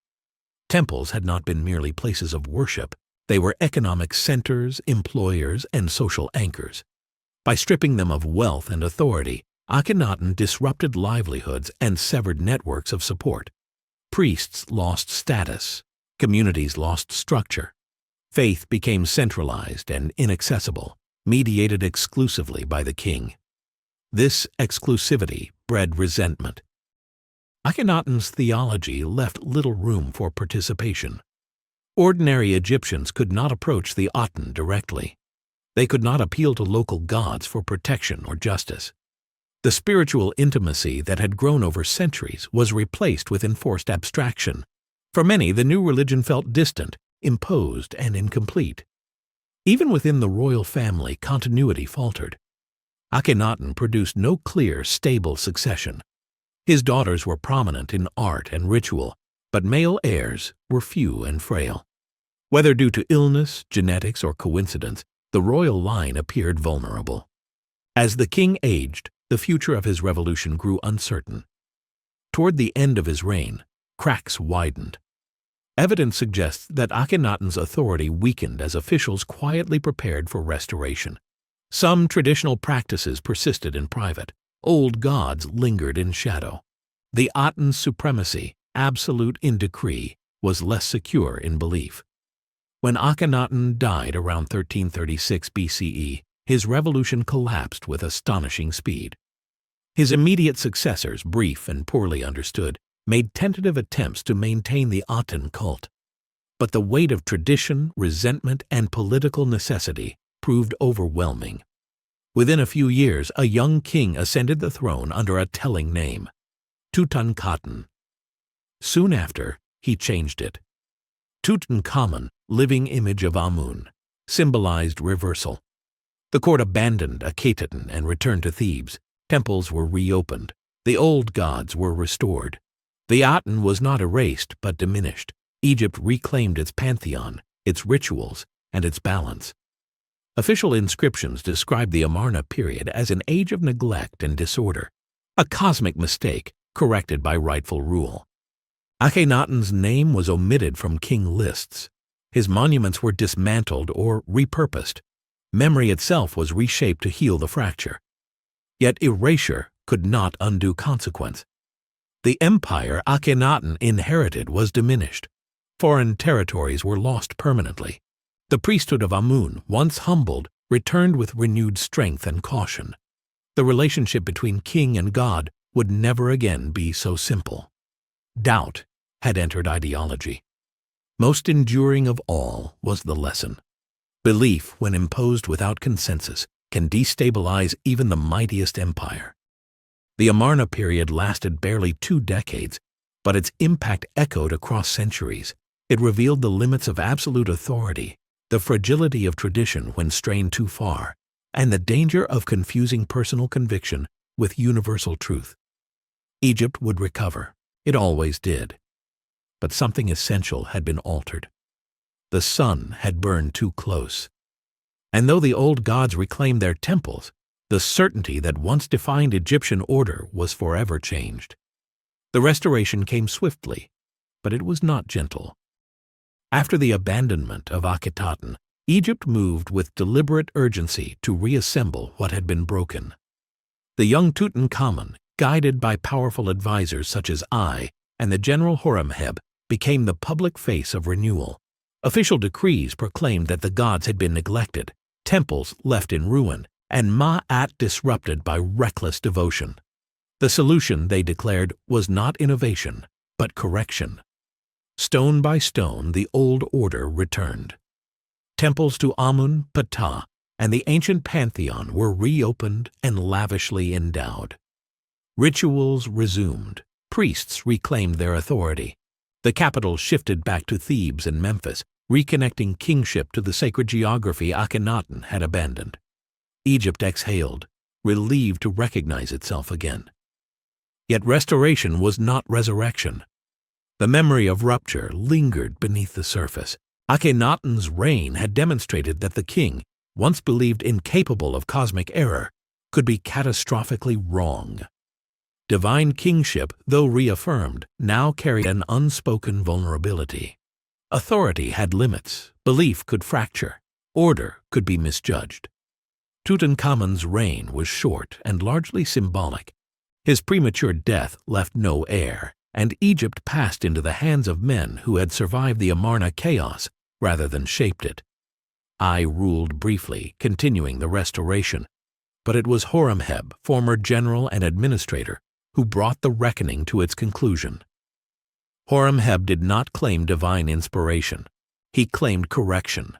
Temples had not been merely places of worship, They were economic centers, employers, and social anchors. By stripping them of wealth and authority, Akhenaten disrupted livelihoods and severed networks of support. Priests lost status. Communities lost structure. Faith became centralized and inaccessible, mediated exclusively by the king. This exclusivity bred resentment. Akhenaten's theology left little room for participation. Ordinary Egyptians could not approach the Aten directly. They could not appeal to local gods for protection or justice. The spiritual intimacy that had grown over centuries was replaced with enforced abstraction. For many, the new religion felt distant, imposed, and incomplete. Even within the royal family, continuity faltered. Akhenaten produced no clear, stable succession. His daughters were prominent in art and ritual, but male heirs were few and frail. Whether due to illness, genetics, or coincidence, the royal line appeared vulnerable. As the king aged, the future of his revolution grew uncertain. Toward the end of his reign, cracks widened. Evidence suggests that Akhenaten's authority weakened as officials quietly prepared for restoration. Some traditional practices persisted in private. Old gods lingered in shadow. The Aten's supremacy, absolute in decree, was less secure in belief. When Akhenaten died around 1336 BCE, his revolution collapsed with astonishing speed. His immediate successors, brief and poorly understood, made tentative attempts to maintain the Aten cult. But the weight of tradition, resentment, and political necessity proved overwhelming. Within a few years, a young king ascended the throne under a telling name, Tutankhaten. Soon after, he changed it. Tutankhamun, living image of Amun, symbolized reversal. The court abandoned Akhenaten and returned to Thebes. Temples were reopened. The old gods were restored. The Aten was not erased but diminished. Egypt reclaimed its pantheon, its rituals, and its balance. Official inscriptions describe the Amarna period as an age of neglect and disorder, a cosmic mistake corrected by rightful rule. Akhenaten's name was omitted from king lists. His monuments were dismantled or repurposed. Memory itself was reshaped to heal the fracture. Yet erasure could not undo consequence. The empire Akhenaten inherited was diminished. Foreign territories were lost permanently. The priesthood of Amun, once humbled, returned with renewed strength and caution. The relationship between king and god would never again be so simple. Doubt had entered ideology. Most enduring of all was the lesson. Belief, when imposed without consensus, can destabilize even the mightiest empire. The Amarna period lasted barely 2 decades, but its impact echoed across centuries. It revealed the limits of absolute authority, the fragility of tradition when strained too far, and the danger of confusing personal conviction with universal truth. Egypt would recover. It always did. But something essential had been altered. The sun had burned too close. And though the old gods reclaimed their temples, the certainty that once defined Egyptian order was forever changed. The restoration came swiftly, but it was not gentle. After the abandonment of Akhenaten, Egypt moved with deliberate urgency to reassemble what had been broken. The young Tutankhamun, guided by powerful advisors such as I and the general Horemheb, became the public face of renewal. Official decrees proclaimed that the gods had been neglected, temples left in ruin, and Ma'at disrupted by reckless devotion. The solution, they declared, was not innovation, but correction. Stone by stone, the old order returned. Temples to Amun, Ptah, and the ancient pantheon were reopened and lavishly endowed. Rituals resumed. Priests reclaimed their authority. The capital shifted back to Thebes and Memphis, reconnecting kingship to the sacred geography Akhenaten had abandoned. Egypt exhaled, relieved to recognize itself again. Yet restoration was not resurrection. The memory of rupture lingered beneath the surface. Akhenaten's reign had demonstrated that the king, once believed incapable of cosmic error, could be catastrophically wrong. Divine kingship, though reaffirmed, now carried an unspoken vulnerability. Authority had limits, belief could fracture, order could be misjudged. Tutankhamun's reign was short and largely symbolic. His premature death left no heir, and Egypt passed into the hands of men who had survived the Amarna chaos rather than shaped it. I ruled briefly, continuing the restoration, but it was Horemheb, former general and administrator, who brought the reckoning to its conclusion. Horemheb did not claim divine inspiration. He claimed correction.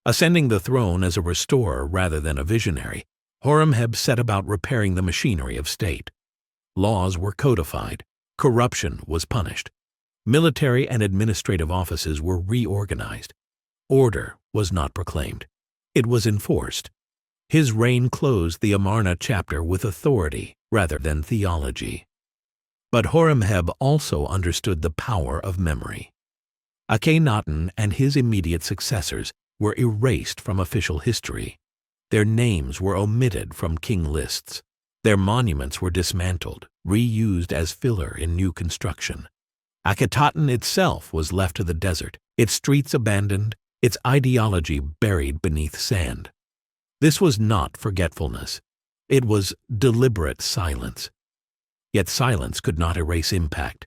Ascending the throne as a restorer rather than a visionary, Horemheb set about repairing the machinery of state. Laws were codified. Corruption was punished. Military and administrative offices were reorganized. Order was not proclaimed. It was enforced. His reign closed the Amarna chapter with authority rather than theology. But Horemheb also understood the power of memory. Akhenaten and his immediate successors were erased from official history. Their names were omitted from king lists. Their monuments were dismantled, reused as filler in new construction. Akhenaten itself was left to the desert, its streets abandoned, its ideology buried beneath sand. This was not forgetfulness. It was deliberate silence. Yet silence could not erase impact.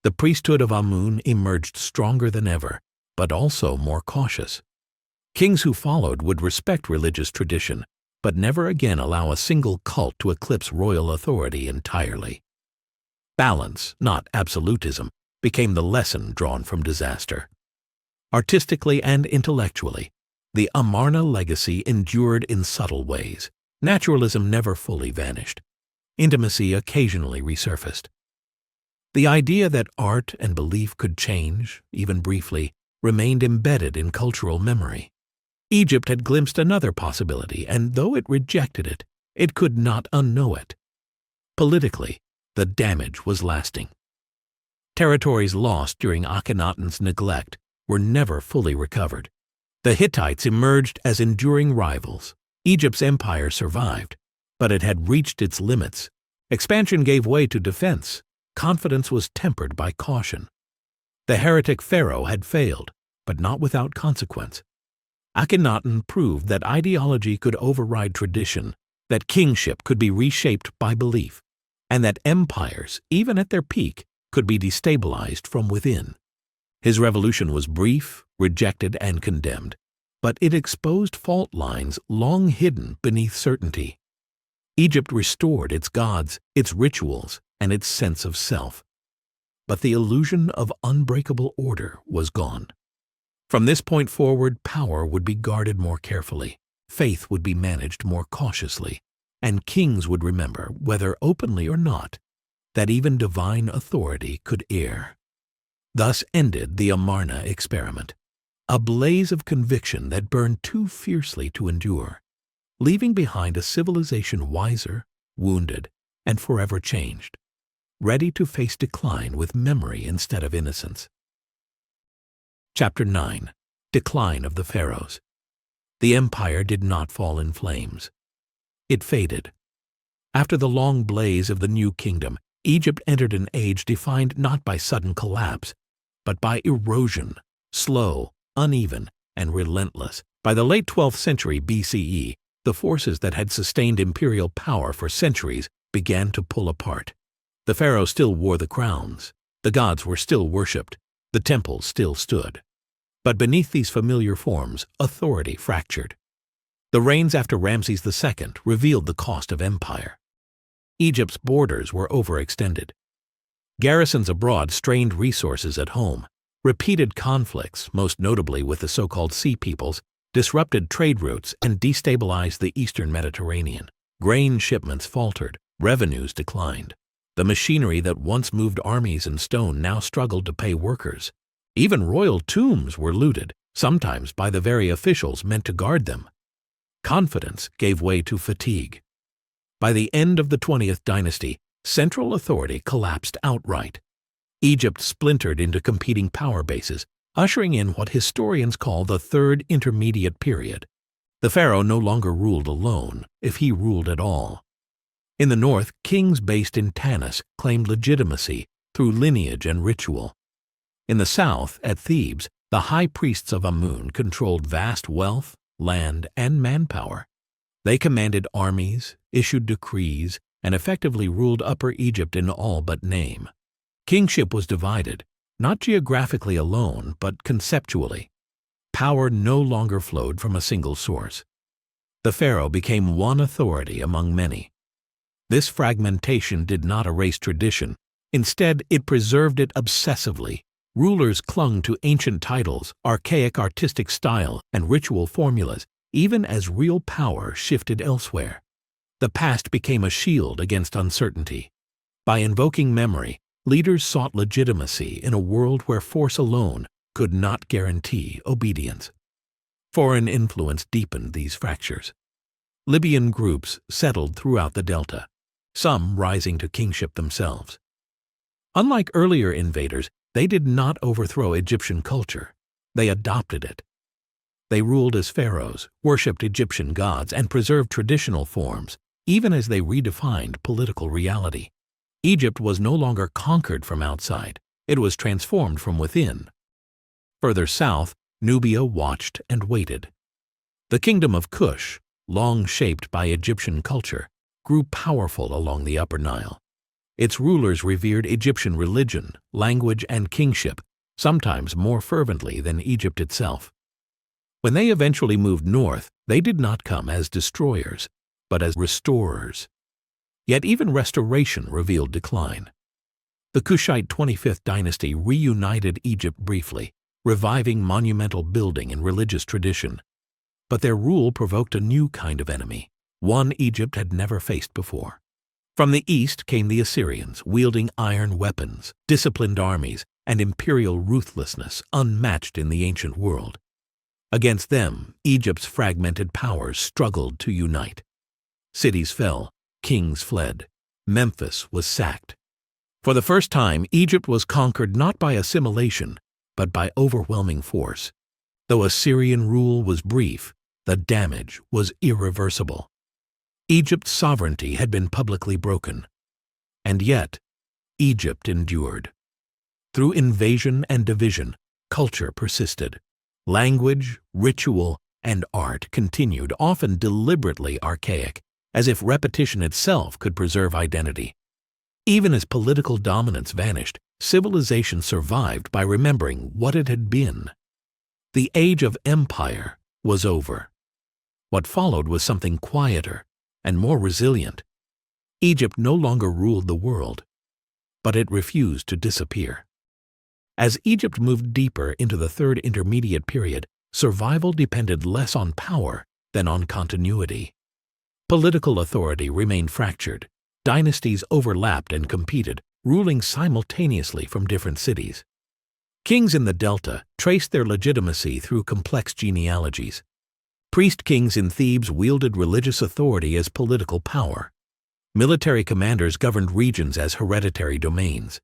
The priesthood of Amun emerged stronger than ever, but also more cautious. Kings who followed would respect religious tradition, but never again allow a single cult to eclipse royal authority entirely. Balance, not absolutism, became the lesson drawn from disaster. Artistically and intellectually, the Amarna legacy endured in subtle ways. Naturalism never fully vanished. Intimacy occasionally resurfaced. The idea that art and belief could change, even briefly, remained embedded in cultural memory. Egypt had glimpsed another possibility, and though it rejected it, it could not unknow it. Politically, the damage was lasting. Territories lost during Akhenaten's neglect were never fully recovered. The Hittites emerged as enduring rivals. Egypt's empire survived, but it had reached its limits. Expansion gave way to defense. Confidence was tempered by caution. The heretic pharaoh had failed, but not without consequence. Akhenaten proved that ideology could override tradition, that kingship could be reshaped by belief, and that empires, even at their peak, could be destabilized from within. His revolution was brief, rejected, and condemned, but it exposed fault lines long hidden beneath certainty. Egypt restored its gods, its rituals, and its sense of self. But the illusion of unbreakable order was gone. From this point forward, power would be guarded more carefully, faith would be managed more cautiously, and kings would remember, whether openly or not, that even divine authority could err. Thus ended the Amarna experiment, a blaze of conviction that burned too fiercely to endure, leaving behind a civilization wiser, wounded, and forever changed, ready to face decline with memory instead of innocence. Chapter 9. Decline of the Pharaohs. The empire did not fall in flames. It faded. After the long blaze of the new kingdom, Egypt entered an age defined not by sudden collapse, but by erosion, slow, uneven, and relentless. By the late 12th century BCE, the forces that had sustained imperial power for centuries began to pull apart. The pharaoh still wore the crowns, the gods were still worshipped, the temples still stood. But beneath these familiar forms, authority fractured. The reigns after Ramses II revealed the cost of empire. Egypt's borders were overextended. Garrisons abroad strained resources at home. Repeated conflicts, most notably with the so-called Sea Peoples, disrupted trade routes and destabilized the eastern Mediterranean. Grain shipments faltered, revenues declined. The machinery that once moved armies and stone now struggled to pay workers. Even royal tombs were looted, sometimes by the very officials meant to guard them. Confidence gave way to fatigue. By the end of the 20th dynasty, central authority collapsed outright. Egypt splintered into competing power bases, ushering in what historians call the Third Intermediate Period. The pharaoh no longer ruled alone, if he ruled at all. In the north, kings based in Tanis claimed legitimacy through lineage and ritual. In the south, at Thebes, the high priests of Amun controlled vast wealth, land, and manpower. They commanded armies, issued decrees, and effectively ruled Upper Egypt in all but name. Kingship was divided, not geographically alone, but conceptually. Power no longer flowed from a single source. The pharaoh became one authority among many. This fragmentation did not erase tradition. Instead, it preserved it obsessively. Rulers clung to ancient titles, archaic artistic style, and ritual formulas, even as real power shifted elsewhere. The past became a shield against uncertainty. By invoking memory, leaders sought legitimacy in a world where force alone could not guarantee obedience. Foreign influence deepened these fractures. Libyan groups settled throughout the delta, some rising to kingship themselves. Unlike earlier invaders, they did not overthrow Egyptian culture. They adopted it. They ruled as pharaohs, worshipped Egyptian gods, and preserved traditional forms, even as they redefined political reality. Egypt was no longer conquered from outside. It was transformed from within. Further south, Nubia watched and waited. The kingdom of Kush, long shaped by Egyptian culture, grew powerful along the Upper Nile. Its rulers revered Egyptian religion, language, and kingship, sometimes more fervently than Egypt itself. When they eventually moved north, they did not come as destroyers, but as restorers. Yet even restoration revealed decline. The Kushite 25th dynasty reunited Egypt briefly, reviving monumental building and religious tradition. But their rule provoked a new kind of enemy, one Egypt had never faced before. From the east came the Assyrians, wielding iron weapons, disciplined armies, and imperial ruthlessness unmatched in the ancient world. Against them, Egypt's fragmented powers struggled to unite. Cities fell, kings fled, Memphis was sacked. For the first time, Egypt was conquered not by assimilation, but by overwhelming force. Though Assyrian rule was brief, the damage was irreversible. Egypt's sovereignty had been publicly broken. And yet, Egypt endured. Through invasion and division, culture persisted. Language, ritual, and art continued, often deliberately archaic, as if repetition itself could preserve identity. Even as political dominance vanished, civilization survived by remembering what it had been. The age of empire was over. What followed was something quieter and more resilient. Egypt no longer ruled the world, but it refused to disappear. As Egypt moved deeper into the Third Intermediate Period, survival depended less on power than on continuity. Political authority remained fractured. Dynasties overlapped and competed, ruling simultaneously from different cities. Kings in the Delta traced their legitimacy through complex genealogies. Priest kings in Thebes wielded religious authority as political power. Military commanders governed regions as hereditary domains.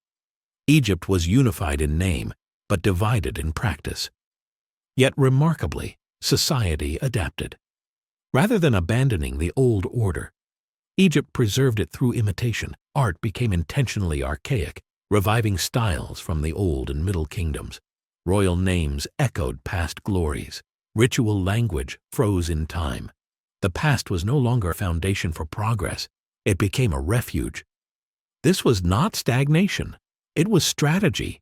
Egypt was unified in name, but divided in practice. Yet remarkably, society adapted. Rather than abandoning the old order, Egypt preserved it through imitation. Art became intentionally archaic, reviving styles from the Old and Middle Kingdoms. Royal names echoed past glories. Ritual language froze in time. The past was no longer a foundation for progress. It became a refuge. This was not stagnation. It was strategy.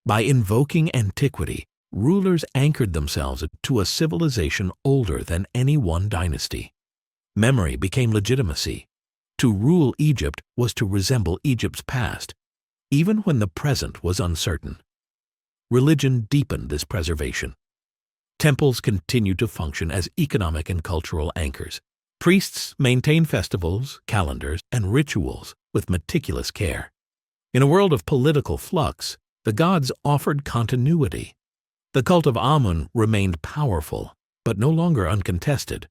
By invoking antiquity, rulers anchored themselves to a civilization older than any one dynasty. Memory became legitimacy. To rule Egypt was to resemble Egypt's past, even when the present was uncertain. Religion deepened this preservation. Temples continued to function as economic and cultural anchors. Priests maintained festivals, calendars, and rituals with meticulous care. In a world of political flux, the gods offered continuity. The cult of Amun remained powerful, but no longer uncontested.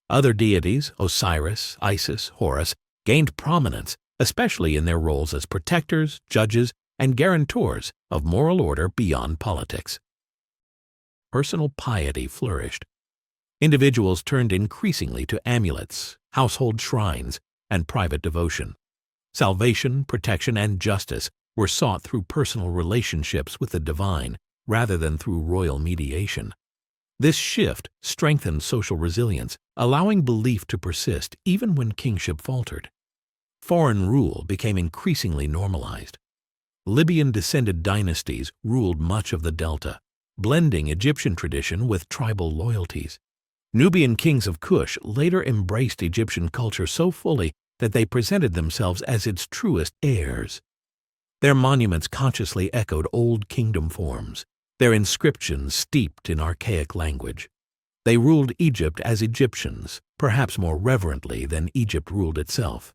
Other deities, Osiris, Isis, Horus, gained prominence, especially in their roles as protectors, judges, and guarantors of moral order beyond politics. Personal piety flourished. Individuals turned increasingly to amulets, household shrines, and private devotion. Salvation, protection, and justice were sought through personal relationships with the divine rather than through royal mediation. This shift strengthened social resilience, allowing belief to persist even when kingship faltered. Foreign rule became increasingly normalized. Libyan-descended dynasties ruled much of the Delta, blending Egyptian tradition with tribal loyalties. Nubian kings of Kush later embraced Egyptian culture so fully that they presented themselves as its truest heirs. Their monuments consciously echoed old kingdom forms, their inscriptions steeped in archaic language. They ruled Egypt as Egyptians, perhaps more reverently than Egypt ruled itself.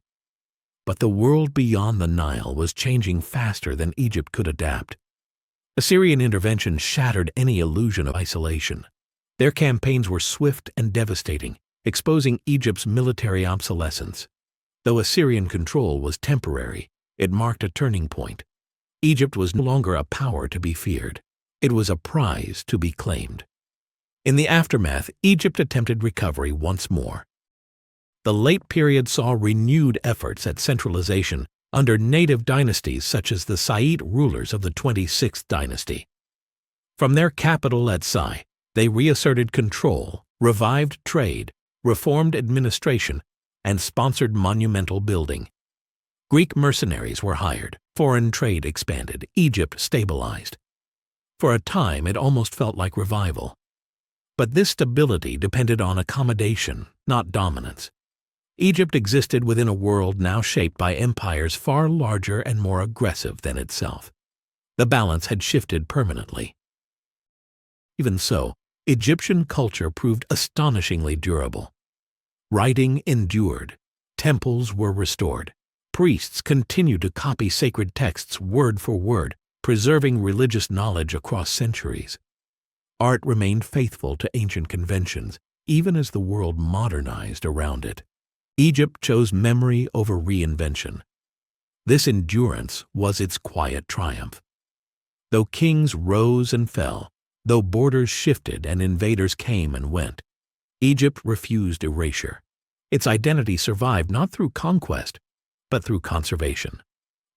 But the world beyond the Nile was changing faster than Egypt could adapt. Assyrian intervention shattered any illusion of isolation. Their campaigns were swift and devastating, exposing Egypt's military obsolescence. Though Assyrian control was temporary, it marked a turning point. Egypt was no longer a power to be feared. It was a prize to be claimed. In the aftermath, Egypt attempted recovery once more. The late period saw renewed efforts at centralization under native dynasties such as the Saite rulers of the 26th dynasty. From their capital at Sai, they reasserted control, revived trade, reformed administration, and sponsored monumental building. Greek mercenaries were hired, foreign trade expanded, Egypt stabilized. For a time, it almost felt like revival. But this stability depended on accommodation, not dominance. Egypt existed within a world now shaped by empires far larger and more aggressive than itself. The balance had shifted permanently. Even so, Egyptian culture proved astonishingly durable. Writing endured. Temples were restored. Priests continued to copy sacred texts word for word, preserving religious knowledge across centuries. Art remained faithful to ancient conventions, even as the world modernized around it. Egypt chose memory over reinvention. This endurance was its quiet triumph. Though kings rose and fell, though borders shifted and invaders came and went, Egypt refused erasure. Its identity survived not through conquest, but through conservation.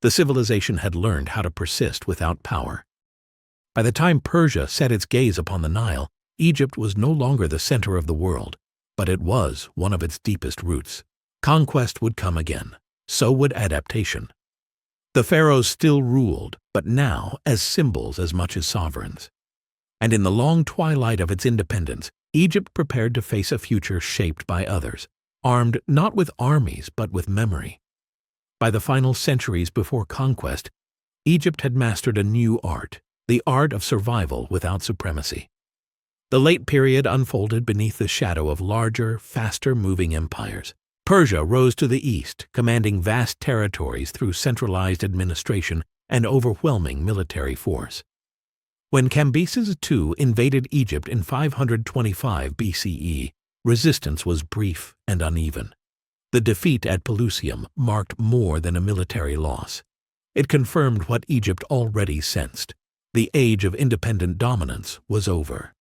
The civilization had learned how to persist without power. By the time Persia set its gaze upon the Nile, Egypt was no longer the center of the world, but it was one of its deepest roots. Conquest would come again. So would adaptation. The pharaohs still ruled, but now as symbols as much as sovereigns. And in the long twilight of its independence, Egypt prepared to face a future shaped by others, armed not with armies but with memory. By the final centuries before conquest, Egypt had mastered a new art, the art of survival without supremacy. The late period unfolded beneath the shadow of larger, faster-moving empires. Persia rose to the east, commanding vast territories through centralized administration and overwhelming military force. When Cambyses II invaded Egypt in 525 BCE, resistance was brief and uneven. The defeat at Pelusium marked more than a military loss. It confirmed what Egypt already sensed. The age of independent dominance was over.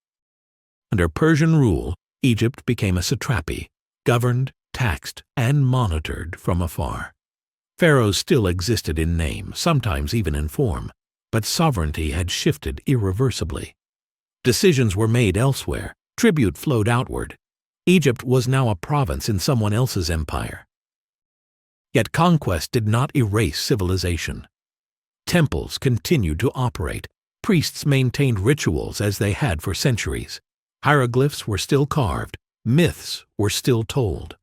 Under Persian rule, Egypt became a satrapy, governed, taxed, and monitored from afar. Pharaohs still existed in name, sometimes even in form, but sovereignty had shifted irreversibly. Decisions were made elsewhere, tribute flowed outward. Egypt was now a province in someone else's empire. Yet conquest did not erase civilization. Temples continued to operate. Priests maintained rituals as they had for centuries. Hieroglyphs were still carved. Myths were still told.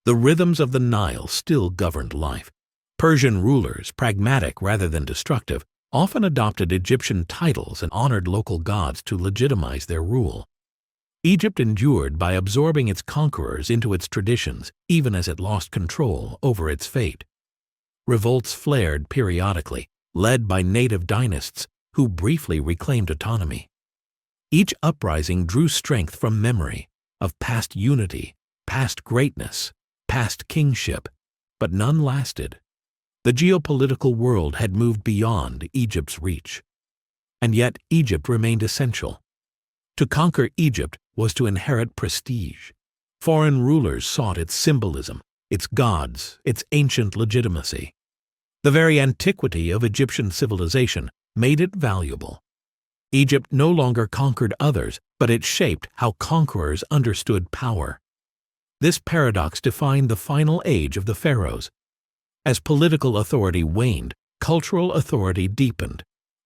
The rhythms of the Nile still governed life. Persian rulers, pragmatic rather than destructive, often adopted Egyptian titles and honored local gods to legitimize their rule. Egypt endured by absorbing its conquerors into its traditions, even as it lost control over its fate. Revolts flared periodically, led by native dynasts who briefly reclaimed autonomy. Each uprising drew strength from memory of past unity, past greatness, past kingship, but none lasted. The geopolitical world had moved beyond Egypt's reach. And yet Egypt remained essential. To conquer Egypt was to inherit prestige. Foreign rulers sought its symbolism, its gods, its ancient legitimacy. The very antiquity of Egyptian civilization made it valuable. Egypt no longer conquered others, but it shaped how conquerors understood power. This paradox defined the final age of the pharaohs. As political authority waned, cultural authority deepened.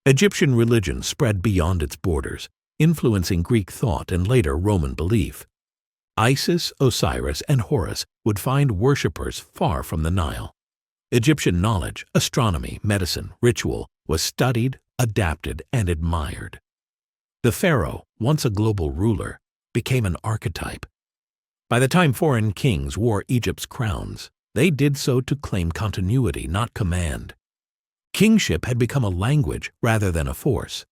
Egyptian religion spread beyond its borders, influencing Greek thought and later Roman belief. Isis, Osiris, and Horus would find worshippers far from the Nile. Egyptian knowledge, astronomy, medicine, ritual was studied, adapted, and admired. The pharaoh, once a global ruler, became an archetype. By the time foreign kings wore Egypt's crowns, they did so to claim continuity, not command. Kingship had become a language rather than a force.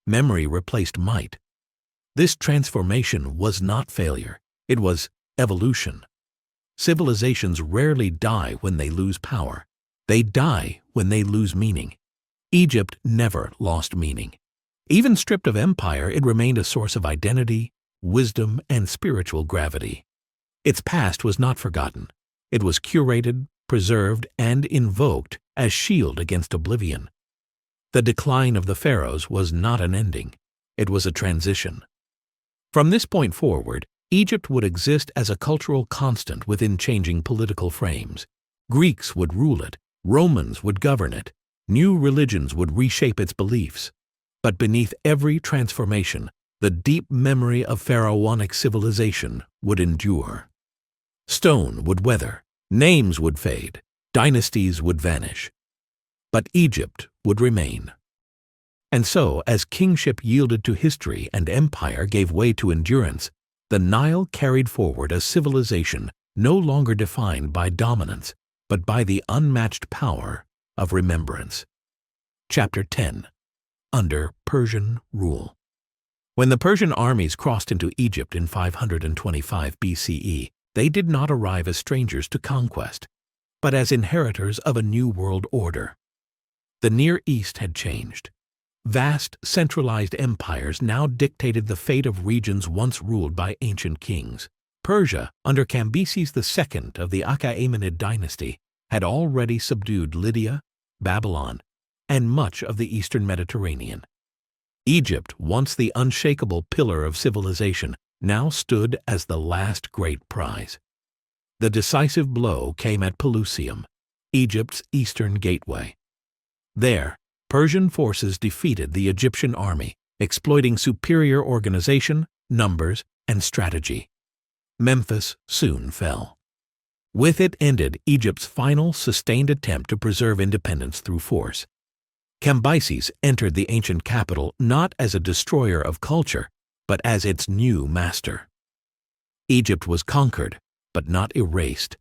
Memory replaced might. This transformation was not failure. It was evolution. Civilizations rarely die when they lose power. They die when they lose meaning. Egypt never lost meaning. Even stripped of empire, it remained a source of identity, wisdom, and spiritual gravity. Its past was not forgotten. It was curated, preserved, and invoked as shield against oblivion. The decline of the pharaohs was not an ending. It was a transition. From this point forward, Egypt would exist as a cultural constant within changing political frames. Greeks would rule it. Romans would govern it. New religions would reshape its beliefs. But beneath every transformation, the deep memory of pharaonic civilization would endure. Stone would weather, names would fade, dynasties would vanish. But Egypt would remain. And so, as kingship yielded to history and empire gave way to endurance, the Nile carried forward a civilization no longer defined by dominance, but by the unmatched power of remembrance. Chapter 10. Under Persian Rule. When the Persian armies crossed into Egypt in 525 BCE, they did not arrive as strangers to conquest, but as inheritors of a new world order. The Near East had changed. Vast, centralized empires now dictated the fate of regions once ruled by ancient kings. Persia, under Cambyses II of the Achaemenid dynasty, had already subdued Lydia, Babylon, and much of the eastern Mediterranean. Egypt, once the unshakable pillar of civilization, now stood as the last great prize. The decisive blow came at Pelusium, Egypt's eastern gateway. There, Persian forces defeated the Egyptian army, exploiting superior organization, numbers, and strategy. Memphis soon fell. With it ended Egypt's final sustained attempt to preserve independence through force. Cambyses entered the ancient capital not as a destroyer of culture, but as its new master. Egypt was conquered, but not erased.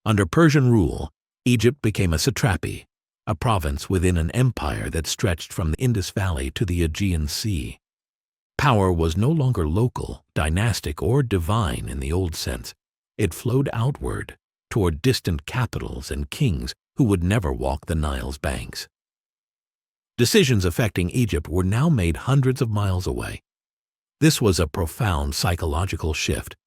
Under Persian rule, Egypt became a satrapy, a province within an empire that stretched from the Indus Valley to the Aegean Sea. Power was no longer local, dynastic, or divine in the old sense. It flowed outward, toward distant capitals and kings who would never walk the Nile's banks. Decisions affecting Egypt were now made hundreds of miles away. This was a profound psychological shift.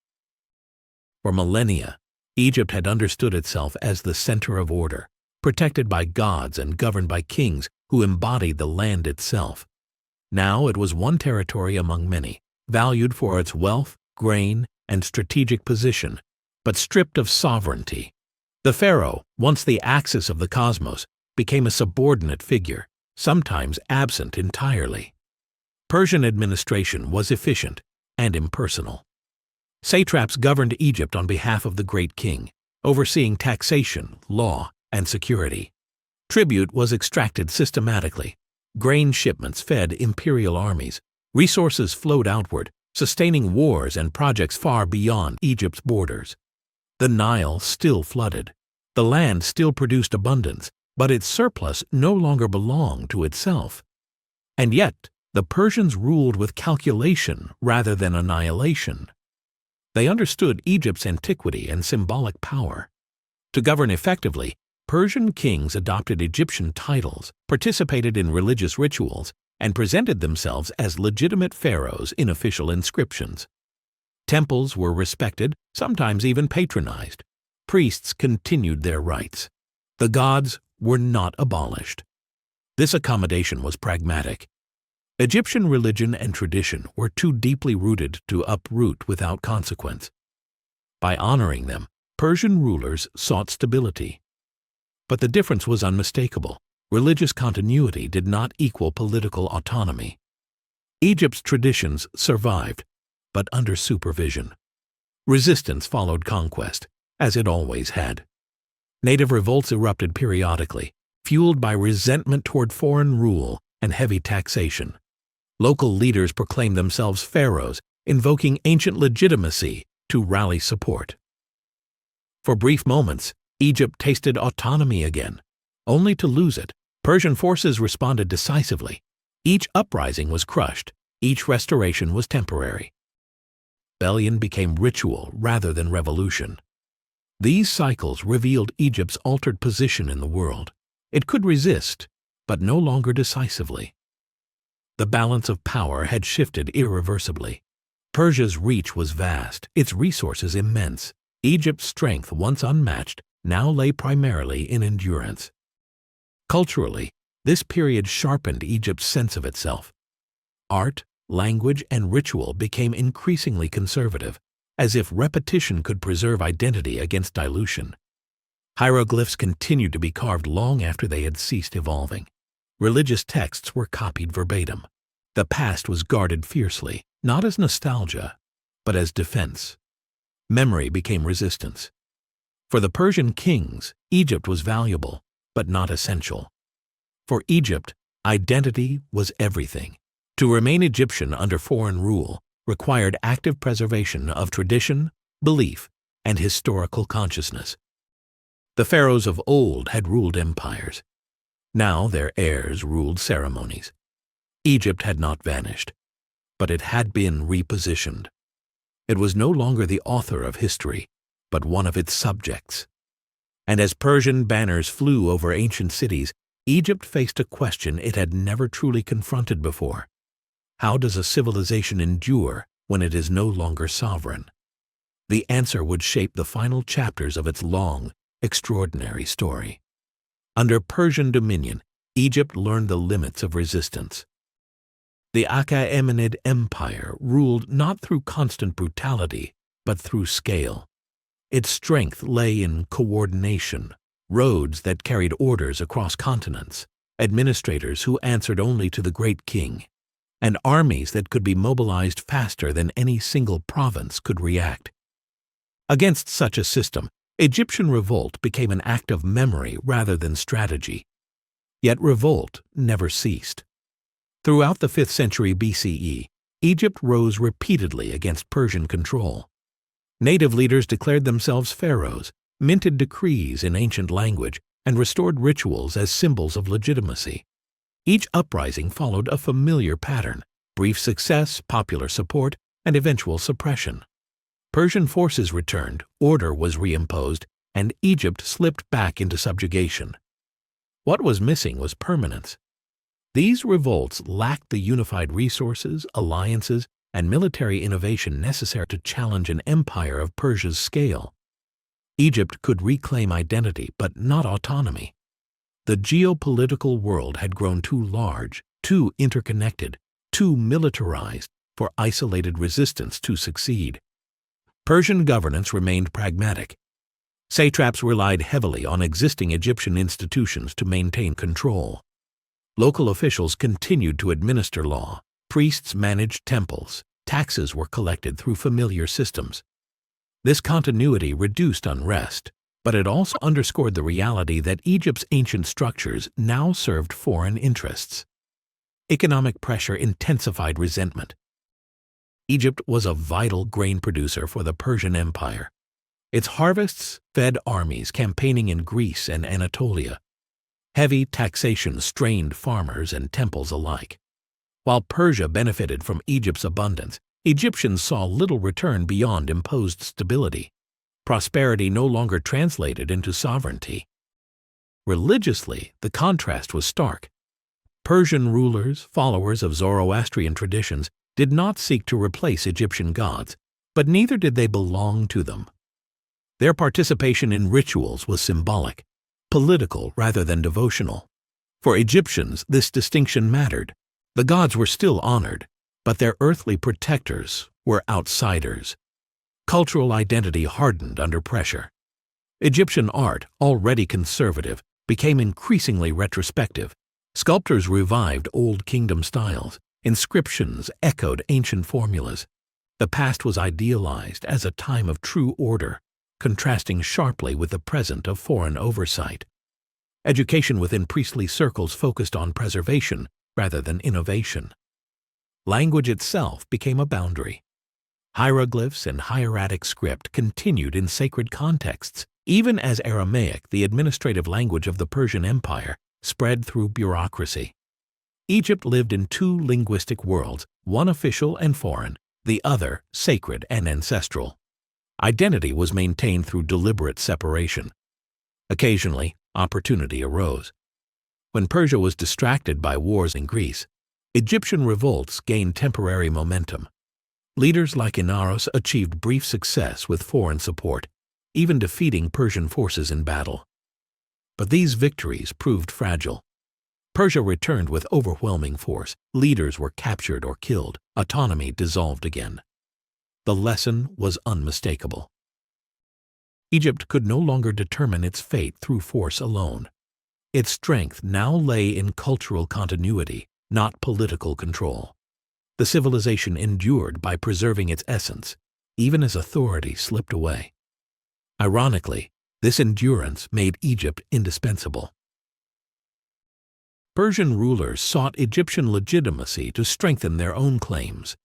For millennia, Egypt had understood itself as the center of order, protected by gods and governed by kings who embodied the land itself. Now it was one territory among many, valued for its wealth, grain, and strategic position, but stripped of sovereignty. The pharaoh, once the axis of the cosmos, became a subordinate figure, sometimes absent entirely. Persian administration was efficient and impersonal. Satraps governed Egypt on behalf of the great king, overseeing taxation, law, and security. Tribute was extracted systematically. Grain shipments fed imperial armies. Resources flowed outward, sustaining wars and projects far beyond Egypt's borders. The Nile still flooded. The land still produced abundance, but its surplus no longer belonged to itself. And yet, the Persians ruled with calculation rather than annihilation. They understood Egypt's antiquity and symbolic power. To govern effectively, Persian kings adopted Egyptian titles, participated in religious rituals, and presented themselves as legitimate pharaohs in official inscriptions. Temples were respected, sometimes even patronized. Priests continued their rites. The gods were not abolished. This accommodation was pragmatic. Egyptian religion and tradition were too deeply rooted to uproot without consequence. By honoring them, Persian rulers sought stability. But the difference was unmistakable. Religious continuity did not equal political autonomy. Egypt's traditions survived, but under supervision. Resistance followed conquest, as it always had. Native revolts erupted periodically, fueled by resentment toward foreign rule and heavy taxation. Local leaders proclaimed themselves pharaohs, invoking ancient legitimacy to rally support. For brief moments, Egypt tasted autonomy again, only to lose it. Persian forces responded decisively. Each uprising was crushed, each restoration was temporary. Rebellion became ritual rather than revolution. These cycles revealed Egypt's altered position in the world. It could resist, but no longer decisively. The balance of power had shifted irreversibly. Persia's reach was vast, its resources immense. Egypt's strength, once unmatched, now lay primarily in endurance. Culturally, this period sharpened Egypt's sense of itself. Art, language, and ritual became increasingly conservative, as if repetition could preserve identity against dilution. Hieroglyphs continued to be carved long after they had ceased evolving. Religious texts were copied verbatim. The past was guarded fiercely, not as nostalgia, but as defense. Memory became resistance. For the Persian kings, Egypt was valuable, but not essential. For Egypt, identity was everything. To remain Egyptian under foreign rule required active preservation of tradition, belief, and historical consciousness. The pharaohs of old had ruled empires. Now their heirs ruled ceremonies. Egypt had not vanished, but it had been repositioned. It was no longer the author of history, but one of its subjects. And as Persian banners flew over ancient cities, Egypt faced a question it had never truly confronted before. How does a civilization endure when it is no longer sovereign? The answer would shape the final chapters of its long, extraordinary story. Under Persian dominion, Egypt learned the limits of resistance. The Achaemenid Empire ruled not through constant brutality, but through scale. Its strength lay in coordination, roads that carried orders across continents, administrators who answered only to the great king, and armies that could be mobilized faster than any single province could react. Against such a system, Egyptian revolt became an act of memory rather than strategy. Yet revolt never ceased. Throughout the 5th century BCE, Egypt rose repeatedly against Persian control. Native leaders declared themselves pharaohs, minted decrees in ancient language, and restored rituals as symbols of legitimacy. Each uprising followed a familiar pattern: brief success, popular support, and eventual suppression. Persian forces returned, order was reimposed, and Egypt slipped back into subjugation. What was missing was permanence. These revolts lacked the unified resources, alliances, and military innovation necessary to challenge an empire of Persia's scale. Egypt could reclaim identity, but not autonomy. The geopolitical world had grown too large, too interconnected, too militarized for isolated resistance to succeed. Persian governance remained pragmatic. Satraps relied heavily on existing Egyptian institutions to maintain control. Local officials continued to administer law. Priests managed temples. Taxes were collected through familiar systems. This continuity reduced unrest, but it also underscored the reality that Egypt's ancient structures now served foreign interests. Economic pressure intensified resentment. Egypt was a vital grain producer for the Persian Empire. Its harvests fed armies campaigning in Greece and Anatolia. Heavy taxation strained farmers and temples alike. While Persia benefited from Egypt's abundance, Egyptians saw little return beyond imposed stability. Prosperity no longer translated into sovereignty. Religiously, the contrast was stark. Persian rulers, followers of Zoroastrian traditions, did not seek to replace Egyptian gods, but neither did they belong to them. Their participation in rituals was symbolic. political rather than devotional. For Egyptians, this distinction mattered. The gods were still honored, but their earthly protectors were outsiders. Cultural identity hardened under pressure. Egyptian art, already conservative, became increasingly retrospective. Sculptors revived old kingdom styles. Inscriptions echoed ancient formulas. The past was idealized as a time of true order, contrasting sharply with the present of foreign oversight. Education within priestly circles focused on preservation rather than innovation. Language itself became a boundary. Hieroglyphs and hieratic script continued in sacred contexts, even as Aramaic, the administrative language of the Persian Empire, spread through bureaucracy. Egypt lived in two linguistic worlds, one official and foreign, the other sacred and ancestral. Identity was maintained through deliberate separation. Occasionally, opportunity arose. When Persia was distracted by wars in Greece, Egyptian revolts gained temporary momentum. Leaders like Inaros achieved brief success with foreign support, even defeating Persian forces in battle. But these victories proved fragile. Persia returned with overwhelming force. Leaders were captured or killed. Autonomy dissolved again. The lesson was unmistakable. Egypt could no longer determine its fate through force alone. Its strength now lay in cultural continuity, not political control. The civilization endured by preserving its essence, even as authority slipped away. Ironically, this endurance made Egypt indispensable. Persian rulers sought Egyptian legitimacy to strengthen their own claims.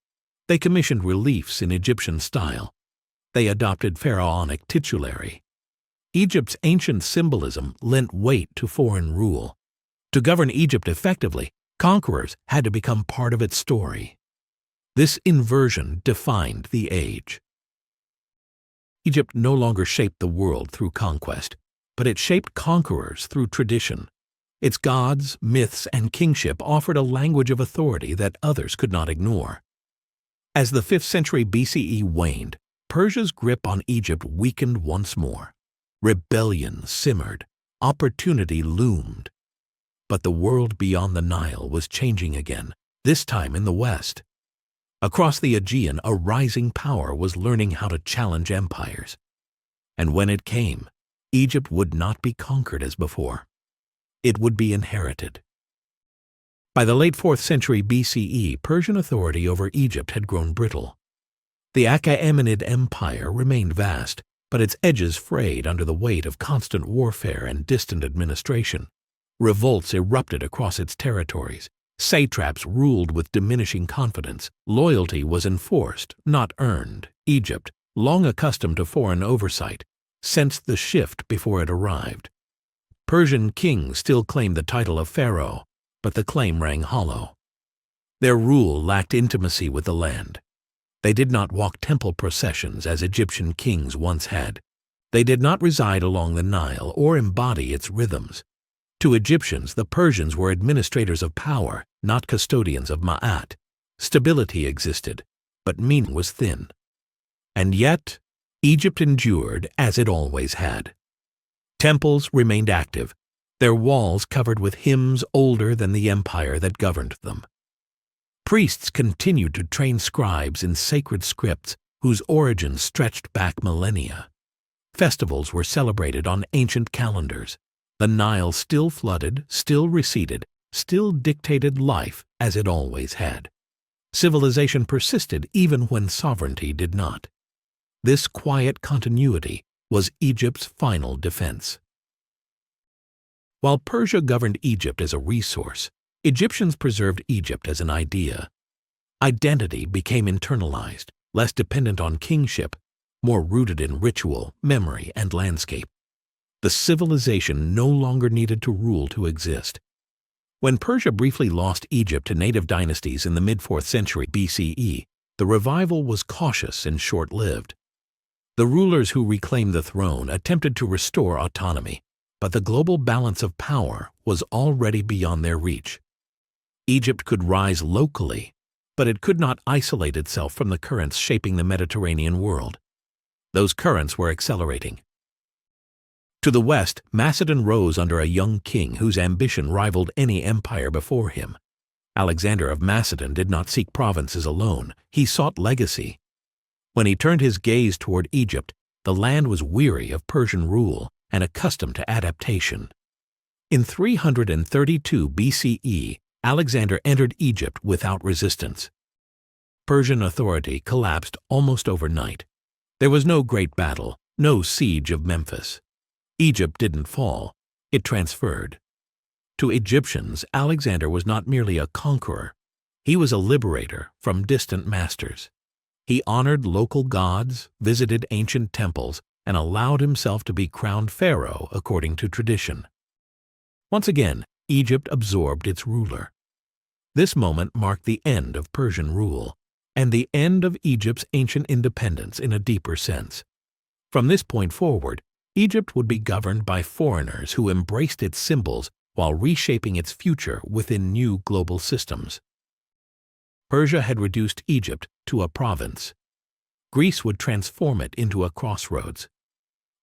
They commissioned reliefs in Egyptian style. They adopted pharaonic titulary. Egypt's ancient symbolism lent weight to foreign rule. To govern Egypt effectively, conquerors had to become part of its story. This inversion defined the age. Egypt no longer shaped the world through conquest, but it shaped conquerors through tradition. Its gods, myths, and kingship offered a language of authority that others could not ignore. As the 5th century BCE waned, Persia's grip on Egypt weakened once more. Rebellion simmered. Opportunity loomed. But the world beyond the Nile was changing again, this time in the west. Across the Aegean, a rising power was learning how to challenge empires. And when it came, Egypt would not be conquered as before. It would be inherited. By the late 4th century BCE, Persian authority over Egypt had grown brittle. The Achaemenid Empire remained vast, but its edges frayed under the weight of constant warfare and distant administration. Revolts erupted across its territories. Satraps ruled with diminishing confidence. Loyalty was enforced, not earned. Egypt, long accustomed to foreign oversight, sensed the shift before it arrived. Persian kings still claimed the title of pharaoh, but the claim rang hollow. Their rule lacked intimacy with the land. They did not walk temple processions as Egyptian kings once had. They did not reside along the Nile or embody its rhythms. To Egyptians, the Persians were administrators of power, not custodians of Ma'at. Stability existed, but meaning was thin. And yet, Egypt endured as it always had. Temples remained active, their walls covered with hymns older than the empire that governed them. Priests continued to train scribes in sacred scripts whose origins stretched back millennia. Festivals were celebrated on ancient calendars. The Nile still flooded, still receded, still dictated life as it always had. Civilization persisted even when sovereignty did not. This quiet continuity was Egypt's final defense. While Persia governed Egypt as a resource, Egyptians preserved Egypt as an idea. Identity became internalized, less dependent on kingship, more rooted in ritual, memory, and landscape. The civilization no longer needed to rule to exist. When Persia briefly lost Egypt to native dynasties in the mid-4th century BCE, the revival was cautious and short-lived. The rulers who reclaimed the throne attempted to restore autonomy, but the global balance of power was already beyond their reach. Egypt could rise locally, but it could not isolate itself from the currents shaping the Mediterranean world. Those currents were accelerating. To the west, Macedon rose under a young king whose ambition rivaled any empire before him. Alexander of Macedon did not seek provinces alone, he sought legacy. When he turned his gaze toward Egypt, the land was weary of Persian rule and accustomed to adaptation. In 332 BCE, Alexander entered Egypt without resistance. Persian authority collapsed almost overnight. There was no great battle, no siege of Memphis. Egypt didn't fall, it transferred. To Egyptians, Alexander was not merely a conqueror, he was a liberator from distant masters. He honored local gods, visited ancient temples, and allowed himself to be crowned pharaoh according to tradition. Once again, Egypt absorbed its ruler. This moment marked the end of Persian rule, and the end of Egypt's ancient independence in a deeper sense. From this point forward, Egypt would be governed by foreigners who embraced its symbols while reshaping its future within new global systems. Persia had reduced Egypt to a province. Greece would transform it into a crossroads.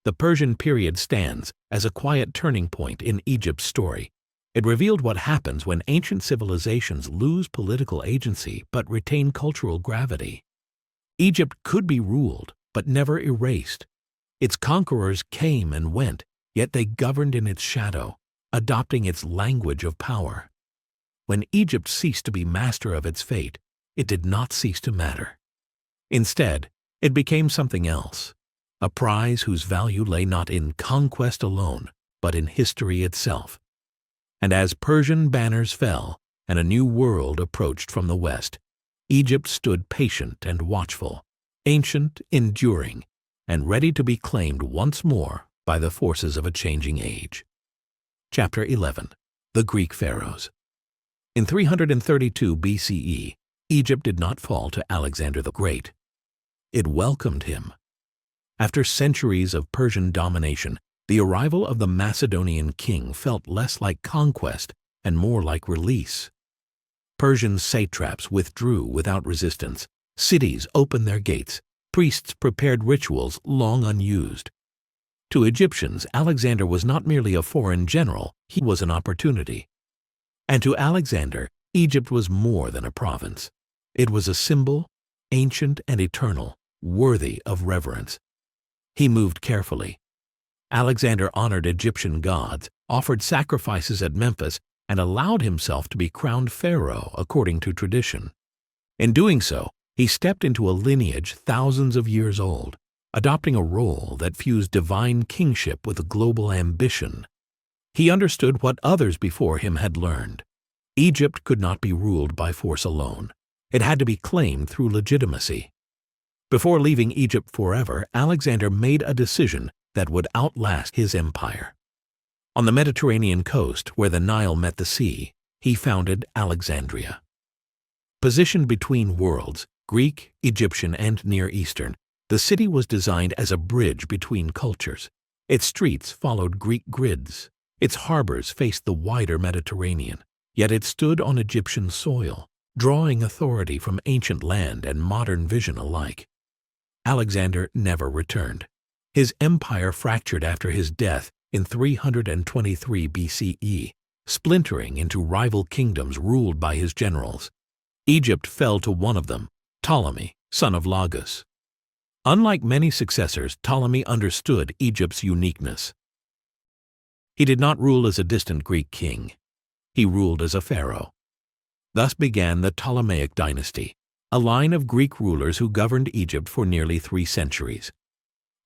The Persian period stands as a quiet turning point in Egypt's story. It revealed what happens when ancient civilizations lose political agency but retain cultural gravity. Egypt could be ruled, but never erased. Its conquerors came and went, yet they governed in its shadow, adopting its language of power. When Egypt ceased to be master of its fate, it did not cease to matter. Instead, it became something else, a prize whose value lay not in conquest alone, but in history itself. And as Persian banners fell and a new world approached from the west, Egypt stood patient and watchful, ancient, enduring, and ready to be claimed once more by the forces of a changing age. Chapter 11. The Greek Pharaohs. In 332 BCE, Egypt did not fall to Alexander the Great. It welcomed him. After centuries of Persian domination, the arrival of the Macedonian king felt less like conquest and more like release. Persian satraps withdrew without resistance, cities opened their gates, priests prepared rituals long unused. To Egyptians, Alexander was not merely a foreign general, he was an opportunity. And to Alexander, Egypt was more than a province. It was a symbol, ancient and eternal, worthy of reverence. He moved carefully. Alexander honored Egyptian gods, offered sacrifices at Memphis, and allowed himself to be crowned pharaoh according to tradition. In doing so, he stepped into a lineage thousands of years old, adopting a role that fused divine kingship with a global ambition. He understood what others before him had learned. Egypt could not be ruled by force alone. It had to be claimed through legitimacy. Before leaving Egypt forever, Alexander made a decision that would outlast his empire. On the Mediterranean coast, where the Nile met the sea, he founded Alexandria. Positioned between worlds, Greek, Egyptian, and Near Eastern, the city was designed as a bridge between cultures. Its streets followed Greek grids. Its harbors faced the wider Mediterranean, yet it stood on Egyptian soil, drawing authority from ancient land and modern vision alike. Alexander never returned. His empire fractured after his death in 323 BCE, splintering into rival kingdoms ruled by his generals. Egypt fell to one of them, Ptolemy, son of Lagus. Unlike many successors, Ptolemy understood Egypt's uniqueness. He did not rule as a distant Greek king. He ruled as a pharaoh. Thus began the Ptolemaic dynasty, a line of Greek rulers who governed Egypt for nearly 3 centuries.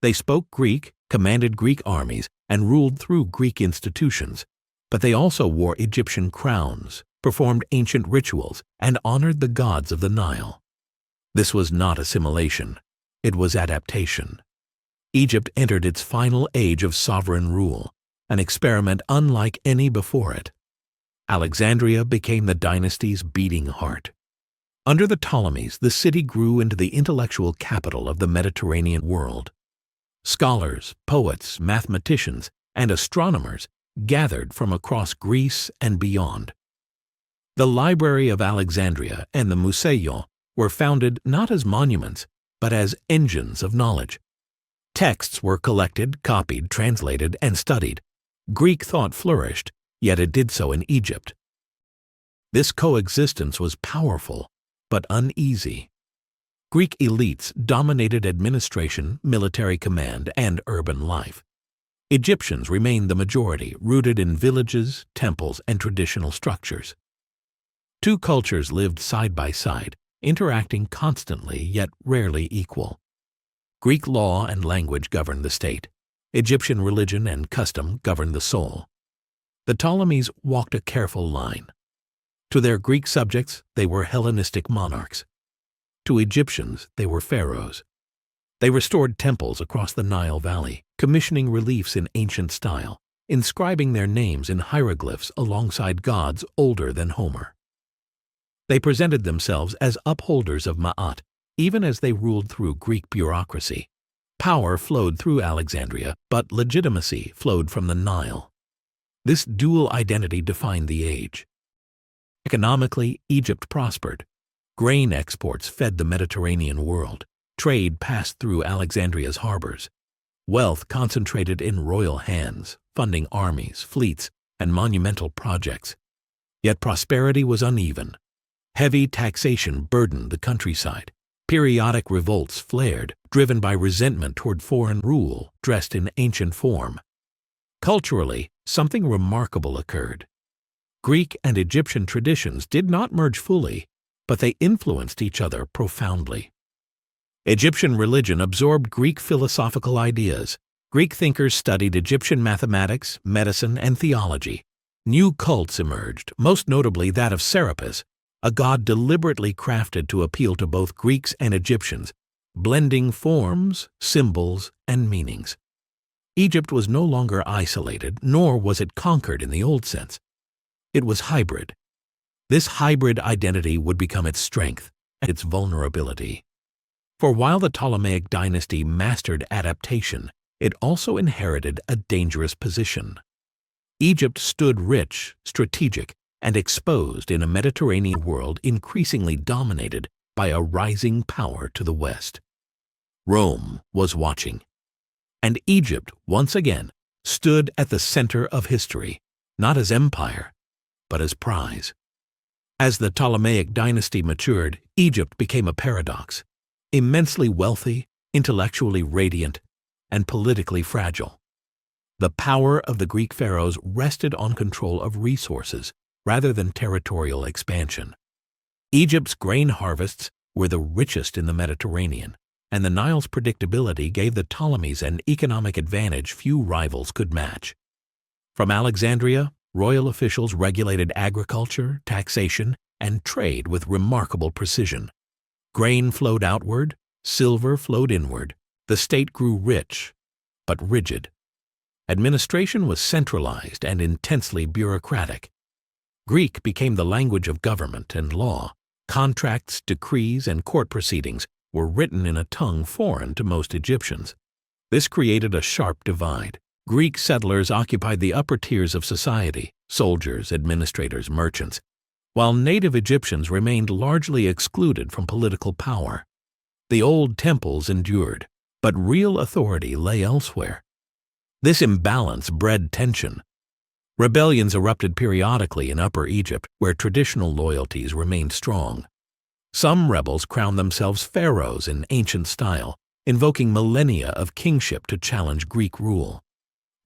They spoke Greek, commanded Greek armies, and ruled through Greek institutions, but they also wore Egyptian crowns, performed ancient rituals, and honored the gods of the Nile. This was not assimilation. It was adaptation. Egypt entered its final age of sovereign rule, an experiment unlike any before it. Alexandria became the dynasty's beating heart. Under the Ptolemies, the city grew into the intellectual capital of the Mediterranean world. Scholars, poets, mathematicians, and astronomers gathered from across Greece and beyond. The Library of Alexandria and the Museion were founded not as monuments, but as engines of knowledge. Texts were collected, copied, translated, and studied. Greek thought flourished, yet it did so in Egypt. This coexistence was powerful, but uneasy. Greek elites dominated administration, military command, and urban life. Egyptians remained the majority, rooted in villages, temples, and traditional structures. Two cultures lived side by side, interacting constantly yet rarely equal. Greek law and language governed the state. Egyptian religion and custom governed the soul. The Ptolemies walked a careful line. To their Greek subjects, they were Hellenistic monarchs. To Egyptians, they were pharaohs. They restored temples across the Nile Valley, commissioning reliefs in ancient style, inscribing their names in hieroglyphs alongside gods older than Homer. They presented themselves as upholders of Ma'at, even as they ruled through Greek bureaucracy. Power flowed through Alexandria, but legitimacy flowed from the Nile. This dual identity defined the age. Economically, Egypt prospered. Grain exports fed the Mediterranean world. Trade passed through Alexandria's harbors. Wealth concentrated in royal hands, funding armies, fleets, and monumental projects. Yet prosperity was uneven. Heavy taxation burdened the countryside. Periodic revolts flared, driven by resentment toward foreign rule dressed in ancient form. Culturally, something remarkable occurred. Greek and Egyptian traditions did not merge fully, but they influenced each other profoundly. Egyptian religion absorbed Greek philosophical ideas. Greek thinkers studied Egyptian mathematics, medicine, and theology. New cults emerged, most notably that of Serapis, a god deliberately crafted to appeal to both Greeks and Egyptians, blending forms, symbols, and meanings. Egypt was no longer isolated, nor was it conquered in the old sense. It was hybrid. This hybrid identity would become its strength and its vulnerability. For while the Ptolemaic dynasty mastered adaptation, it also inherited a dangerous position. Egypt stood rich, strategic, and exposed in a Mediterranean world increasingly dominated by a rising power to the west. Rome was watching. And Egypt, once again, stood at the center of history, not as empire, but as prize. As the Ptolemaic dynasty matured, Egypt became a paradox. Immensely wealthy, intellectually radiant, and politically fragile. The power of the Greek pharaohs rested on control of resources rather than territorial expansion. Egypt's grain harvests were the richest in the Mediterranean, and the Nile's predictability gave the Ptolemies an economic advantage few rivals could match. From Alexandria, royal officials regulated agriculture, taxation, and trade with remarkable precision. Grain flowed outward, silver flowed inward. The state grew rich, but rigid. Administration was centralized and intensely bureaucratic. Greek became the language of government and law. Contracts, decrees, and court proceedings were written in a tongue foreign to most Egyptians. This created a sharp divide. Greek settlers occupied the upper tiers of society, soldiers, administrators, merchants, while native Egyptians remained largely excluded from political power. The old temples endured, but real authority lay elsewhere. This imbalance bred tension. Rebellions erupted periodically in Upper Egypt, where traditional loyalties remained strong. Some rebels crowned themselves pharaohs in ancient style, invoking millennia of kingship to challenge Greek rule.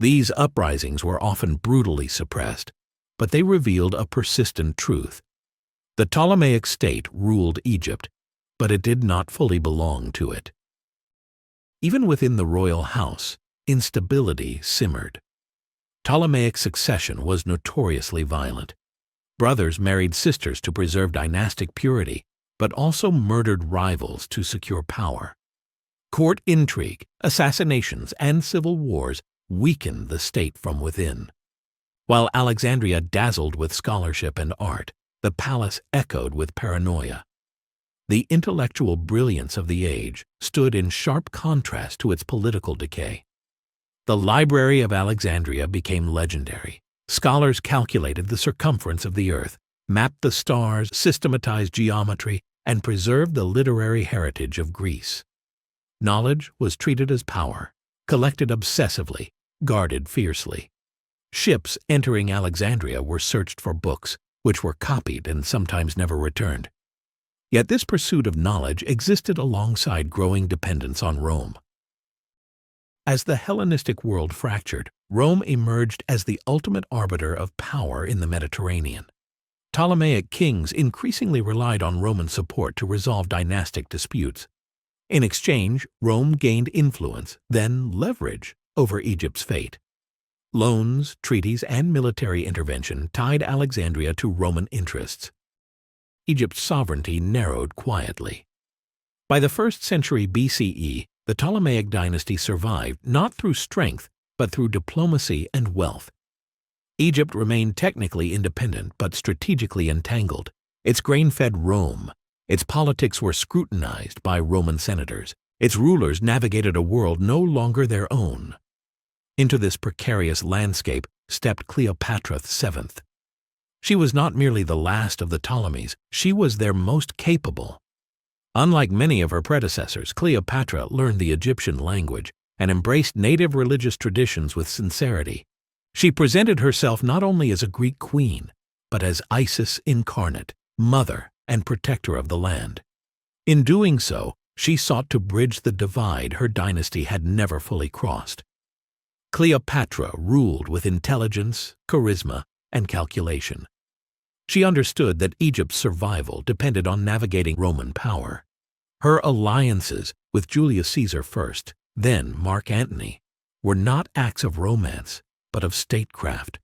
These uprisings were often brutally suppressed, but they revealed a persistent truth. The Ptolemaic state ruled Egypt, but it did not fully belong to it. Even within the royal house, instability simmered. Ptolemaic succession was notoriously violent. Brothers married sisters to preserve dynastic purity, but also murdered rivals to secure power. Court intrigue, assassinations, and civil wars weakened the state from within. While Alexandria dazzled with scholarship and art, the palace echoed with paranoia. The intellectual brilliance of the age stood in sharp contrast to its political decay. The Library of Alexandria became legendary. Scholars calculated the circumference of the earth, mapped the stars, systematized geometry, and preserved the literary heritage of Greece. Knowledge was treated as power, collected obsessively, guarded fiercely. Ships entering Alexandria were searched for books, which were copied and sometimes never returned. Yet this pursuit of knowledge existed alongside growing dependence on Rome. As the Hellenistic world fractured, Rome emerged as the ultimate arbiter of power in the Mediterranean. Ptolemaic kings increasingly relied on Roman support to resolve dynastic disputes. In exchange, Rome gained influence, then leverage, over Egypt's fate. Loans, treaties, and military intervention tied Alexandria to Roman interests. Egypt's sovereignty narrowed quietly. By the 1st century BCE, the Ptolemaic dynasty survived not through strength, but through diplomacy and wealth. Egypt remained technically independent but strategically entangled. Its grain-fed Rome. Its politics were scrutinized by Roman senators. Its rulers navigated a world no longer their own. Into this precarious landscape stepped Cleopatra VII. She was not merely the last of the Ptolemies, she was their most capable. Unlike many of her predecessors, Cleopatra learned the Egyptian language and embraced native religious traditions with sincerity. She presented herself not only as a Greek queen, but as Isis incarnate, mother and protector of the land. In doing so, she sought to bridge the divide her dynasty had never fully crossed. Cleopatra ruled with intelligence, charisma, and calculation. She understood that Egypt's survival depended on navigating Roman power. Her alliances with Julius Caesar first, then Mark Antony, were not acts of romance, but of statecraft.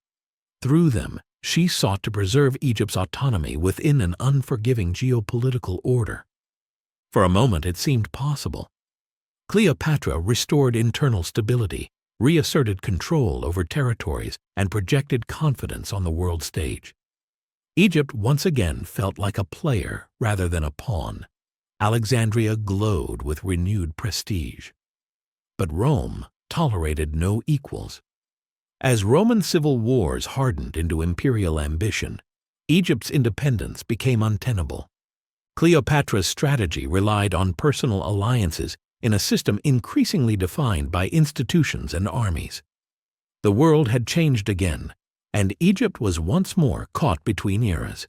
Through them, she sought to preserve Egypt's autonomy within an unforgiving geopolitical order. For a moment it seemed possible. Cleopatra restored internal stability, reasserted control over territories, and projected confidence on the world stage. Egypt once again felt like a player rather than a pawn. Alexandria glowed with renewed prestige. But Rome tolerated no equals. As Roman civil wars hardened into imperial ambition, Egypt's independence became untenable. Cleopatra's strategy relied on personal alliances in a system increasingly defined by institutions and armies. The world had changed again, and Egypt was once more caught between eras.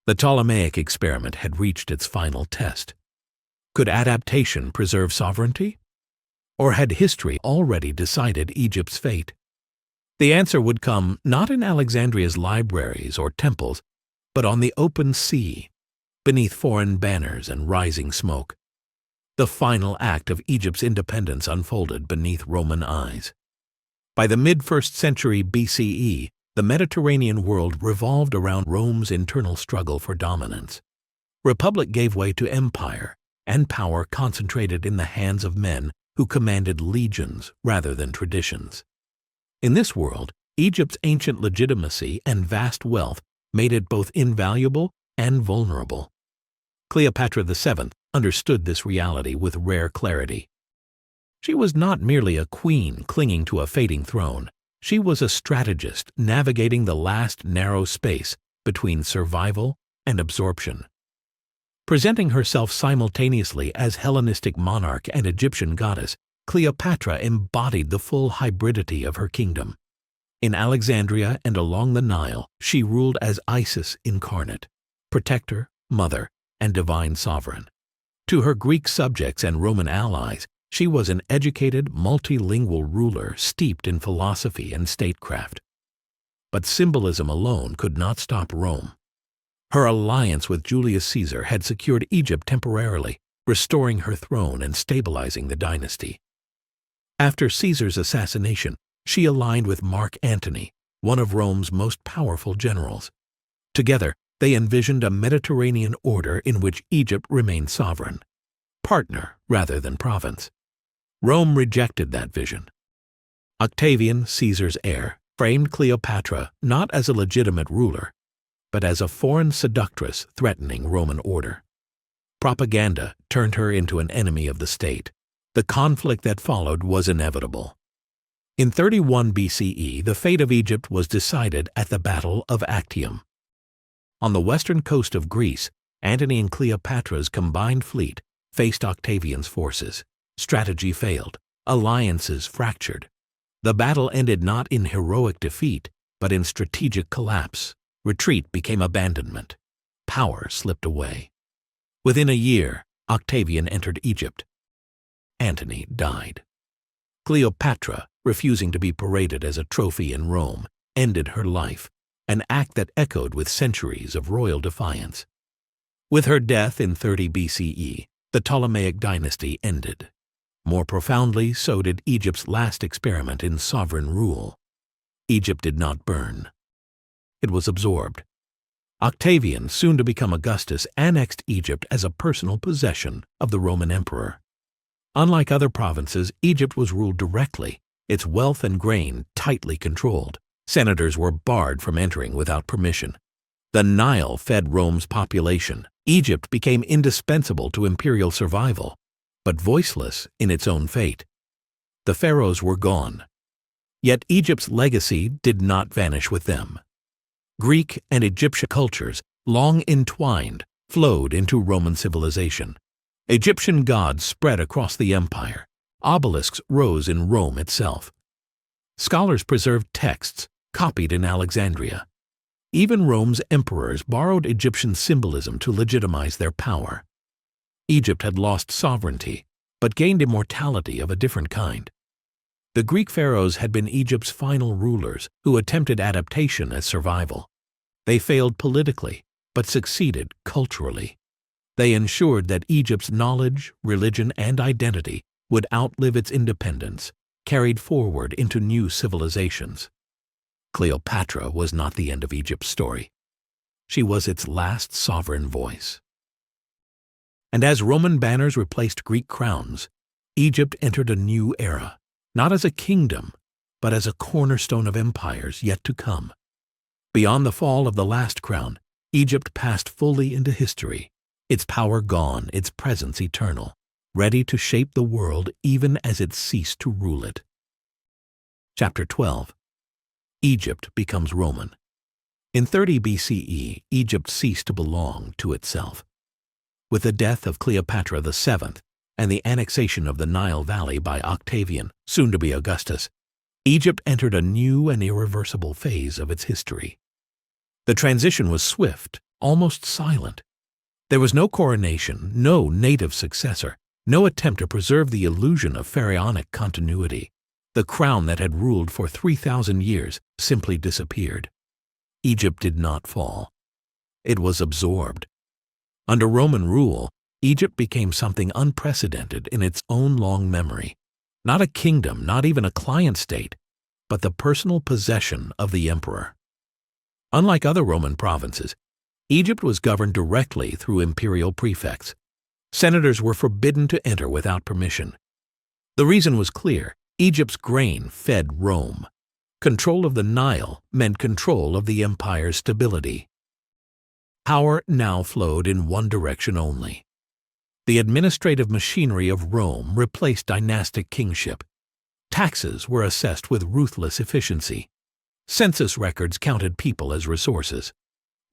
The Ptolemaic experiment had reached its final test. Could adaptation preserve sovereignty? Or had history already decided Egypt's fate? The answer would come not in Alexandria's libraries or temples, but on the open sea, beneath foreign banners and rising smoke. The final act of Egypt's independence unfolded beneath Roman eyes. By the mid-1st century BCE, the Mediterranean world revolved around Rome's internal struggle for dominance. Republic gave way to empire, and power concentrated in the hands of men who commanded legions rather than traditions. In this world, Egypt's ancient legitimacy and vast wealth made it both invaluable and vulnerable. Cleopatra VII understood this reality with rare clarity. She was not merely a queen clinging to a fading throne. She was a strategist navigating the last narrow space between survival and absorption. Presenting herself simultaneously as Hellenistic monarch and Egyptian goddess, Cleopatra embodied the full hybridity of her kingdom. In Alexandria and along the Nile, she ruled as Isis incarnate, protector, mother, and divine sovereign. To her Greek subjects and Roman allies, she was an educated, multilingual ruler steeped in philosophy and statecraft. But symbolism alone could not stop Rome. Her alliance with Julius Caesar had secured Egypt temporarily, restoring her throne and stabilizing the dynasty. After Caesar's assassination, she aligned with Mark Antony, one of Rome's most powerful generals. Together, they envisioned a Mediterranean order in which Egypt remained sovereign, partner rather than province. Rome rejected that vision. Octavian, Caesar's heir, framed Cleopatra not as a legitimate ruler, but as a foreign seductress threatening Roman order. Propaganda turned her into an enemy of the state. The conflict that followed was inevitable. In 31 BCE, the fate of Egypt was decided at the Battle of Actium. On the western coast of Greece, Antony and Cleopatra's combined fleet faced Octavian's forces. Strategy failed. Alliances fractured. The battle ended not in heroic defeat, but in strategic collapse. Retreat became abandonment. Power slipped away. Within a year, Octavian entered Egypt. Antony died. Cleopatra, refusing to be paraded as a trophy in Rome, ended her life, an act that echoed with centuries of royal defiance. With her death in 30 BCE, the Ptolemaic dynasty ended. More profoundly, so did Egypt's last experiment in sovereign rule. Egypt did not burn. It was absorbed. Octavian, soon to become Augustus, annexed Egypt as a personal possession of the Roman emperor. Unlike other provinces, Egypt was ruled directly, its wealth and grain tightly controlled. Senators were barred from entering without permission. The Nile fed Rome's population. Egypt became indispensable to imperial survival, but voiceless in its own fate. The pharaohs were gone. Yet Egypt's legacy did not vanish with them. Greek and Egyptian cultures, long entwined, flowed into Roman civilization. Egyptian gods spread across the empire. Obelisks rose in Rome itself. Scholars preserved texts copied in Alexandria. Even Rome's emperors borrowed Egyptian symbolism to legitimize their power. Egypt had lost sovereignty, but gained immortality of a different kind. The Greek pharaohs had been Egypt's final rulers who attempted adaptation as survival. They failed politically, but succeeded culturally. They ensured that Egypt's knowledge, religion, and identity would outlive its independence, carried forward into new civilizations. Cleopatra was not the end of Egypt's story. She was its last sovereign voice. And as Roman banners replaced Greek crowns, Egypt entered a new era, not as a kingdom, but as a cornerstone of empires yet to come. Beyond the fall of the last crown, Egypt passed fully into history, its power gone, its presence eternal, ready to shape the world even as it ceased to rule it. Chapter 12. Egypt becomes Roman. In 30 BCE, Egypt ceased to belong to itself. With the death of Cleopatra VII and the annexation of the Nile Valley by Octavian, soon to be Augustus, Egypt entered a new and irreversible phase of its history. The transition was swift, almost silent. There was no coronation, no native successor, no attempt to preserve the illusion of pharaonic continuity. The crown that had ruled for 3,000 years simply disappeared. Egypt did not fall. It was absorbed. Under Roman rule, Egypt became something unprecedented in its own long memory. Not a kingdom, not even a client state, but the personal possession of the emperor. Unlike other Roman provinces, Egypt was governed directly through imperial prefects. Senators were forbidden to enter without permission. The reason was clear. Egypt's grain fed Rome. Control of the Nile meant control of the empire's stability. Power now flowed in one direction only. The administrative machinery of Rome replaced dynastic kingship. Taxes were assessed with ruthless efficiency. Census records counted people as resources.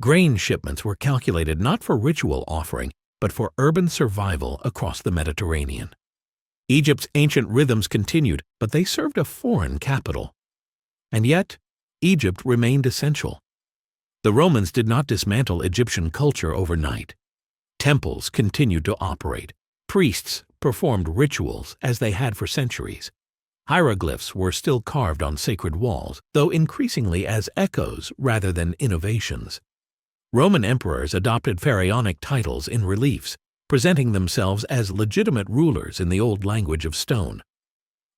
Grain shipments were calculated not for ritual offering, but for urban survival across the Mediterranean. Egypt's ancient rhythms continued, but they served a foreign capital. And yet, Egypt remained essential. The Romans did not dismantle Egyptian culture overnight. Temples continued to operate. Priests performed rituals as they had for centuries. Hieroglyphs were still carved on sacred walls, though increasingly as echoes rather than innovations. Roman emperors adopted pharaonic titles in reliefs, presenting themselves as legitimate rulers in the old language of stone.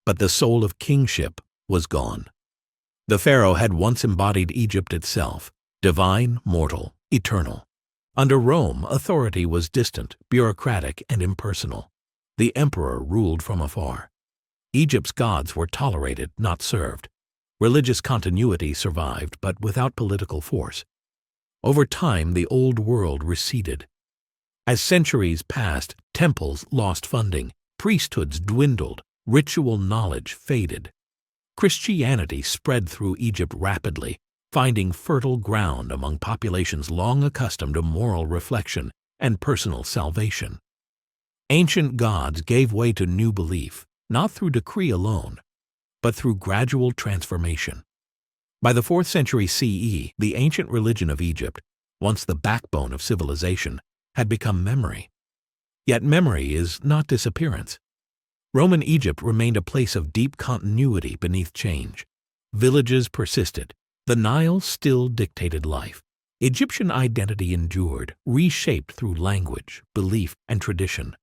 But the soul of kingship was gone. The pharaoh had once embodied Egypt itself, divine, mortal, eternal. Under Rome, authority was distant, bureaucratic, and impersonal. The emperor ruled from afar. Egypt's gods were tolerated, not served. Religious continuity survived, but without political force. Over time, the old world receded. As centuries passed, temples lost funding, priesthoods dwindled, ritual knowledge faded. Christianity spread through Egypt rapidly, finding fertile ground among populations long accustomed to moral reflection and personal salvation. Ancient gods gave way to new belief, not through decree alone, but through gradual transformation. By the 4th century CE, the ancient religion of Egypt, once the backbone of civilization, had become memory. Yet memory is not disappearance. Roman Egypt remained a place of deep continuity beneath change. Villages persisted. The Nile still dictated life. Egyptian identity endured, reshaped through language, belief, and tradition.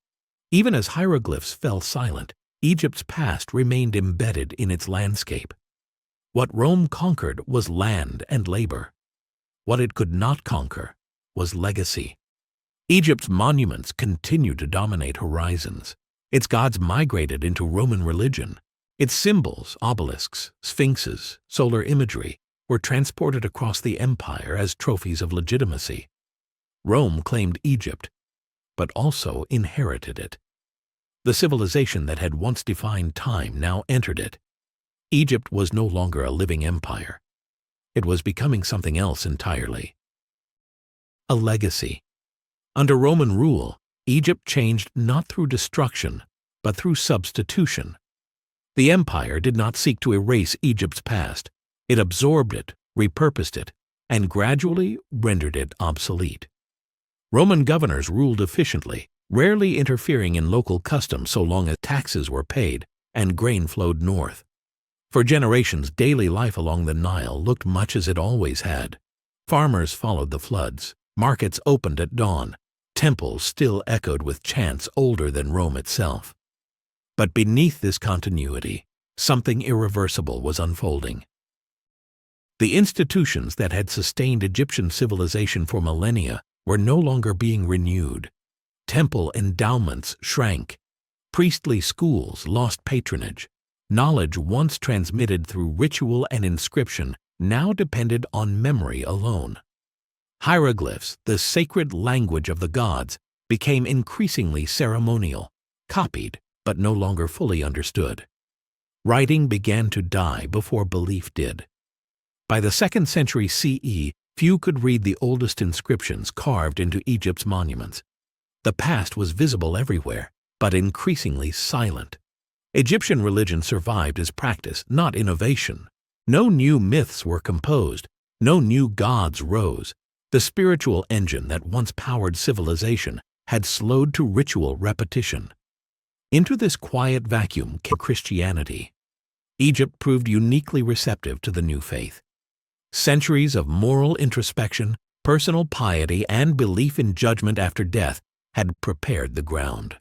Even as hieroglyphs fell silent, Egypt's past remained embedded in its landscape. What Rome conquered was land and labor. What it could not conquer was legacy. Egypt's monuments continued to dominate horizons. Its gods migrated into Roman religion. Its symbols, obelisks, sphinxes, solar imagery, were transported across the empire as trophies of legitimacy. Rome claimed Egypt, but also inherited it. The civilization that had once defined time now entered it. Egypt was no longer a living empire. It was becoming something else entirely. A legacy. Under Roman rule, Egypt changed not through destruction, but through substitution. The empire did not seek to erase Egypt's past. It absorbed it, repurposed it, and gradually rendered it obsolete. Roman governors ruled efficiently, rarely interfering in local customs so long as taxes were paid and grain flowed north. For generations, daily life along the Nile looked much as it always had. Farmers followed the floods, markets opened at dawn, temples still echoed with chants older than Rome itself. But beneath this continuity, something irreversible was unfolding. The institutions that had sustained Egyptian civilization for millennia were no longer being renewed. Temple endowments shrank. Priestly schools lost patronage. Knowledge once transmitted through ritual and inscription now depended on memory alone. Hieroglyphs, the sacred language of the gods, became increasingly ceremonial, copied, but no longer fully understood. Writing began to die before belief did. By the 2nd century CE, few could read the oldest inscriptions carved into Egypt's monuments. The past was visible everywhere, but increasingly silent. Egyptian religion survived as practice, not innovation. No new myths were composed. No new gods rose. The spiritual engine that once powered civilization had slowed to ritual repetition. Into this quiet vacuum came Christianity. Egypt proved uniquely receptive to the new faith. Centuries of moral introspection, personal piety, and belief in judgment after death had prepared the ground.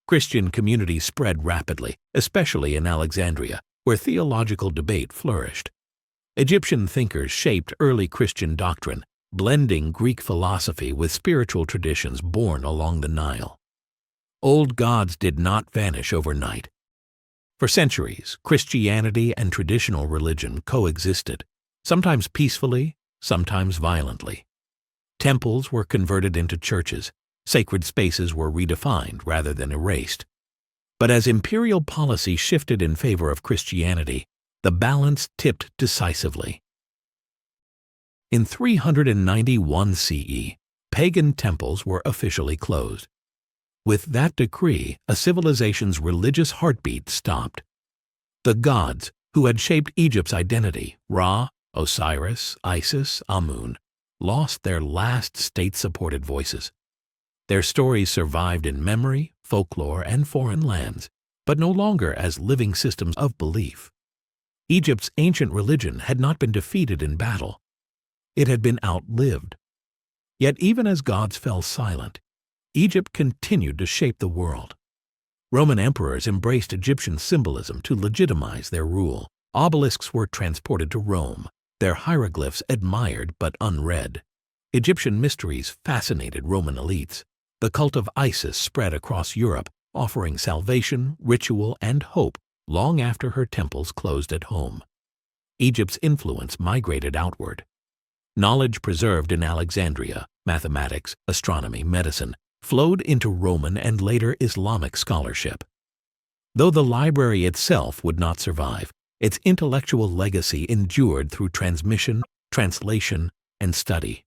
Christian communities spread rapidly, especially in Alexandria, where theological debate flourished. Egyptian thinkers shaped early Christian doctrine, blending Greek philosophy with spiritual traditions born along the Nile. Old gods did not vanish overnight. For centuries, Christianity and traditional religion coexisted, sometimes peacefully, sometimes violently. Temples were converted into churches. Sacred spaces were redefined rather than erased. But as imperial policy shifted in favor of Christianity, the balance tipped decisively. In 391 CE, pagan temples were officially closed. With that decree, a civilization's religious heartbeat stopped. The gods, who had shaped Egypt's identity, Ra, Osiris, Isis, Amun, lost their last state-supported voices. Their stories survived in memory, folklore, and foreign lands, but no longer as living systems of belief. Egypt's ancient religion had not been defeated in battle. It had been outlived. Yet even as gods fell silent, Egypt continued to shape the world. Roman emperors embraced Egyptian symbolism to legitimize their rule. Obelisks were transported to Rome, their hieroglyphs admired but unread. Egyptian mysteries fascinated Roman elites. The cult of Isis spread across Europe, offering salvation, ritual, and hope long after her temples closed at home. Egypt's influence migrated outward. Knowledge preserved in Alexandria, mathematics, astronomy, medicine, flowed into Roman and later Islamic scholarship. Though the library itself would not survive, its intellectual legacy endured through transmission, translation, and study.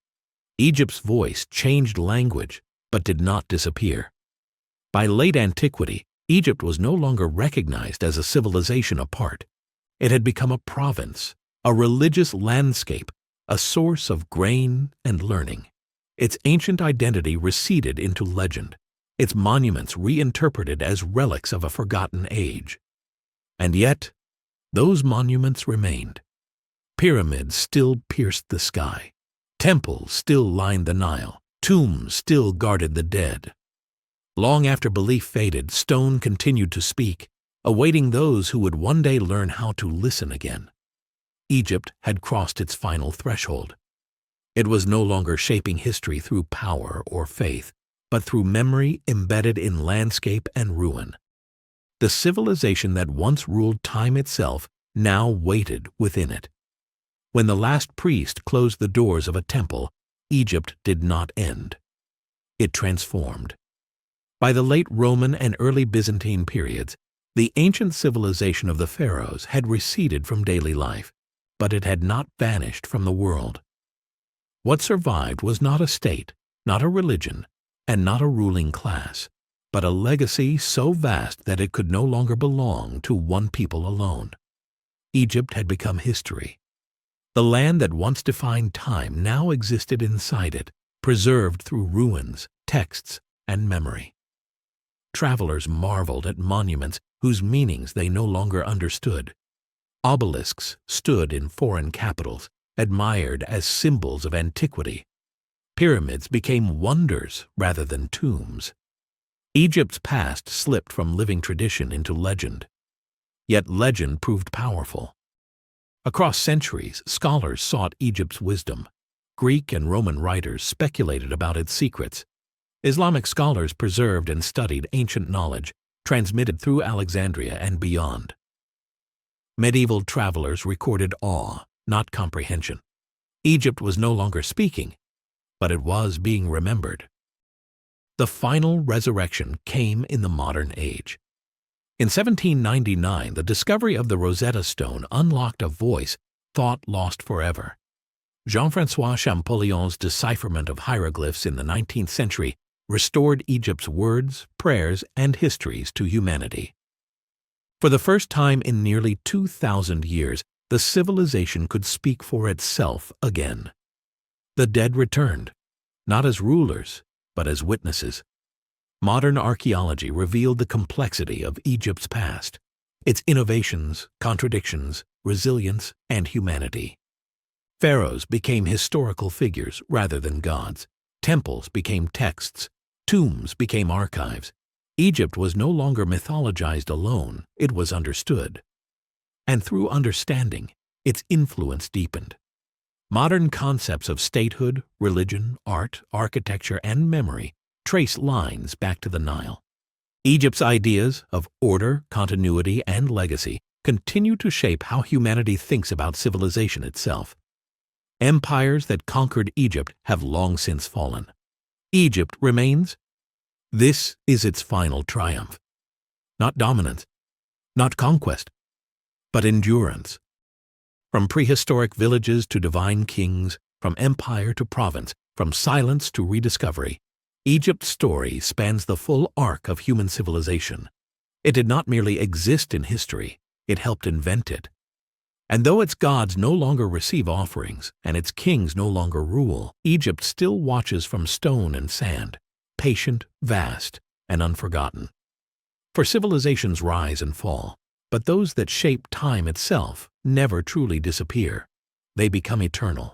Egypt's voice changed language, but did not disappear. By late antiquity, Egypt was no longer recognized as a civilization apart. It had become a province, a religious landscape, a source of grain and learning. Its ancient identity receded into legend, its monuments reinterpreted as relics of a forgotten age. And yet, those monuments remained. Pyramids still pierced the sky. Temples still lined the Nile. Tombs still guarded the dead. Long after belief faded, stone continued to speak, awaiting those who would one day learn how to listen again. Egypt had crossed its final threshold. It was no longer shaping history through power or faith, but through memory embedded in landscape and ruin. The civilization that once ruled time itself now waited within it. When the last priest closed the doors of a temple, Egypt did not end. It transformed. By the late Roman and early Byzantine periods, the ancient civilization of the pharaohs had receded from daily life, but it had not vanished from the world. What survived was not a state, not a religion, and not a ruling class, but a legacy so vast that it could no longer belong to one people alone. Egypt had become history. The land that once defined time now existed inside it, preserved through ruins, texts, and memory. Travelers marveled at monuments whose meanings they no longer understood. Obelisks stood in foreign capitals, admired as symbols of antiquity. Pyramids became wonders rather than tombs. Egypt's past slipped from living tradition into legend. Yet legend proved powerful. Across centuries, scholars sought Egypt's wisdom. Greek and Roman writers speculated about its secrets. Islamic scholars preserved and studied ancient knowledge, transmitted through Alexandria and beyond. Medieval travelers recorded awe, not comprehension. Egypt was no longer speaking, but it was being remembered. The final resurrection came in the modern age. In 1799, the discovery of the Rosetta Stone unlocked a voice thought lost forever. Jean-François Champollion's decipherment of hieroglyphs in the 19th century restored Egypt's words, prayers, and histories to humanity. For the first time in nearly 2,000 years, the civilization could speak for itself again. The dead returned, not as rulers, but as witnesses. Modern archaeology revealed the complexity of Egypt's past, its innovations, contradictions, resilience, and humanity. Pharaohs became historical figures rather than gods. Temples became texts. Tombs became archives. Egypt was no longer mythologized alone, it was understood. And through understanding, its influence deepened. Modern concepts of statehood, religion, art, architecture, and memory trace lines back to the Nile. Egypt's ideas of order, continuity, and legacy continue to shape how humanity thinks about civilization itself. Empires that conquered Egypt have long since fallen. Egypt remains. This is its final triumph. Not dominance, not conquest, but endurance. From prehistoric villages to divine kings, from empire to province, from silence to rediscovery, Egypt's story spans the full arc of human civilization. It did not merely exist in history, it helped invent it. And though its gods no longer receive offerings and its kings no longer rule, Egypt still watches from stone and sand, patient, vast, and unforgotten. For civilizations rise and fall, but those that shape time itself never truly disappear. They become eternal.